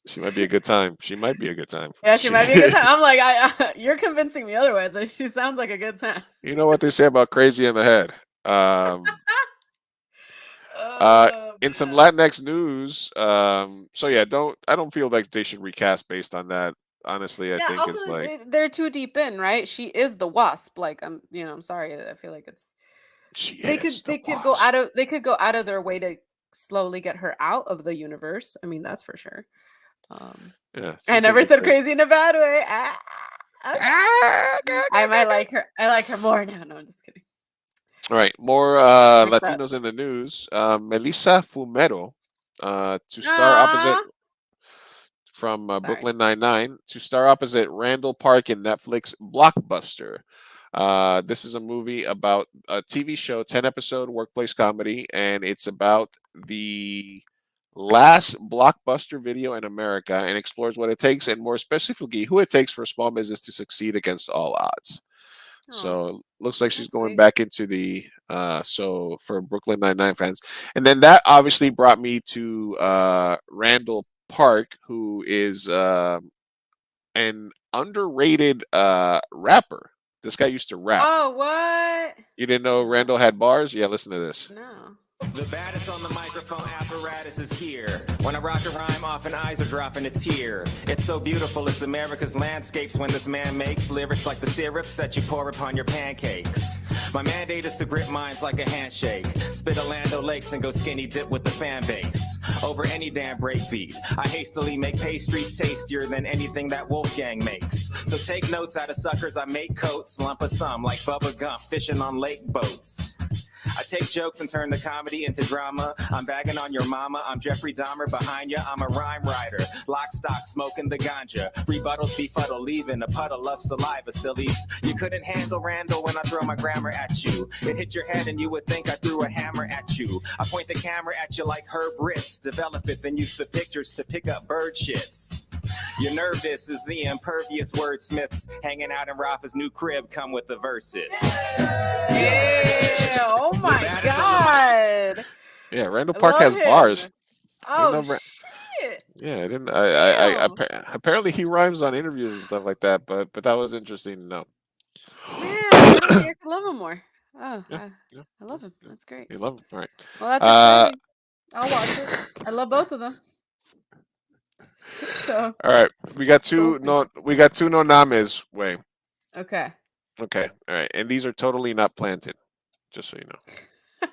she might be a good time. She might be a good time. yeah, she She, might be a good time. I'm like, you're convincing me otherwise. She sounds like a good time. you know what they say about crazy in the head. Um, uh, Oh in some man. Latinx news, so yeah, I don't feel like they should recast based on that. Honestly, I Yeah. think Also, it's like they're too deep in, right? She is the wasp. Like, I'm sorry. I feel like it's she they is could the they could go wasp. out of they could go out of their way to slowly get her out of the universe. I mean, that's for sure. Um, Yeah, I some never people said say. crazy in a bad way. Okay. Ah, I might like her. I like her more now. No, I'm just kidding. All right, more Like that. Latinos in the news. Melissa Fumero to star opposite Aw. from Sorry. Brooklyn Nine-Nine to star opposite Randall Park in Netflix blockbuster. This is a movie about a TV show, 10-episode workplace comedy, and it's about the last blockbuster video in America and explores what it takes, and more specifically, who it takes for a small business to succeed against all odds. Oh, So looks like she's that's going sweet. back into the so for Brooklyn Nine-Nine fans. And then that obviously brought me to Randall Park, who is an underrated rapper. This guy used to rap. Oh, what? You didn't know No. Randall had bars? Yeah, listen to this. No. The baddest on the microphone apparatus is here. When I rock a rhyme, often eyes are dropping a tear. It's so beautiful, it's America's landscapes when this man makes lyrics like the syrups that you pour upon your pancakes. My mandate is to grip minds like a handshake. Spit Orlando Lakes and go skinny dip with the fan base. Over any damn breakbeat, I hastily make pastries tastier than anything that Wolfgang makes. So take notes out of suckers, I make coats, lump of some like Bubba Gump fishing on lake boats. I take jokes and turn the comedy into drama. I'm bagging on your mama. I'm Jeffrey Dahmer behind ya. I'm a rhyme writer. Lock, stock, smoking the ganja. Rebuttals befuddle, leaving a puddle of saliva, sillies. You couldn't handle Randall when I throw my grammar at you. It hit your head and you would think I threw a hammer at you. I point the camera at you like Herb Ritz. Develop it, then use the pictures to pick up bird shits. You're nervous as the impervious wordsmiths hanging out in Rafa's new crib come with the verses. Yeah. Oh my God. Yeah, Randall I Park love has him. bars. Oh, know Ra- shit. Yeah, I didn't. Damn. Apparently he rhymes on interviews and stuff like that. But that was interesting to know. Man, I could love him more. Oh, Yeah, yeah, I love him. That's great. you love him. All right. Well, that's Uh, exciting. I'll watch it. I love both of them. So, all right. We got two. So- No, we got two no names. Wait. okay. Okay. All right. And these are totally not planted. Just so you know.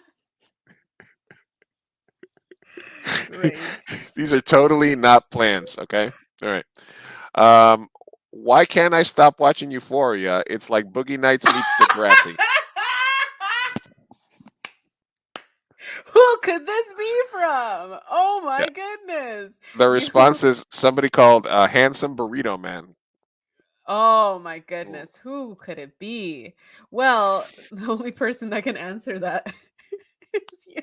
Great. These are totally not plans. Okay. All right. Why can't I stop watching Euphoria? It's like Boogie Nights meets Degrassi. Who could this be from? Oh my Yeah. goodness. The response is somebody called Handsome Burrito Man. Oh my goodness. Who could it be? Well, the only person that can answer that is you.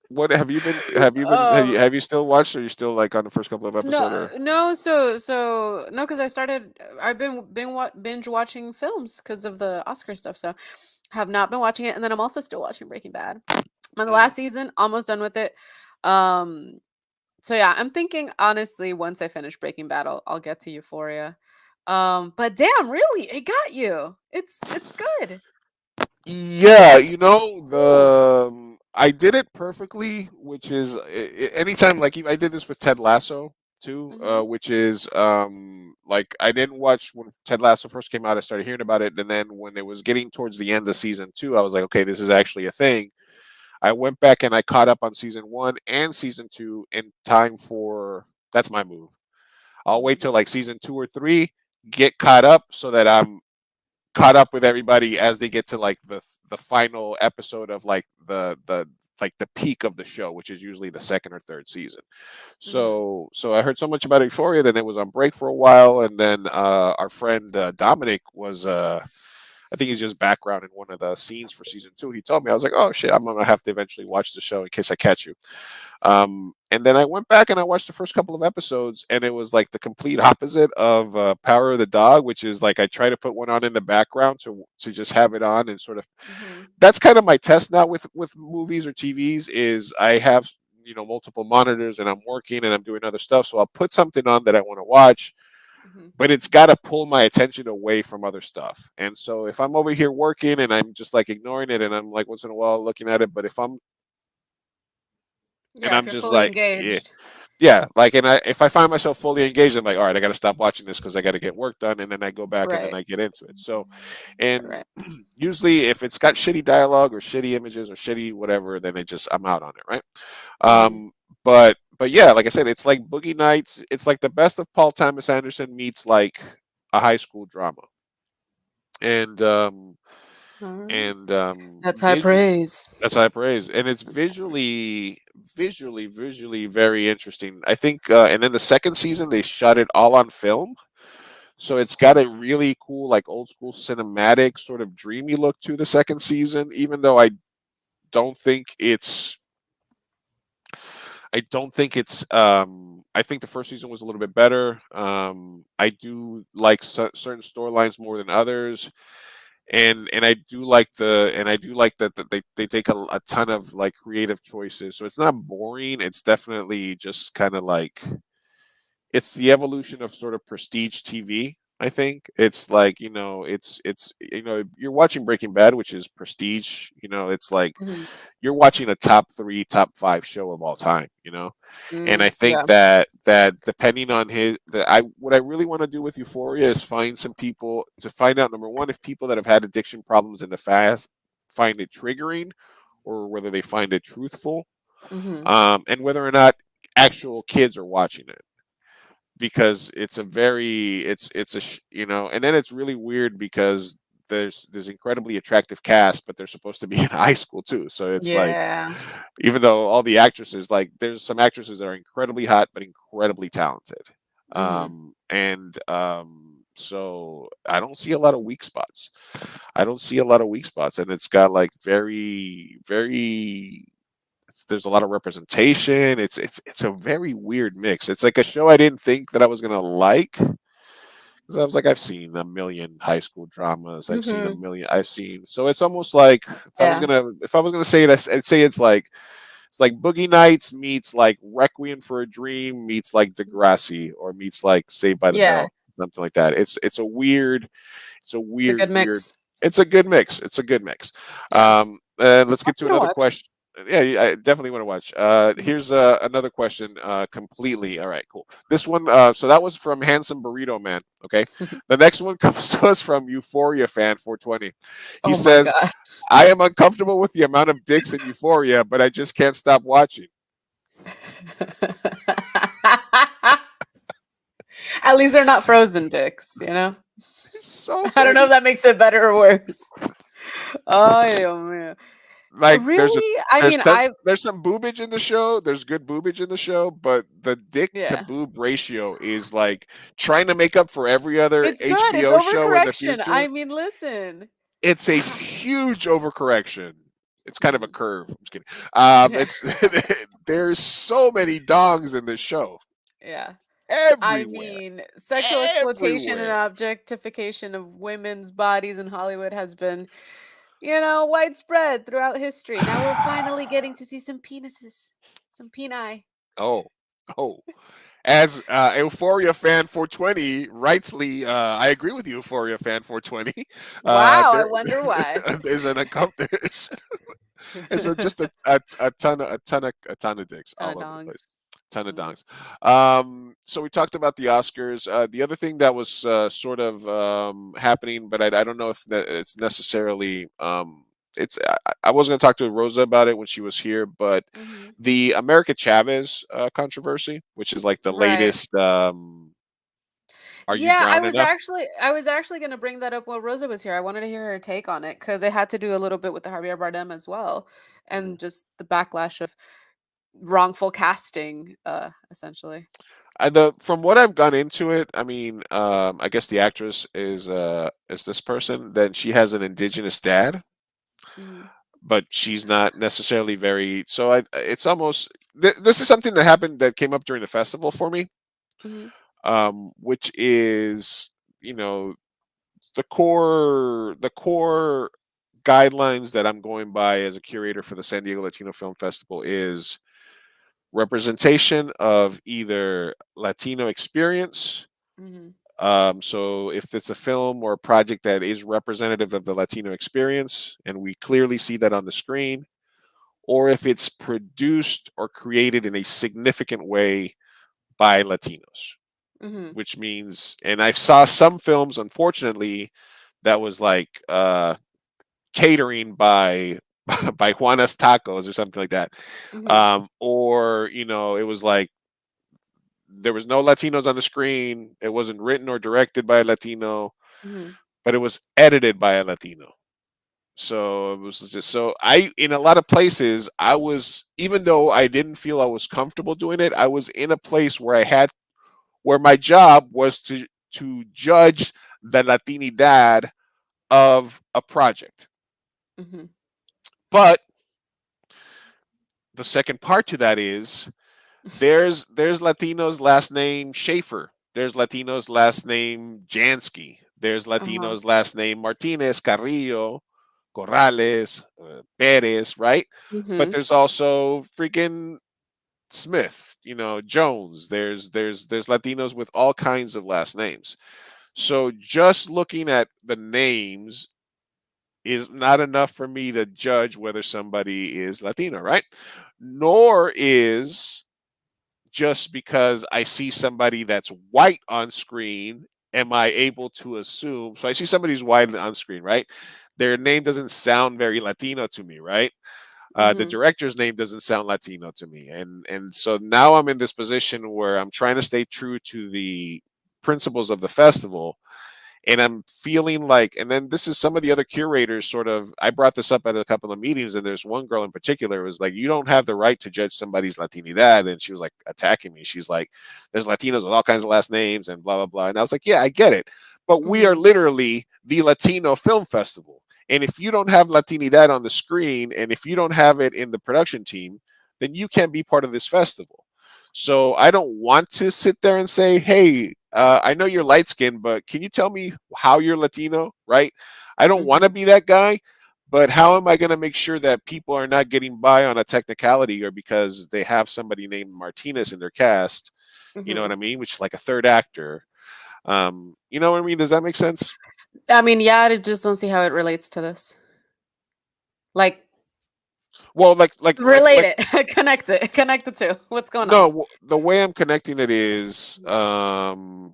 What have you been? Have you been? Have you still watched? Or are you still like on the first couple of episodes? No. So no, because I've been binge watching films because of the Oscar stuff. So have not been watching it, and then I'm also still watching Breaking Bad. I'm on the last season, almost done with it. So yeah, I'm thinking honestly, once I finish Breaking Bad, I'll get to Euphoria. But damn, really, it got you. It's good. Yeah, I did it perfectly, which is anytime like I did this with Ted Lasso too, Mhm. which is like I didn't watch when Ted Lasso first came out. I started hearing about it, and then when it was getting towards the end of season 2, I was like, okay, this is actually a thing. I went back and I caught up on season 1 and season 2 in time for that's my move. I'll wait till like season 2 or 3, get caught up so that I'm caught up with everybody as they get to like the final episode of like the peak of the show, which is usually the second or third season. So I heard so much about Euphoria, then it was on break for a while, and then our friend Dominic was I think he's just background in one of the scenes for season 2. He told me, I was like, oh shit, I'm gonna have to eventually watch the show in case I catch you. And then I went back and I watched the first couple of episodes, and it was like the complete opposite of Power of the Dog, which is like I try to put one on in the background to just have it on and sort of. That's kind of my test now with movies or TVs is I have multiple monitors and I'm working and I'm doing other stuff, so I'll put something on that I want to watch. But it's got to pull my attention away from other stuff. And so if I'm over here working and I'm just like ignoring it and I'm like once in a while looking at it, but if I'm Yeah, and if I'm you're just fully like engaged. yeah, like if I find myself fully engaged, I'm like, all right, I got to stop watching this because I got to get work done, and then I go back and then I get into it. So, and usually if it's got shitty dialogue or shitty images or shitty whatever, then I'm out on it, right? But yeah, like I said, it's like Boogie Nights. It's like the best of Paul Thomas Anderson meets like a high school drama, and That's high praise. That's high praise, and it's visually visually very interesting. I think, and then the second season they shot it all on film, so it's got a really cool, like old school cinematic sort of dreamy look to the second season. Even though don't think it's, I don't think it's. I think the first season was a little bit better. I do like certain storylines more than others, and I do like that they take a ton of like creative choices. So it's not boring. It's definitely just kind of like, it's the evolution of sort of prestige TV. I think it's like, it's you're watching Breaking Bad, which is prestige. It's like Mhm. you're watching a top 3, top 5 show of all time. And I think Yeah. that depending on what I really want to do with Euphoria is find some people to find out, number one, if people that have had addiction problems in the past find it triggering, or whether they find it truthful, Hmm. and whether or not actual kids are watching it, because it's a very it's a and then it's really weird because there's incredibly attractive cast, but they're supposed to be in high school too, so it's like, Yeah. even though all the actresses, like there's some actresses that are incredibly hot but incredibly talented, Hmm. and so I don't see a lot of weak spots. And it's got like there's a lot of representation. It's a very weird mix. It's like a show I didn't think that I was gonna like, because I was like, I've seen a million high school dramas. Hmm. So it's almost like, Yeah. if I was gonna say it, I'd say it's like Boogie Nights meets like Requiem for a Dream meets like Degrassi, or meets like Saved by the Yeah. Bell, something like that. It's a It's a weird, good weird. mix. It's a good mix. It's a good mix. Yeah. Let's I'm get to gonna another watch. question. Yeah, I definitely want to watch. Mhm. Here's another question. Completely. All right, cool. This one. So that was from Handsome Burrito Man. Okay. The next one comes to us from Euphoria fan 420. He Oh my says, god. "I am uncomfortable with the amount of dicks in Euphoria, but I just can't stop watching." At least they're not frozen dicks, you know? There's so I don't know if many. that makes it better or worse. Oh man. Like Really? I mean, I there's some boobage in the show. There's good boobage in the show, but the dick to yeah. boob ratio is like trying to make up for every other It's good. It's HBO show in the overcorrection. future. I mean, listen. It's a huge overcorrection. It's kind of a Mhm. curve. I'm just kidding. Yeah. It's there's so many dongs in this show. Yeah. I Everywhere. mean, sexual exploitation and Everywhere. objectification of women's bodies in Hollywood has been, widespread throughout history. Now we're finally getting to see some penises, some peni. Oh. Oh. As Euphoria fan 420 rightly, I agree with you, Euphoria fan 420. Wow, I There, wonder why. there's just a ton of dicks Ton of all over the place, dongs. ton of Mhm. dongs. So we talked about the Oscars. The other thing that was sort of happening, but I don't know if it's necessarily. I was going to talk to Rosa about it when she was here, but Mhm. the America Chavez controversy, which is like the Right. latest. Are you Yeah, I drowning was up? actually I was actually gonna bring that up while Rosa was here. I wanted to hear her take on it because it had to do a little bit with the Javier Bardem as well, Mhm. and just the backlash of wrongful casting, essentially. From what I've gone into it, I mean, I guess the actress is this person. Then she has an indigenous dad, Mhm. but she's not necessarily very. So it's almost this is something that happened that came up during the festival for me, Mhm. which is, you know the core guidelines that I'm going by as a curator for the San Diego Latino Film Festival is representation of either Latino experience. Mhm. So if it's a film or a project that is representative of the Latino experience, and we clearly see that on the screen, or if it's produced or created in a significant way by Latinos, Mhm. which means, and I saw some films, unfortunately, that was like catering by by Juana's Tacos or something like that, Mhm. or it was like there was no Latinos on the screen. It wasn't written or directed by a Latino, Mhm. but it was edited by a Latino. So it was just so I in a lot of places I was, even though I didn't feel I was comfortable doing it, I was in a place where I had where my job was to judge the Latinidad of a project. Hmm. But the second part to that is there's Latino's last name Schaefer. There's Latino's last name Jansky. There's Uh-huh. Latino's last name Martinez, Carrillo, Corrales, Perez, right? But Hmm. there's also freaking Smith, Jones. There's Latinos with all kinds of last names. So just looking at the names is not enough for me to judge whether somebody is Latino, right? Nor is just because I see somebody that's white on screen, am I able to assume? So I see somebody's white on screen, right? Their name doesn't sound very Latino to me, right? The Hmm. director's name doesn't sound Latino to me, and so now I'm in this position where I'm trying to stay true to the principles of the festival, and I'm feeling like, and then this is some of the other curators sort of, I brought this up at a couple of meetings, and there's one girl in particular who was like, you don't have the right to judge somebody's Latinidad. And she was like attacking me. She's like, there's Latinos with all kinds of last names and blah, blah, blah. And I was like, yeah, I get it. But we are Hmm. literally the Latino Film Festival. And if you don't have Latinidad on the screen, and if you don't have it in the production team, then you can't be part of this festival. So I don't want to sit there and say, "Hey, I know you're light skinned, but can you tell me how you're Latino?" Right? I don't want to Hmm. be that guy, but how am I going to make sure that people are not getting by on a technicality or because they have somebody named Martinez in their cast? You know Hmm. what I mean? Which is like a third actor. You know what I mean? Does that make sense? I mean, yeah, I just don't see how it relates to this. Like, Well, relate it, connect the two. What's going on? no, the way I'm connecting it is, the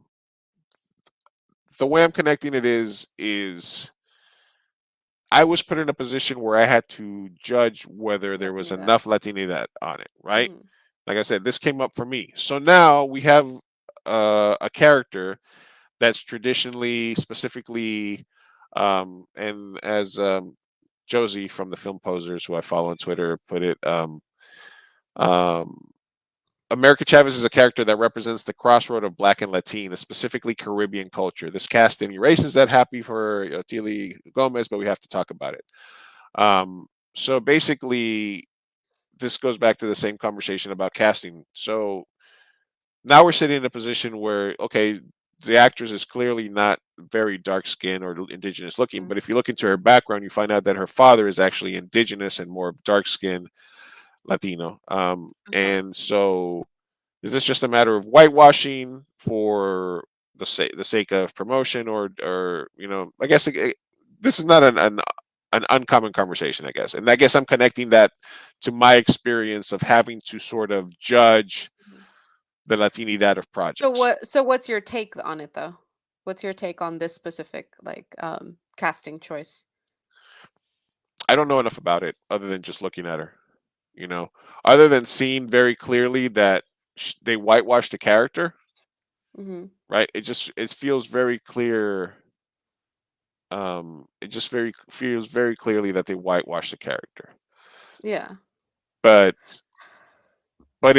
way I'm connecting it is I was put in a position where I had to judge whether there was Latinidad. enough Latinidad on it, right? Hmm. Like I said, this came up for me. So now we have a character that's traditionally, specifically, and as Josie from the Film Posers, who I follow on Twitter, put it, um, America Chavez is a character that represents the crossroad of Black and Latin, a specifically Caribbean culture. This casting erases that. Happy for Otili Gomez, but we have to talk about it. So basically, this goes back to the same conversation about casting. So now we're sitting in a position where, okay, the actress is clearly not very dark skinned or indigenous looking, but if you look into her background, you find out that her father is actually indigenous and more dark skinned Latino. Uh-huh. And so is this just a matter of whitewashing for the sake of promotion, or I guess this is not an uncommon conversation, I guess, and I guess I'm connecting that to my experience of having to sort of judge Mhm. the Latinidad of So projects. what? So what's your take on it, though? What's your take on this specific casting choice? I don't know enough about it other than just looking at her, you know, other than seeing very clearly that they whitewashed the character, Hmm. right? It feels very clear. It just very feels very clearly that they whitewashed the character. Yeah. But but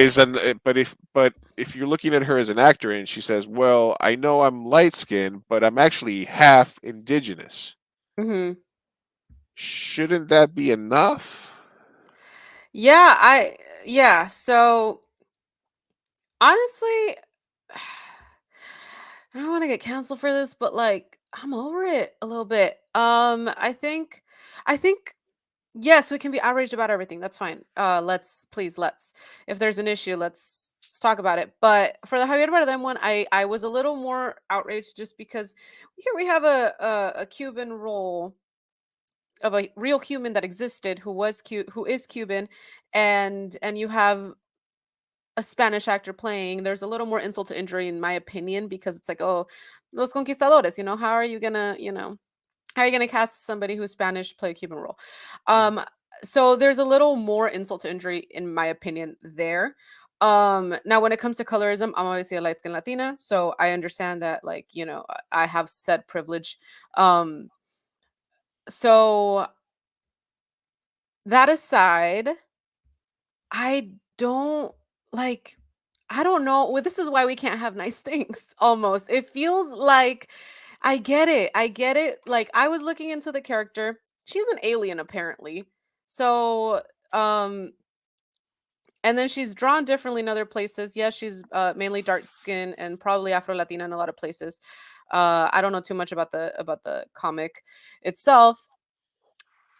if you're looking at her as an actor and she says, "Well, I know I'm light skinned, but I'm actually half indigenous," Hmm. shouldn't that be enough? Yeah. Yeah. So honestly, I don't want to get canceled for this, but like I'm over it a little bit. I think yes, we can be outraged about everything. That's fine. Let's. If there's an issue, let's talk about it. But for the Javier Bardem one, I was a little more outraged just because here we have a Cuban role of a real human that existed who is Cuban, and you have a Spanish actor playing. There's a little more insult to injury in my opinion because it's like, oh, los conquistadores, how are you gonna, how are you gonna cast somebody who's Spanish play a Cuban role? Mm. Um, so there's a little more insult to injury in my opinion there. Now when it comes to colorism, I'm obviously a light skinned Latina, so I understand that, like, I have said privilege. Um, so that aside, I don't like I don't know. Well, this is why we can't have nice things almost. It feels like I get it. I get it. Like I was looking into the character. She's an alien apparently. So, um and then she's drawn differently in other places. Yes, she's mainly dark skin and probably Afro Latina in a lot of places. I don't know too much about the comic itself.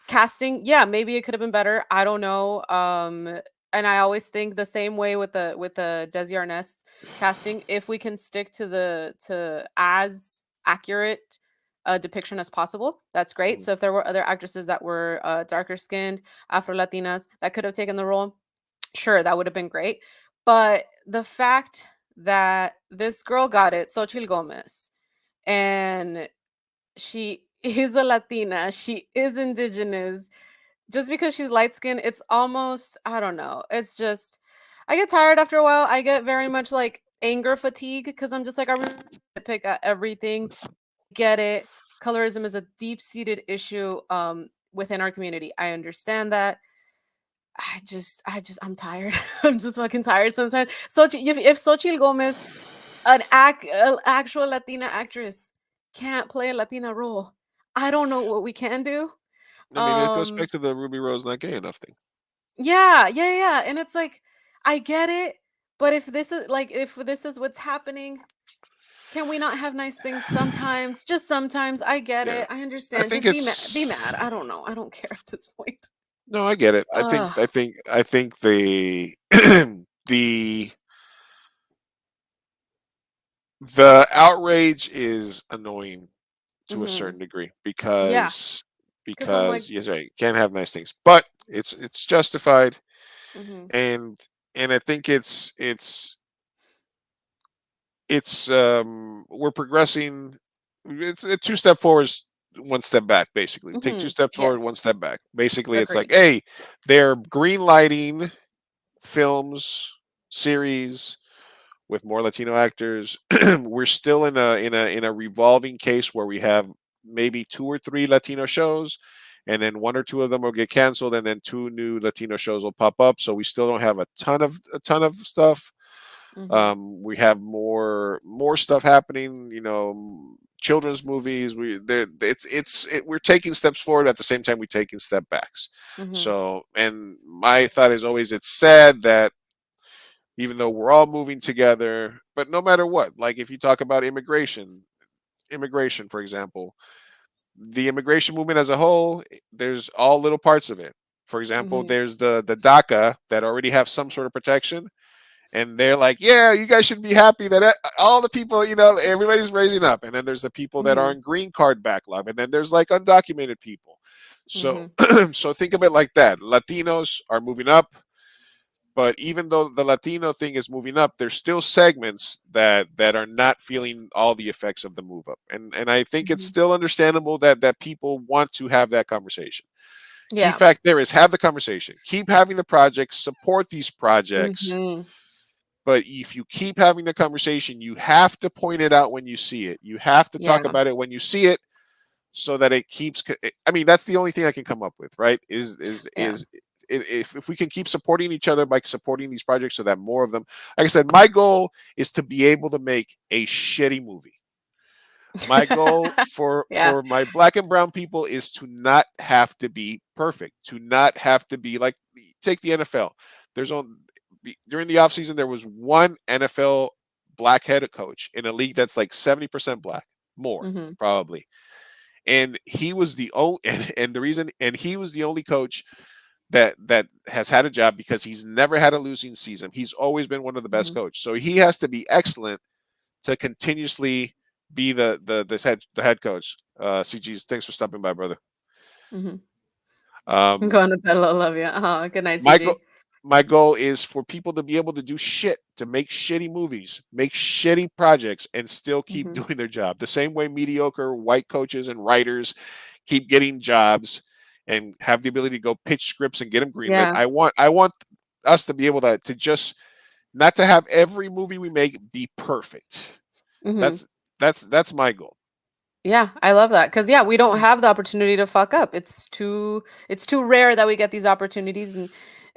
Casting, yeah, maybe it could have been better. I don't know. And I always think the same way with the Desi Arnaz casting. If we can stick to the to as accurate a depiction as possible, that's great. Mhm. So if there were other actresses that were darker skinned, Afro Latinas that could have taken the role, sure, that would have been great. But the fact that this girl got it, Xochitl Gomez, and she is a Latina, she is indigenous. Just because she's light skinned, it's almost, I don't know. It's just, I get tired after a while. I get very much like anger fatigue because I'm just like, I really pick at everything. Get it. Colorism is a deep seated issue within our community. I understand that. I'm tired. I'm just fucking tired sometimes. If Xochitl Gomez, an actual Latina actress, can't play a Latina role, I don't know what we can do. I mean, it goes Um, back to the Ruby Rose not gay enough thing. yeah, yeah, yeah, and it's like, I get it, but if this is what's happening, can we not have nice things sometimes? Just sometimes. I get Yeah, it. I I understand. think Just be it's mad. I don't know. I don't care at this point. no, I get it. Ugh. I think the the the outrage is annoying to a Mhm. certain degree Yeah, because I'm like, because yes, right, can't have nice things, but it's justified, mhm, and I think it's we're progressing. It's a two step forward, one step back. Basically, take two mhm. steps forward, one Yes, step back. Basically, it's like, agree. hey, they're green lighting films, series with more Latino actors. We're still in a revolving case where we have maybe two or three Latino shows, and then one or two of them will get canceled, and then two new Latino shows will pop up. So we still don't have a ton of stuff. Mhm, We have more stuff happening. You know, children's movies. We're taking steps forward at the same time we're taking step backs. mhm, So, and my thought is always, it's sad that even though we're all moving together, but no matter what, like if you talk about immigration, for example, the immigration movement as a whole, there's all little parts of it. For example, mhm, there's the DACA that already have some sort of protection, and they're like, yeah, you guys should be happy that all the people, everybody's raising up. And then there's the people that are mhm, in green card backlog, and then there's like undocumented people. So, mhm, so think of it like that. Latinos are moving up, but even though the Latino thing is moving up, there's still segments that are not feeling all the effects of the move up, and I think it's mhm. still understandable that people want to have that conversation. Key Yeah. fact there is, have the conversation, keep having the projects, support these projects, Mhm. but if you keep having the conversation, you have to point it out when you see it. You have to talk Yeah. about it when you see it, so that it keeps. I mean, that's the only thing I can come up with, right? Yeah. If we can keep supporting each other by supporting these projects, so that more of them. Like I said, my goal is to be able to make a shitty movie. My goal Yeah. for my black and brown people is to not have to be perfect, to not have to be like, take the NFL. There's on During the offseason there was one NFL black head coach in a league that's like 70% black, more Mhm, probably. And he was the only and the reason and he was the only coach that has had a job because he's never had a losing season. He's always been one of the best mhm, coaches. So he has to be excellent to continuously be the head coach. CG's, thanks for stopping by, brother. mhm. Um, Going to bed, love you. Good night, my goal CG. my goal is for people to be able to do shit, to make shitty movies, make shitty projects, and still keep Mhm. doing their job. The same way mediocre white coaches and writers keep getting jobs and have the ability to go pitch scripts and get them greenlit. Yeah. I want us to be able to just not to have every movie we make be perfect. Mhm. That's that's my goal. Yeah, I love that because yeah, we don't have the opportunity to fuck up. It's too rare that we get these opportunities,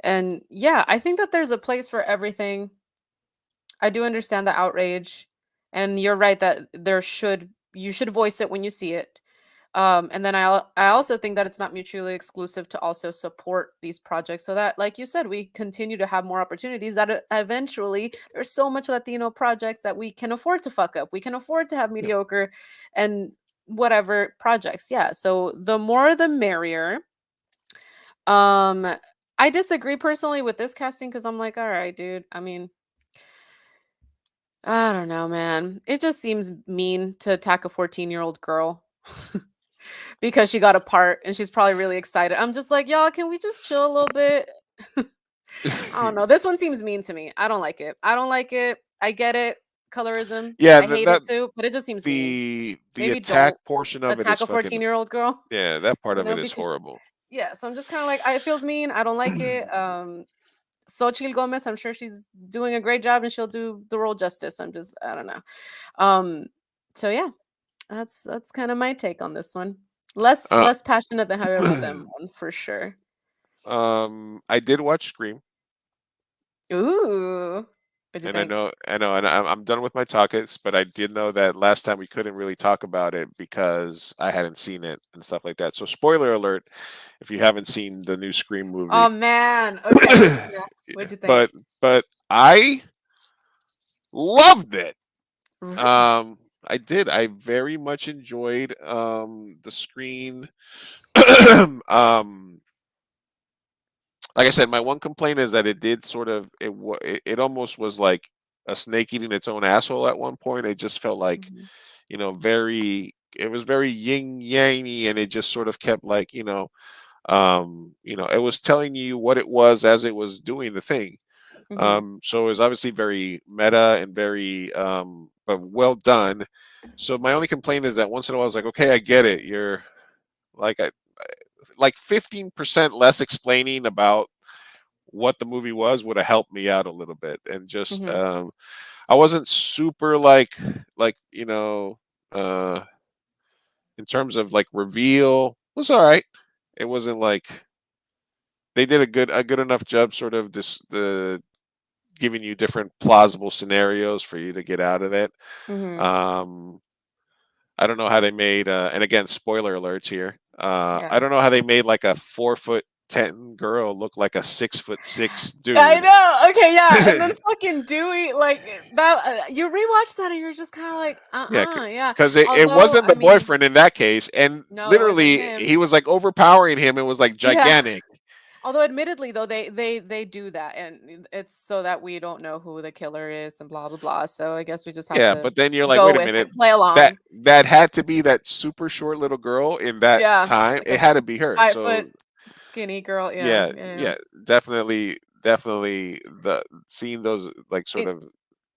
and yeah, I think that there's a place for everything. I do understand the outrage, and you're right that you should voice it when you see it. And then I also think that it's not mutually exclusive to also support these projects so that, like you said, we continue to have more opportunities that eventually there's so much Latino projects that we can afford to fuck up. We can afford to have Yeah. mediocre and whatever projects. Yeah. So the more the merrier. Um, I disagree personally with this casting because I'm like, all right, dude. I mean, I don't know, man. It just seems mean to attack a 14-year-old girl because she got a part and she's probably really excited. I'm just like, y'all, can we just chill a little bit? I don't know. This one seems mean to me. I don't like it. I don't like it. I get it. Colorism. Yeah, I hate it too, but it just seems mean. the Maybe attack don't portion of it attack is a fucking 14-year-old girl, yeah. That part of it is because horrible. yeah, so I'm just kind of like, it feels mean. I don't like it. Xochitl Gomez, I'm sure she's doing a great job and she'll do the role justice. I don't know. Um, so yeah, that's kind of my take on this one. Less Uh, less passionate than Javier Bardem one for sure. I did watch Scream, Ooh, what'd you and think? and I'm done with my topics, but I did know that last time we couldn't really talk about it because I hadn't seen it and stuff like that. So, spoiler alert, if you haven't seen the new Scream Oh movie, man, okay, yeah. What'd you think? but I loved it. Really? I did. I very much enjoyed the screen. um like I said, my one complaint is that it did sort of it almost was like a snake eating its own asshole at one point. It just felt like, Mhm, very it was very yin yangy, and it just sort of kept like, it was telling you what it was as it was doing the thing. mhm, So it was obviously very meta and very but well done. So my only complaint is that once in a while I was like, okay, I get it. You're like like 15% less explaining about what the movie was would have helped me out a little bit. And just mhm, I wasn't super like uh in terms of like reveal, it was all right. It wasn't like they did a good enough job sort of the giving you different plausible scenarios for you to get out of it. mhm. Um, I don't know how they made, and again, spoiler alerts here. Yeah. I don't know how they made like a 4'10" girl look like a 6'6" I dude. know. Okay, yeah. And then fucking Dewey, like that. You rewatch that, and you're just kind of like, Yeah, yeah. because it Although, wasn't I the mean, boyfriend in that case, and no, it wasn't literally him. he was like overpowering him and was like Yeah. gigantic. Although, admittedly, though, they do that, and it's so that we don't know who the killer is, and blah blah blah. So I guess we just have Yeah, to but then you're like, go wait a with minute, it, play that along. that had to be that super short little girl in that Yeah, time. like It a had to be her. 5 foot So skinny girl. Yeah, yeah, yeah, yeah. yeah, definitely the seeing those like sort It of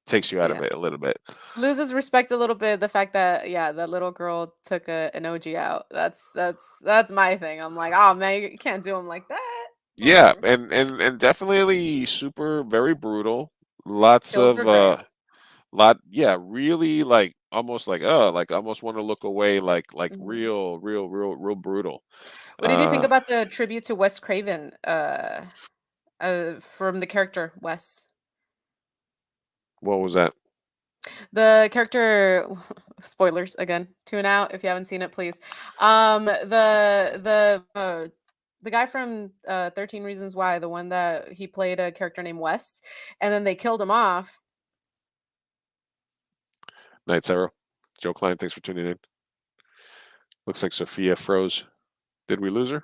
takes you out of yeah it a little bit. loses respect a little bit. The fact that yeah, that little girl took an OG out. That's my thing. I'm like, oh man, you can't do him like that. Yeah, Whatever. and definitely super very brutal. Lots Kills of were great. yeah, really like almost want to look away, like Mhm. real brutal. What did you think Uh about the tribute to Wes Craven? From the character Wes. what was that? The character spoilers again. Tune out if you haven't seen it, please. The guy from 13 Reasons Why, the one that he played a character named Wes, and then they killed him off. Night Arrow. Joe Klein, thanks for tuning in. Looks like Sophia froze. Did we lose her?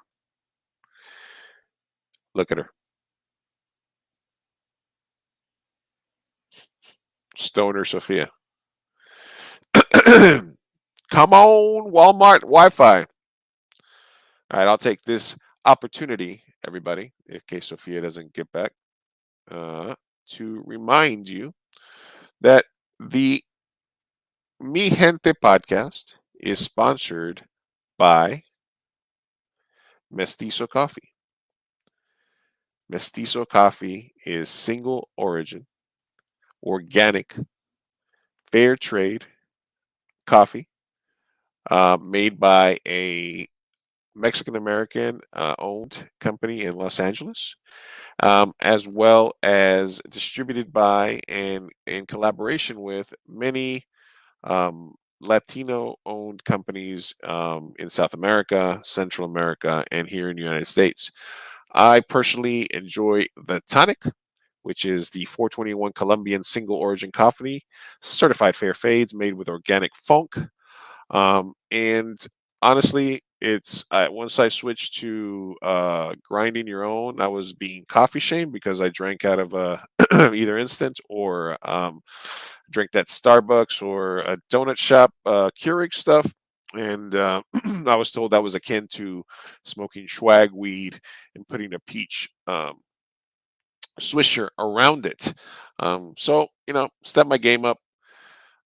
Look at her. Stoner Sophia. Come on, Walmart Wi-Fi. All right, I'll take this opportunity, everybody, in case Sophia doesn't get back, uh, to remind you that the Mi Gente podcast is sponsored by Mestizo Coffee. Mestizo Coffee is single origin, organic, fair trade coffee. made by a Mexican American owned company in Los Angeles, as well as distributed by and in collaboration with many Latino owned companies in South America, Central America, and here in the United States. I personally enjoy the tonic, which is the 421 Colombian single origin coffee, certified fair fades made with organic funk. And honestly, it's once I switched to grinding your own, I was being coffee shamed because I drank out of a either instant or drink that Starbucks or a donut shop Keurig stuff. And I was told that was akin to smoking swag weed and putting a peach swisher around it. So, step my game up.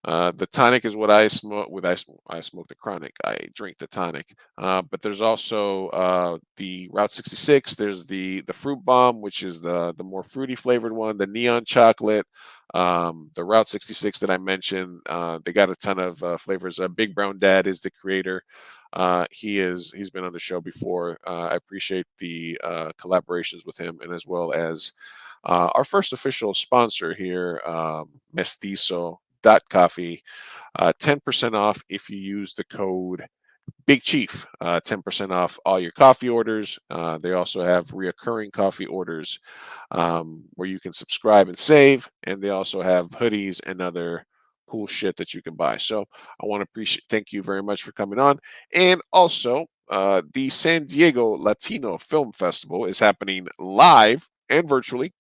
The tonic is what I smoke with. I smoke the chronic. I drink the tonic. But there's also the Route 66. There's the fruit bomb, which is the more fruity flavored one. The neon chocolate. The Route 66 that I mentioned. They got a ton of flavors. Big Brown Dad is the creator. He's been on the show before. I appreciate the collaborations with him, and as well as our first official sponsor here, Mestizo Coffee, 10% off if you use the code Big Chief. 10% off all your coffee orders. They also have reoccurring coffee orders where you can subscribe and save, and they also have hoodies and other cool shit that you can buy. So I want to thank you very much for coming on, and also the San Diego Latino Film Festival is happening live and virtually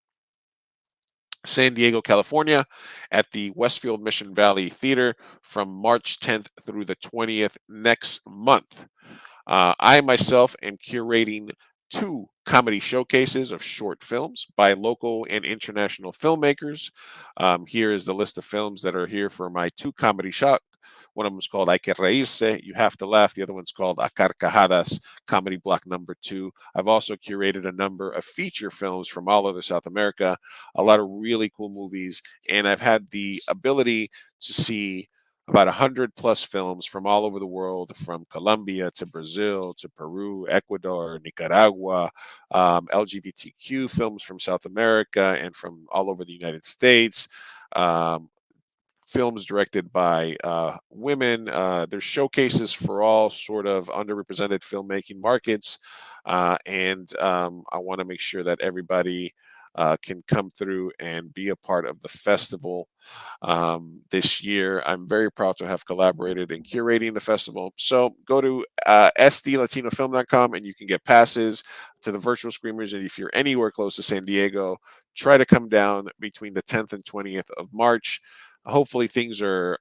San Diego, California, at the Westfield Mission Valley Theater from March 10th through the 20th next month. I myself am curating 2 comedy showcases of short films by local and international filmmakers. Here is the list of films that are here for my 2 comedy shot. One of them is called Hay que reírse, You Have to Laugh. The other one's called A Carcajadas, Comedy Block Number 2. I've also curated a number of feature films from all over South America, a lot of really cool movies, and I've had the ability to see about 100 plus films from all over the world, from Colombia to Brazil to Peru, Ecuador, Nicaragua, LGBTQ films from South America and from all over the United States. Films directed by women. There's showcases for all sort of underrepresented filmmaking markets, and I want to make sure that everybody can come through and be a part of the festival this year. I'm very proud to have collaborated in curating the festival. So go to sdlatinofilm.com and you can get passes to the virtual screeners. And if you're anywhere close to San Diego, try to come down between the 10th and 20th of March. Hopefully things are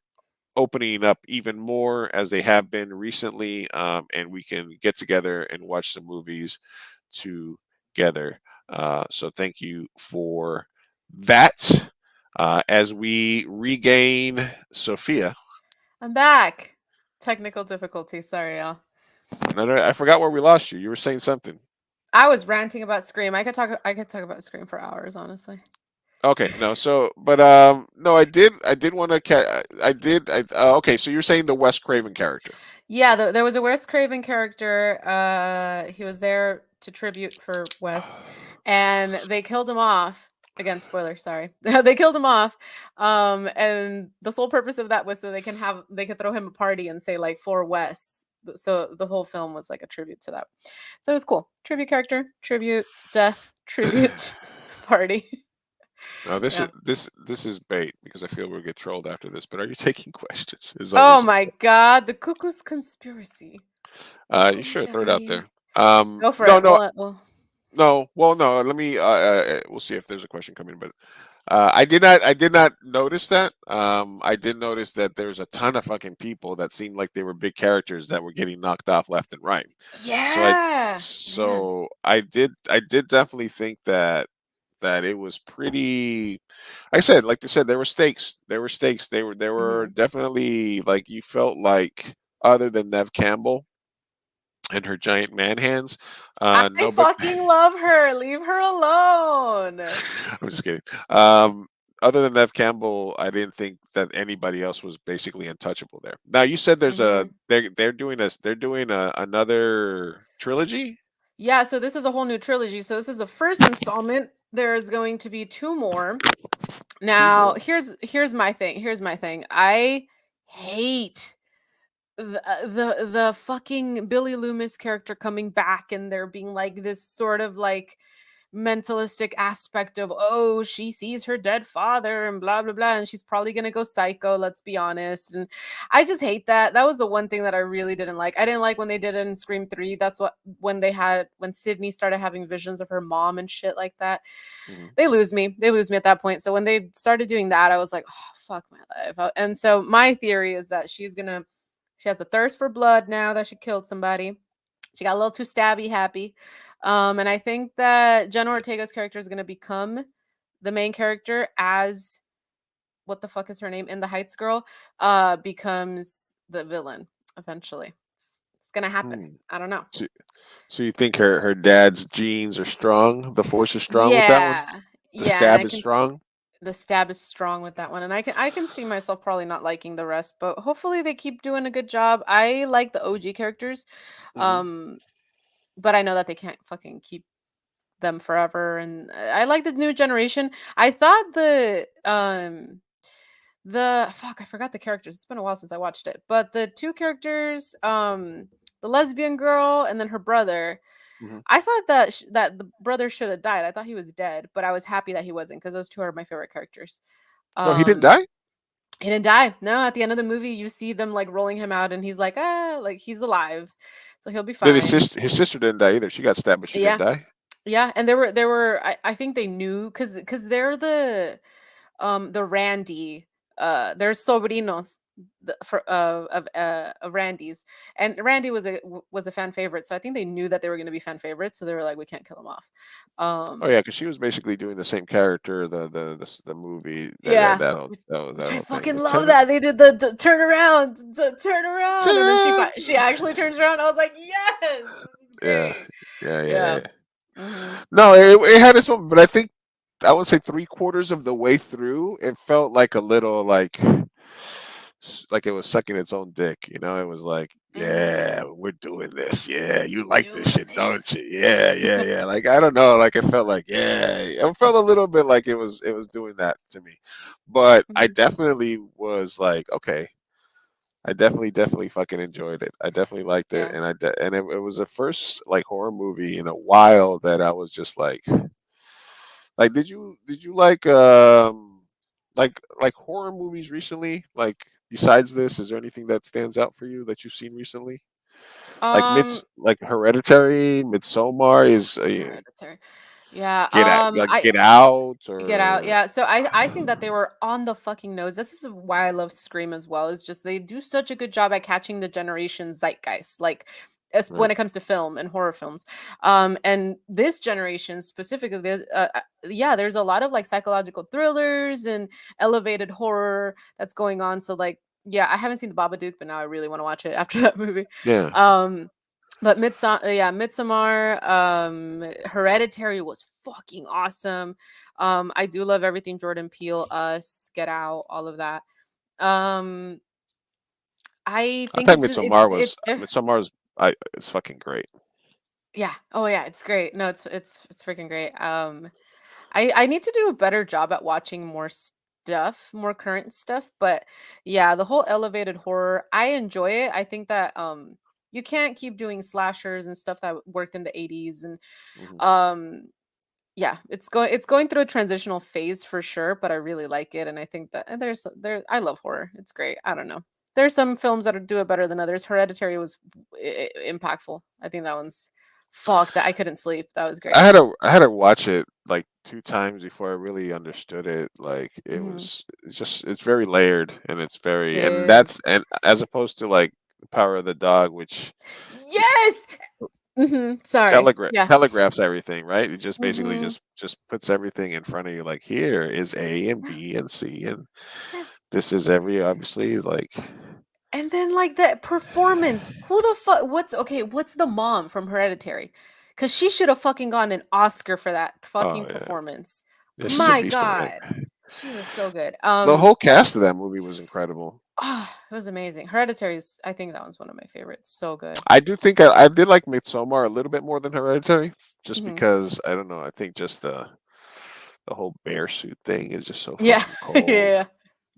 opening up even more as they have been recently, and we can get together and watch some movies together. So thank you for that. As we regain Sophia. I'm back. Technical difficulty. Sorry, y'all. No, I forgot where we lost you. You were saying something. I was ranting about Scream. I could talk about Scream for hours, honestly. Okay, no, so but no, I did want to okay, so you're saying the Wes Craven character. Yeah, there was a Wes Craven character. He was there to tribute for Wes, and they killed him off. Again, spoiler, sorry. They killed him off. And the sole purpose of that was so they could throw him a party and say like for Wes. So the whole film was like a tribute to that. So it was cool. Tribute character, tribute, death, tribute, party. No, this Yeah. is is bait because I feel we'll get trolled after this. But are you taking questions? Oh my God, the Cuckoo's Conspiracy. You sure throw it out there. Go for no, it. no, no. Well, no. Let me. We'll see if there's a question coming. But I did not notice that. I did notice that there's a ton of fucking people that seemed like they were big characters that were getting knocked off left and right. Yeah. So I did definitely think that it was pretty. I said, like they said, there were stakes. There were stakes. There were definitely like you felt like other than Nev Campbell and her giant man hands. I fucking love her. Leave her alone. I'm just kidding. other than Nev Campbell, I didn't think that anybody else was basically untouchable there. Now you said there's a Mhm. they're doing another trilogy. Yeah, so this is a whole new trilogy. So this is the first installment. There's going to be two more. Two Now, more. here's my thing. Here's my thing. I hate the fucking Billy Loomis character coming back and there being like this sort of like mentalistic aspect of, oh, she sees her dead father and blah blah blah and she's probably going to go psycho, let's be honest. And I just hate that. That was the one thing that I really didn't like. I didn't like when they did it in Scream 3. That's what when Sydney started having visions of her mom and shit like that. Mhm. They lose me at that point. So when they started doing that, I was like, oh, fuck my life. And so my theory is that she has a thirst for blood now that she killed somebody. She got a little too stabby happy. And I think that Jenna Ortega's character is going to become the main character as what the fuck is her name in the Heights girl becomes the villain eventually. It's going to happen. Hmm. I don't know. So, so you think her dad's genes are strong? The force is strong with that one. Yeah. The Yeah, and stab is strong. the stab is strong with that one, and I can see myself probably not liking the rest, but hopefully they keep doing a good job. I like the OG characters, Hmm. um, but I know that they can't fucking keep them forever, and I like the new generation. I thought the fuck, I forgot the characters. It's been a while since I watched it, but the two characters, the lesbian girl and then her brother. Hmm. I thought that that the brother should have died. I thought he was dead, but I was happy that he wasn't because those two are my favorite characters. No, he didn't Um, die. he didn't die. No, at the end of the movie, you see them like rolling him out, and he's like, like he's alive, so he'll be Then fine. his sister didn't die either. She got stabbed, but she didn't Yeah, die. yeah, and there were I think they knew because they're the Randy they're sobrinos of Randy's, and Randy was a fan favorite, so I think they knew that they were going to be fan favorites, so they were like, we can't kill him off. Oh yeah, Um, because she was basically doing the same character the movie yeah, that which I whole thing. fucking The love turn that they did the turn around, turn turn around, and then around. she actually turns around. I was like, yes, this is Yeah, great. yeah. Yeah. Hmm. No, it had its moment, but I think I would say three-quarters of the way through, it felt like a little like it was sucking its own dick. It was like, yeah, Hmm. we're doing this. Yeah, you We're like this doing shit, it. don't you? Yeah, yeah, yeah. Like I don't know, like it felt like, yeah, it felt a little bit like it was doing that to me, but I Hmm. definitely was like, okay. I definitely fucking enjoyed it. I definitely liked it, Yeah. and it was the first like horror movie in a while that I was just like, did you like horror movies recently? Like besides this, is there anything that stands out for you that you've seen recently? Um, Like Hereditary, Midsommar is Hereditary. Yeah. Get Out Get Out, or yeah. So I think that they were on the fucking nose. This is why I love Scream as well. Is just they do such a good job at catching the generation zeitgeist, like right? when it comes to film and horror films. And this generation specifically, yeah, there's a lot of like psychological thrillers and elevated horror that's going on. So like, yeah, I haven't seen the Babadook, but now I really want to watch it after that movie. Yeah, Um, but Midsommar, Hereditary was fucking awesome. I do love everything Jordan Peele, Us, Get Out, all of that. Um, I I think think Midsommar was it's fucking great. yeah. Oh yeah, it's great. No, it's freaking great. I need to do a better job at watching more stuff, more current stuff. But yeah, the whole elevated horror, I enjoy it. I think that you can't keep doing slashers and stuff that worked in the 80s and Hmm. um yeah, it's going through a transitional phase for sure, but I really like it, and I think that and I love horror. It's great. I don't know. There's some films that do it better than others. Hereditary was impactful. I think that one's fuck that I couldn't sleep. That was great. I had to watch it like two times before I really understood it. Like Hmm. it's very layered and it's It very is. and as opposed to like the Power of the Dog, which just Yes. Sorry. Yeah. telegraphs everything, right? It just basically Hmm. just puts everything in front of you. Like here is A and Yeah. B and C, and Yeah. this is every obviously like And then like the performance. Who the fuck? What's the mom from Hereditary? Because she should have fucking gotten an Oscar for that oh fucking yeah, performance. yeah, she's a My beast in it. God. She was so good. The whole cast of that movie was incredible. It was amazing. Hereditary is, I think that one's one of my favorites. So good. I do think I did like Midsommar a little bit more than Hereditary, just Hmm. because I don't know. I think just the whole bear suit thing is just so Yeah. fucking cold. Yeah.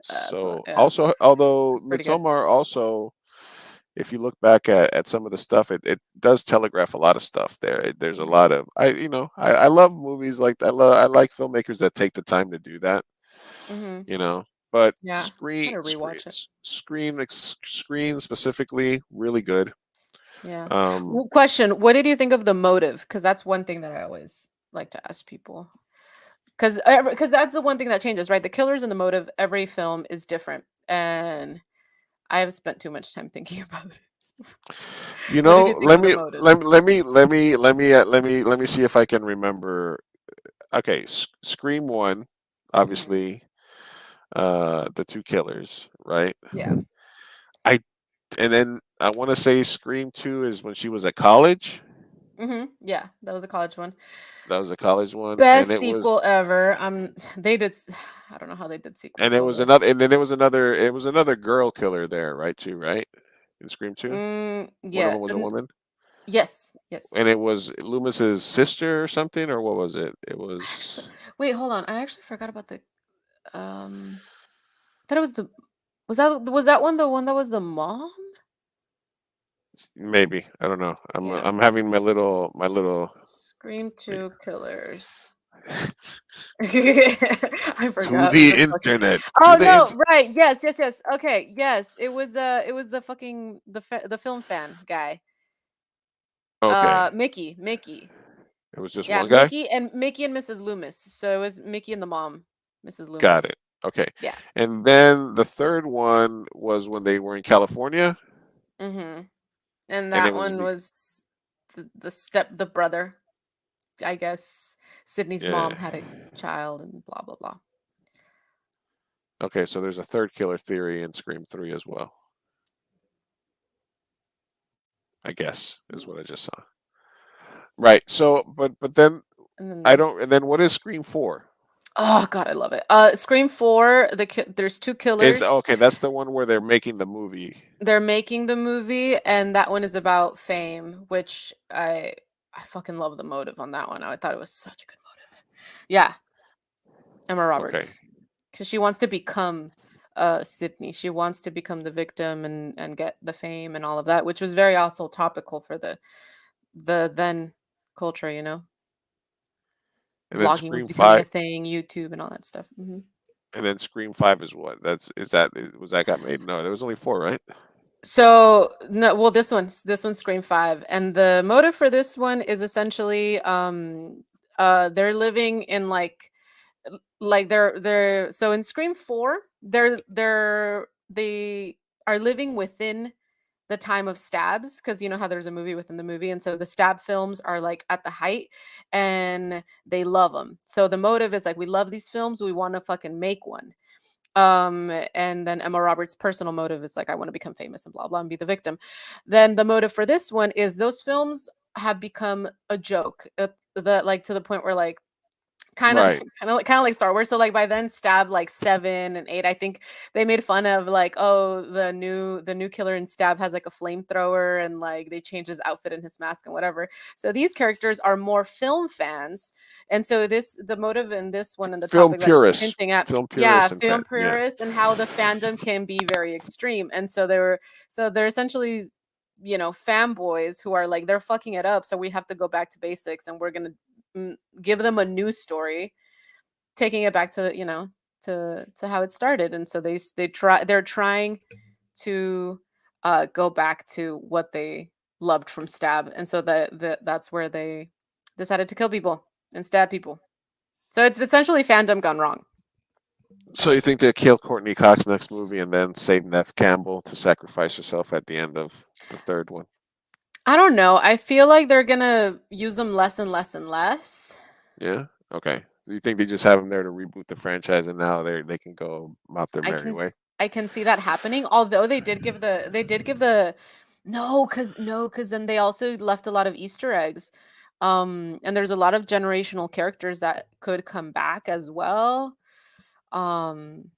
So Yeah. also, although It's pretty good. Midsommar also, if you look back at some of the stuff, it does telegraph a lot of stuff there. There's a lot of I love movies like I like filmmakers that take the time to do that. Hmm. You know, but Yeah. Gotta rewatch it. Screen specifically really good. Yeah. Um, Question: what did you think of the motive? Because that's one thing that I always like to ask people. Because that's the one thing that changes, right? The killers and the motive. Every film is different, and I have spent too much time thinking about it. you What did know, you think of the motive? let me see if I can remember. Okay, Scream one, Mhm. obviously, the two killers, right? Yeah. I and then I want to say Scream two is when she was at college. Yeah, that was a college one. That was a college one, Best sequel ever. They did. I don't know how they did sequels and it so was good. another, and then it was another girl killer there, right? Too, right? In Scream two, one of Yeah. them was a woman, Yes. Yes. and it was Loomis's sister or something, or what was it? It Actually, was wait, hold on. I actually forgot about the. Um, I thought it was the. Was that one the one that was the mom? maybe, I don't know. Yeah. I'm having my little Scream wait, 2 Killers. I to forgot the the fucking. internet, Oh no, right. Yes, yes, yes. Okay, yes. It was the fucking the film fan guy. Okay, Mickey. it was just Yeah, one guy. Mickey and Mrs. Loomis. So it was Mickey and the mom, Mrs. Got Loomis. it. Okay, Yeah. and then the third one was when they were in California, Mhm. And and it that was one was the brother. I guess Sydney's yeah. mom had a child and blah blah blah. Okay, so there's a third killer theory in Scream 3 as well, I guess, is what I just saw. Right. So, but then And I then don't. And then what is Scream 4? oh god, I love it. Scream 4, there's two Is killers. okay. That's the one where they're making the movie. They're making the movie and that one is about fame, which I fucking love the motive on that one. I thought it was such a good motive. Yeah, Emma Okay. Roberts. Cuz she wants to become Sydney. She wants to become the victim and get the fame and all of that, which was very also topical for the then culture. And then Vlogging was Scream becoming a 5. thing, YouTube and all that stuff. And then Scream 5 is what? Was that got made? No, there was only four, right? So no, well, this one's Scream 5, and the motive for this one is essentially they're living in like they're so in Scream 4 they are living within the time of stabs, because you know how there's a movie within the movie, and so the stab films are like at the height and they love them. So the motive is like, we love these films, we want to fucking make one. And then Emma Roberts' personal motive is like, I want to become famous and blah blah and be the victim. Then the motive for this one is those films have become a joke, like to the point where like kind of Right. kind of like Star Wars. So like by then Stab like 7 and 8, I think they made fun of like, oh, the new killer in Stab has like a flamethrower and like they changed his outfit and his mask and whatever. So these characters are more film fans. And so the motive in this one and the Film topic that it's purists. hinting at, Film yeah, purists and film yeah. purists and how the fandom can be very extreme. And so they're essentially fanboys who are like, they're fucking it up, so we have to go back to basics and we're gonna give them a new story, taking it back to to how it started. And so they're trying to go back to what they loved from Stab, and so that's where they decided to kill people and stab people. So it's essentially fandom gone wrong. So you think they'll kill Courtney Cox next movie and then save Nev Campbell to sacrifice herself at the end of the third one? I don't know, I feel like they're gonna use them less and less and less. Yeah. Okay. Do you think they just have them there to reboot the franchise and now they can go out their I merry can way? I can see that happening. Although they did give the no, because then they also left a lot of Easter eggs. And there's a lot of generational characters that could come back as well. Um,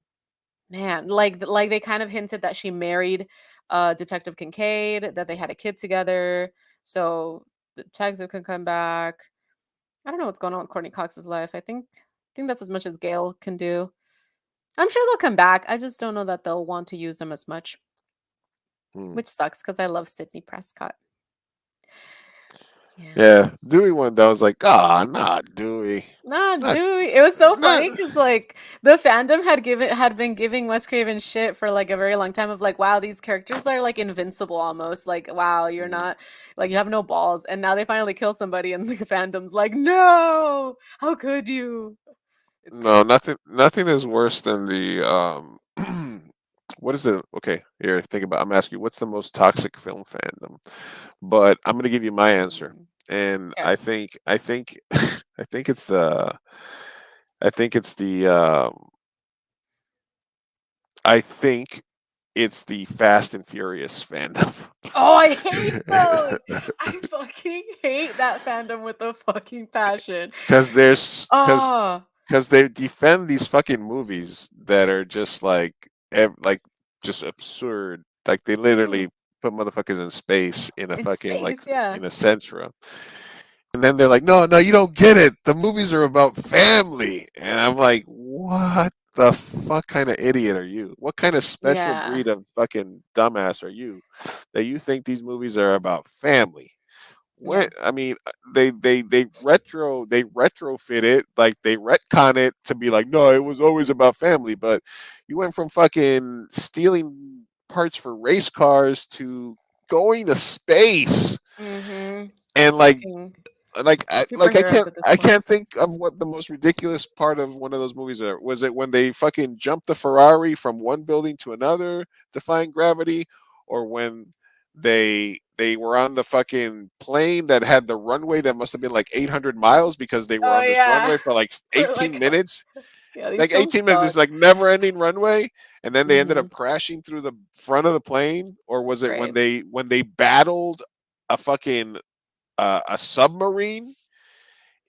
man, like they kind of hinted that she married Detective Kincaid, that they had a kid together, so the detective can come back. I don't know what's going on with Courtney Cox's life. I think that's as much as Gail can do. I'm sure they'll come back. I just don't know that they'll want to use them as much, Hmm. which sucks because I love Sidney Prescott. Yeah. Yeah, Dewey one. That was like, ah, not Dewey. Nah, Not, dude, it was so not. funny because like the fandom had been giving Wes Craven shit for like a very long time of like, wow, these characters are like invincible almost. Like, wow, you're Mm. not like you have no balls, and now they finally kill somebody, and the fandom's like, no, how could you? It's No, crazy. nothing is worse than the what is it? Okay, here, think about. I'm asking you, what's the most toxic film fandom? But I'm going to give you my answer, Mm, and yeah. I think I think it's the I think it's the I think it's the Fast and Furious fandom. Oh, I hate those. I fucking hate that fandom with a fucking passion. Because there's Oh, because they defend these fucking movies that are just like like just absurd. Like they mhm. literally put motherfuckers in space in a In fucking like space, yeah. in a Sentra. And then they're like, no, no, you don't get it. The movies are about family. And I'm like, what the fuck kind of idiot are you? What kind of special Yeah. breed of fucking dumbass are you that you think these movies are about family? Yeah. When I mean, they retrofit it, like they retcon it to be like, no, it was always about family. But you went from fucking stealing parts for race cars to going to space, Mhm. and Fucking I superheroes can't at this I point. can't think of what the most ridiculous part of one of those movies are. Was it when they fucking jumped the Ferrari from one building to another, defying gravity, or when they were on the fucking plane that had the runway that must have been like 800 miles because they were Oh on this yeah. runway for like We're 18 like, minutes? yeah, these Like films 18 minutes, suck. this like never ending runway, and then they ended up Mhm. crashing through the front of the plane, or It's was it great. when they battled a fucking a submarine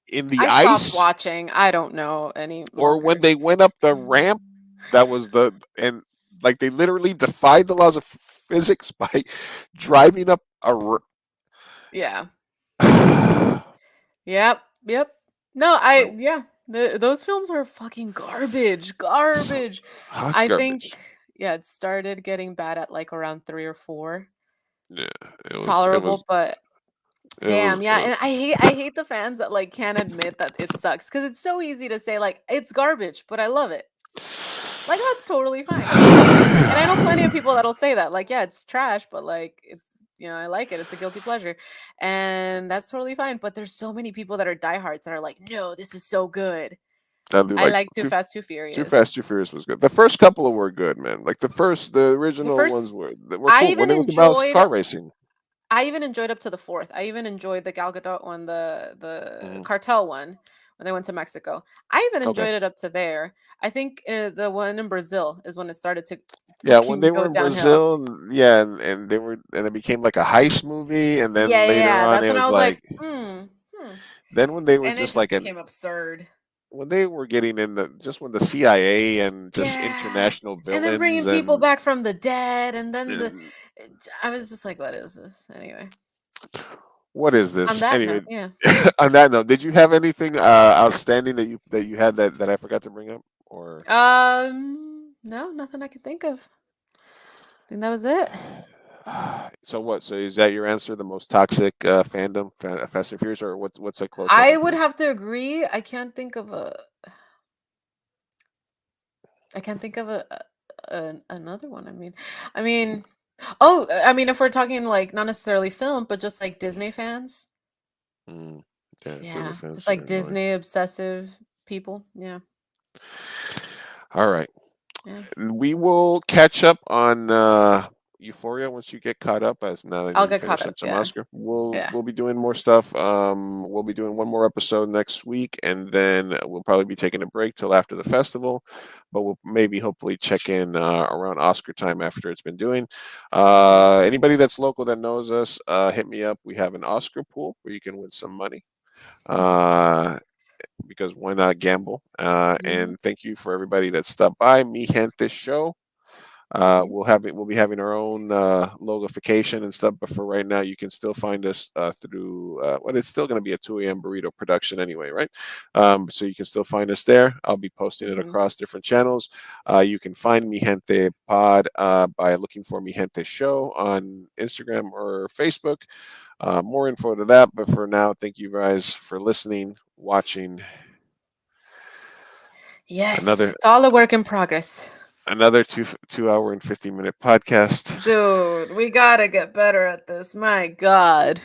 in the I stopped ice, watching. I don't know any or when longer. they went up the ramp that was the and like they literally defied the laws of physics by driving up Yeah. Yep. Yep. No, yeah. Those films are fucking garbage. so Garbage. hot I think garbage. yeah, it started getting bad at like around 3 or 4. Yeah, Tolerable, but damn, it yeah, was and I hate the fans that like can't admit that it sucks because it's so easy to say like it's garbage, but I love it. Like that's totally fine. And I know plenty of people that'll say that like yeah, it's trash, but like it's I like it. It's a guilty pleasure. And that's totally fine, but there's so many people that are diehards that are like, "No, this is so good." I'd be I like like Too Fast, Too Too Furious. Fast, Too Furious was good. The first couple of were good, man. Like the The original ones first were I cool when even it was about enjoyed car racing. I even enjoyed up to the 4th. I even enjoyed the Gal Gadot one, the Mhm. cartel one when they went to Mexico. I even Okay. enjoyed it up to there. I think the one in Brazil is when it started to Yeah, when fucking they were go in downhill. Brazil, yeah, and they were, and it became like a heist movie, and Yeah, then yeah, later yeah. on, That's it when I was was like, like, hmm. then when they were And it just just like an, became absurd. when they were getting in the, just when the CIA and just Yeah. international And then villains bringing people and back from the dead, and then uh, I was just like, what is this? Anyway, what is on this? that Anyway, note, yeah. on that note, did you have anything outstanding that you had that I forgot to bring up, or? No, nothing I could think of. I think that was it. So what? So is that your answer? The most toxic fandom, Fast and Furious, or what's a close I second for would you? have to agree. I can't think of another one. I mean, if we're talking like not necessarily film, but just like Disney fans. Mm, yeah, Disney Yeah, just fans are like annoying. Disney obsessive people. Yeah, All right. yeah. We will catch up on Euphoria once you get caught up. As now that I'll you get caught finish up. some Yeah, Oscar, yeah. we'll be doing more stuff. We'll be doing one more episode next week, and then we'll probably be taking a break till after the festival. But we'll maybe hopefully check in around Oscar time after it's been doing. Mhm. Anybody that's local that knows us, hit me up. We have an Oscar pool where you can win some money. Uh, because why not gamble? Mhm. And thank you for everybody that stopped by. Mi Gente Show. Mhm. We'll be having our own logofication and stuff, but for right now, you can still find us through. Well, it's still going to be a 2 a.m. burrito production anyway, right? So you can still find us there. I'll be posting it Mhm. across different channels. You can find Mi Gente Pod by looking for Mi Gente Show on Instagram or Facebook. More info to that, but for now, thank you guys for listening, watching. Yes, Another it's all a work in progress. another 2 hour and 50-minute podcast. Dude, we gotta get better at this. My God.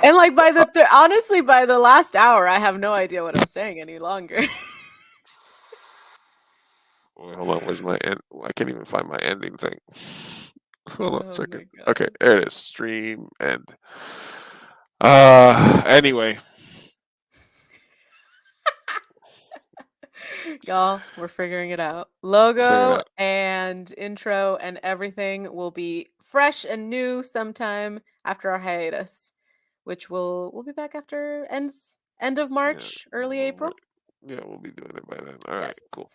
And like by the honestly, by the last hour, I have no idea what I'm saying any longer. Wait, hold on, where's my end? I can't even find my ending thing. Hold on a Oh second. my Okay, God. there it is. Stream end. Anyway, Y'all, we're figuring it out. figure it Logo out. and intro and everything will be fresh and new sometime after our hiatus, which we'll be back after end of Yeah, March, early April. yeah, we'll be doing it by then. All right, Yes. cool.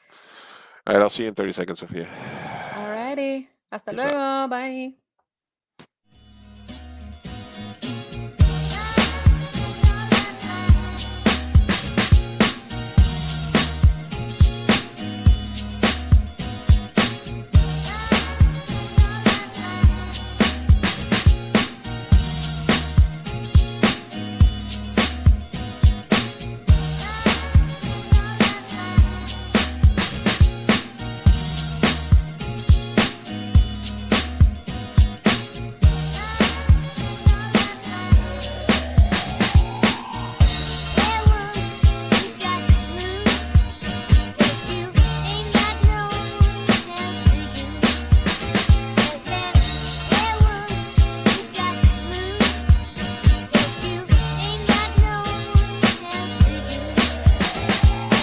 All right, I'll see you in 30 seconds, Sophia. Alrighty. Hasta Peace out. luego. Bye.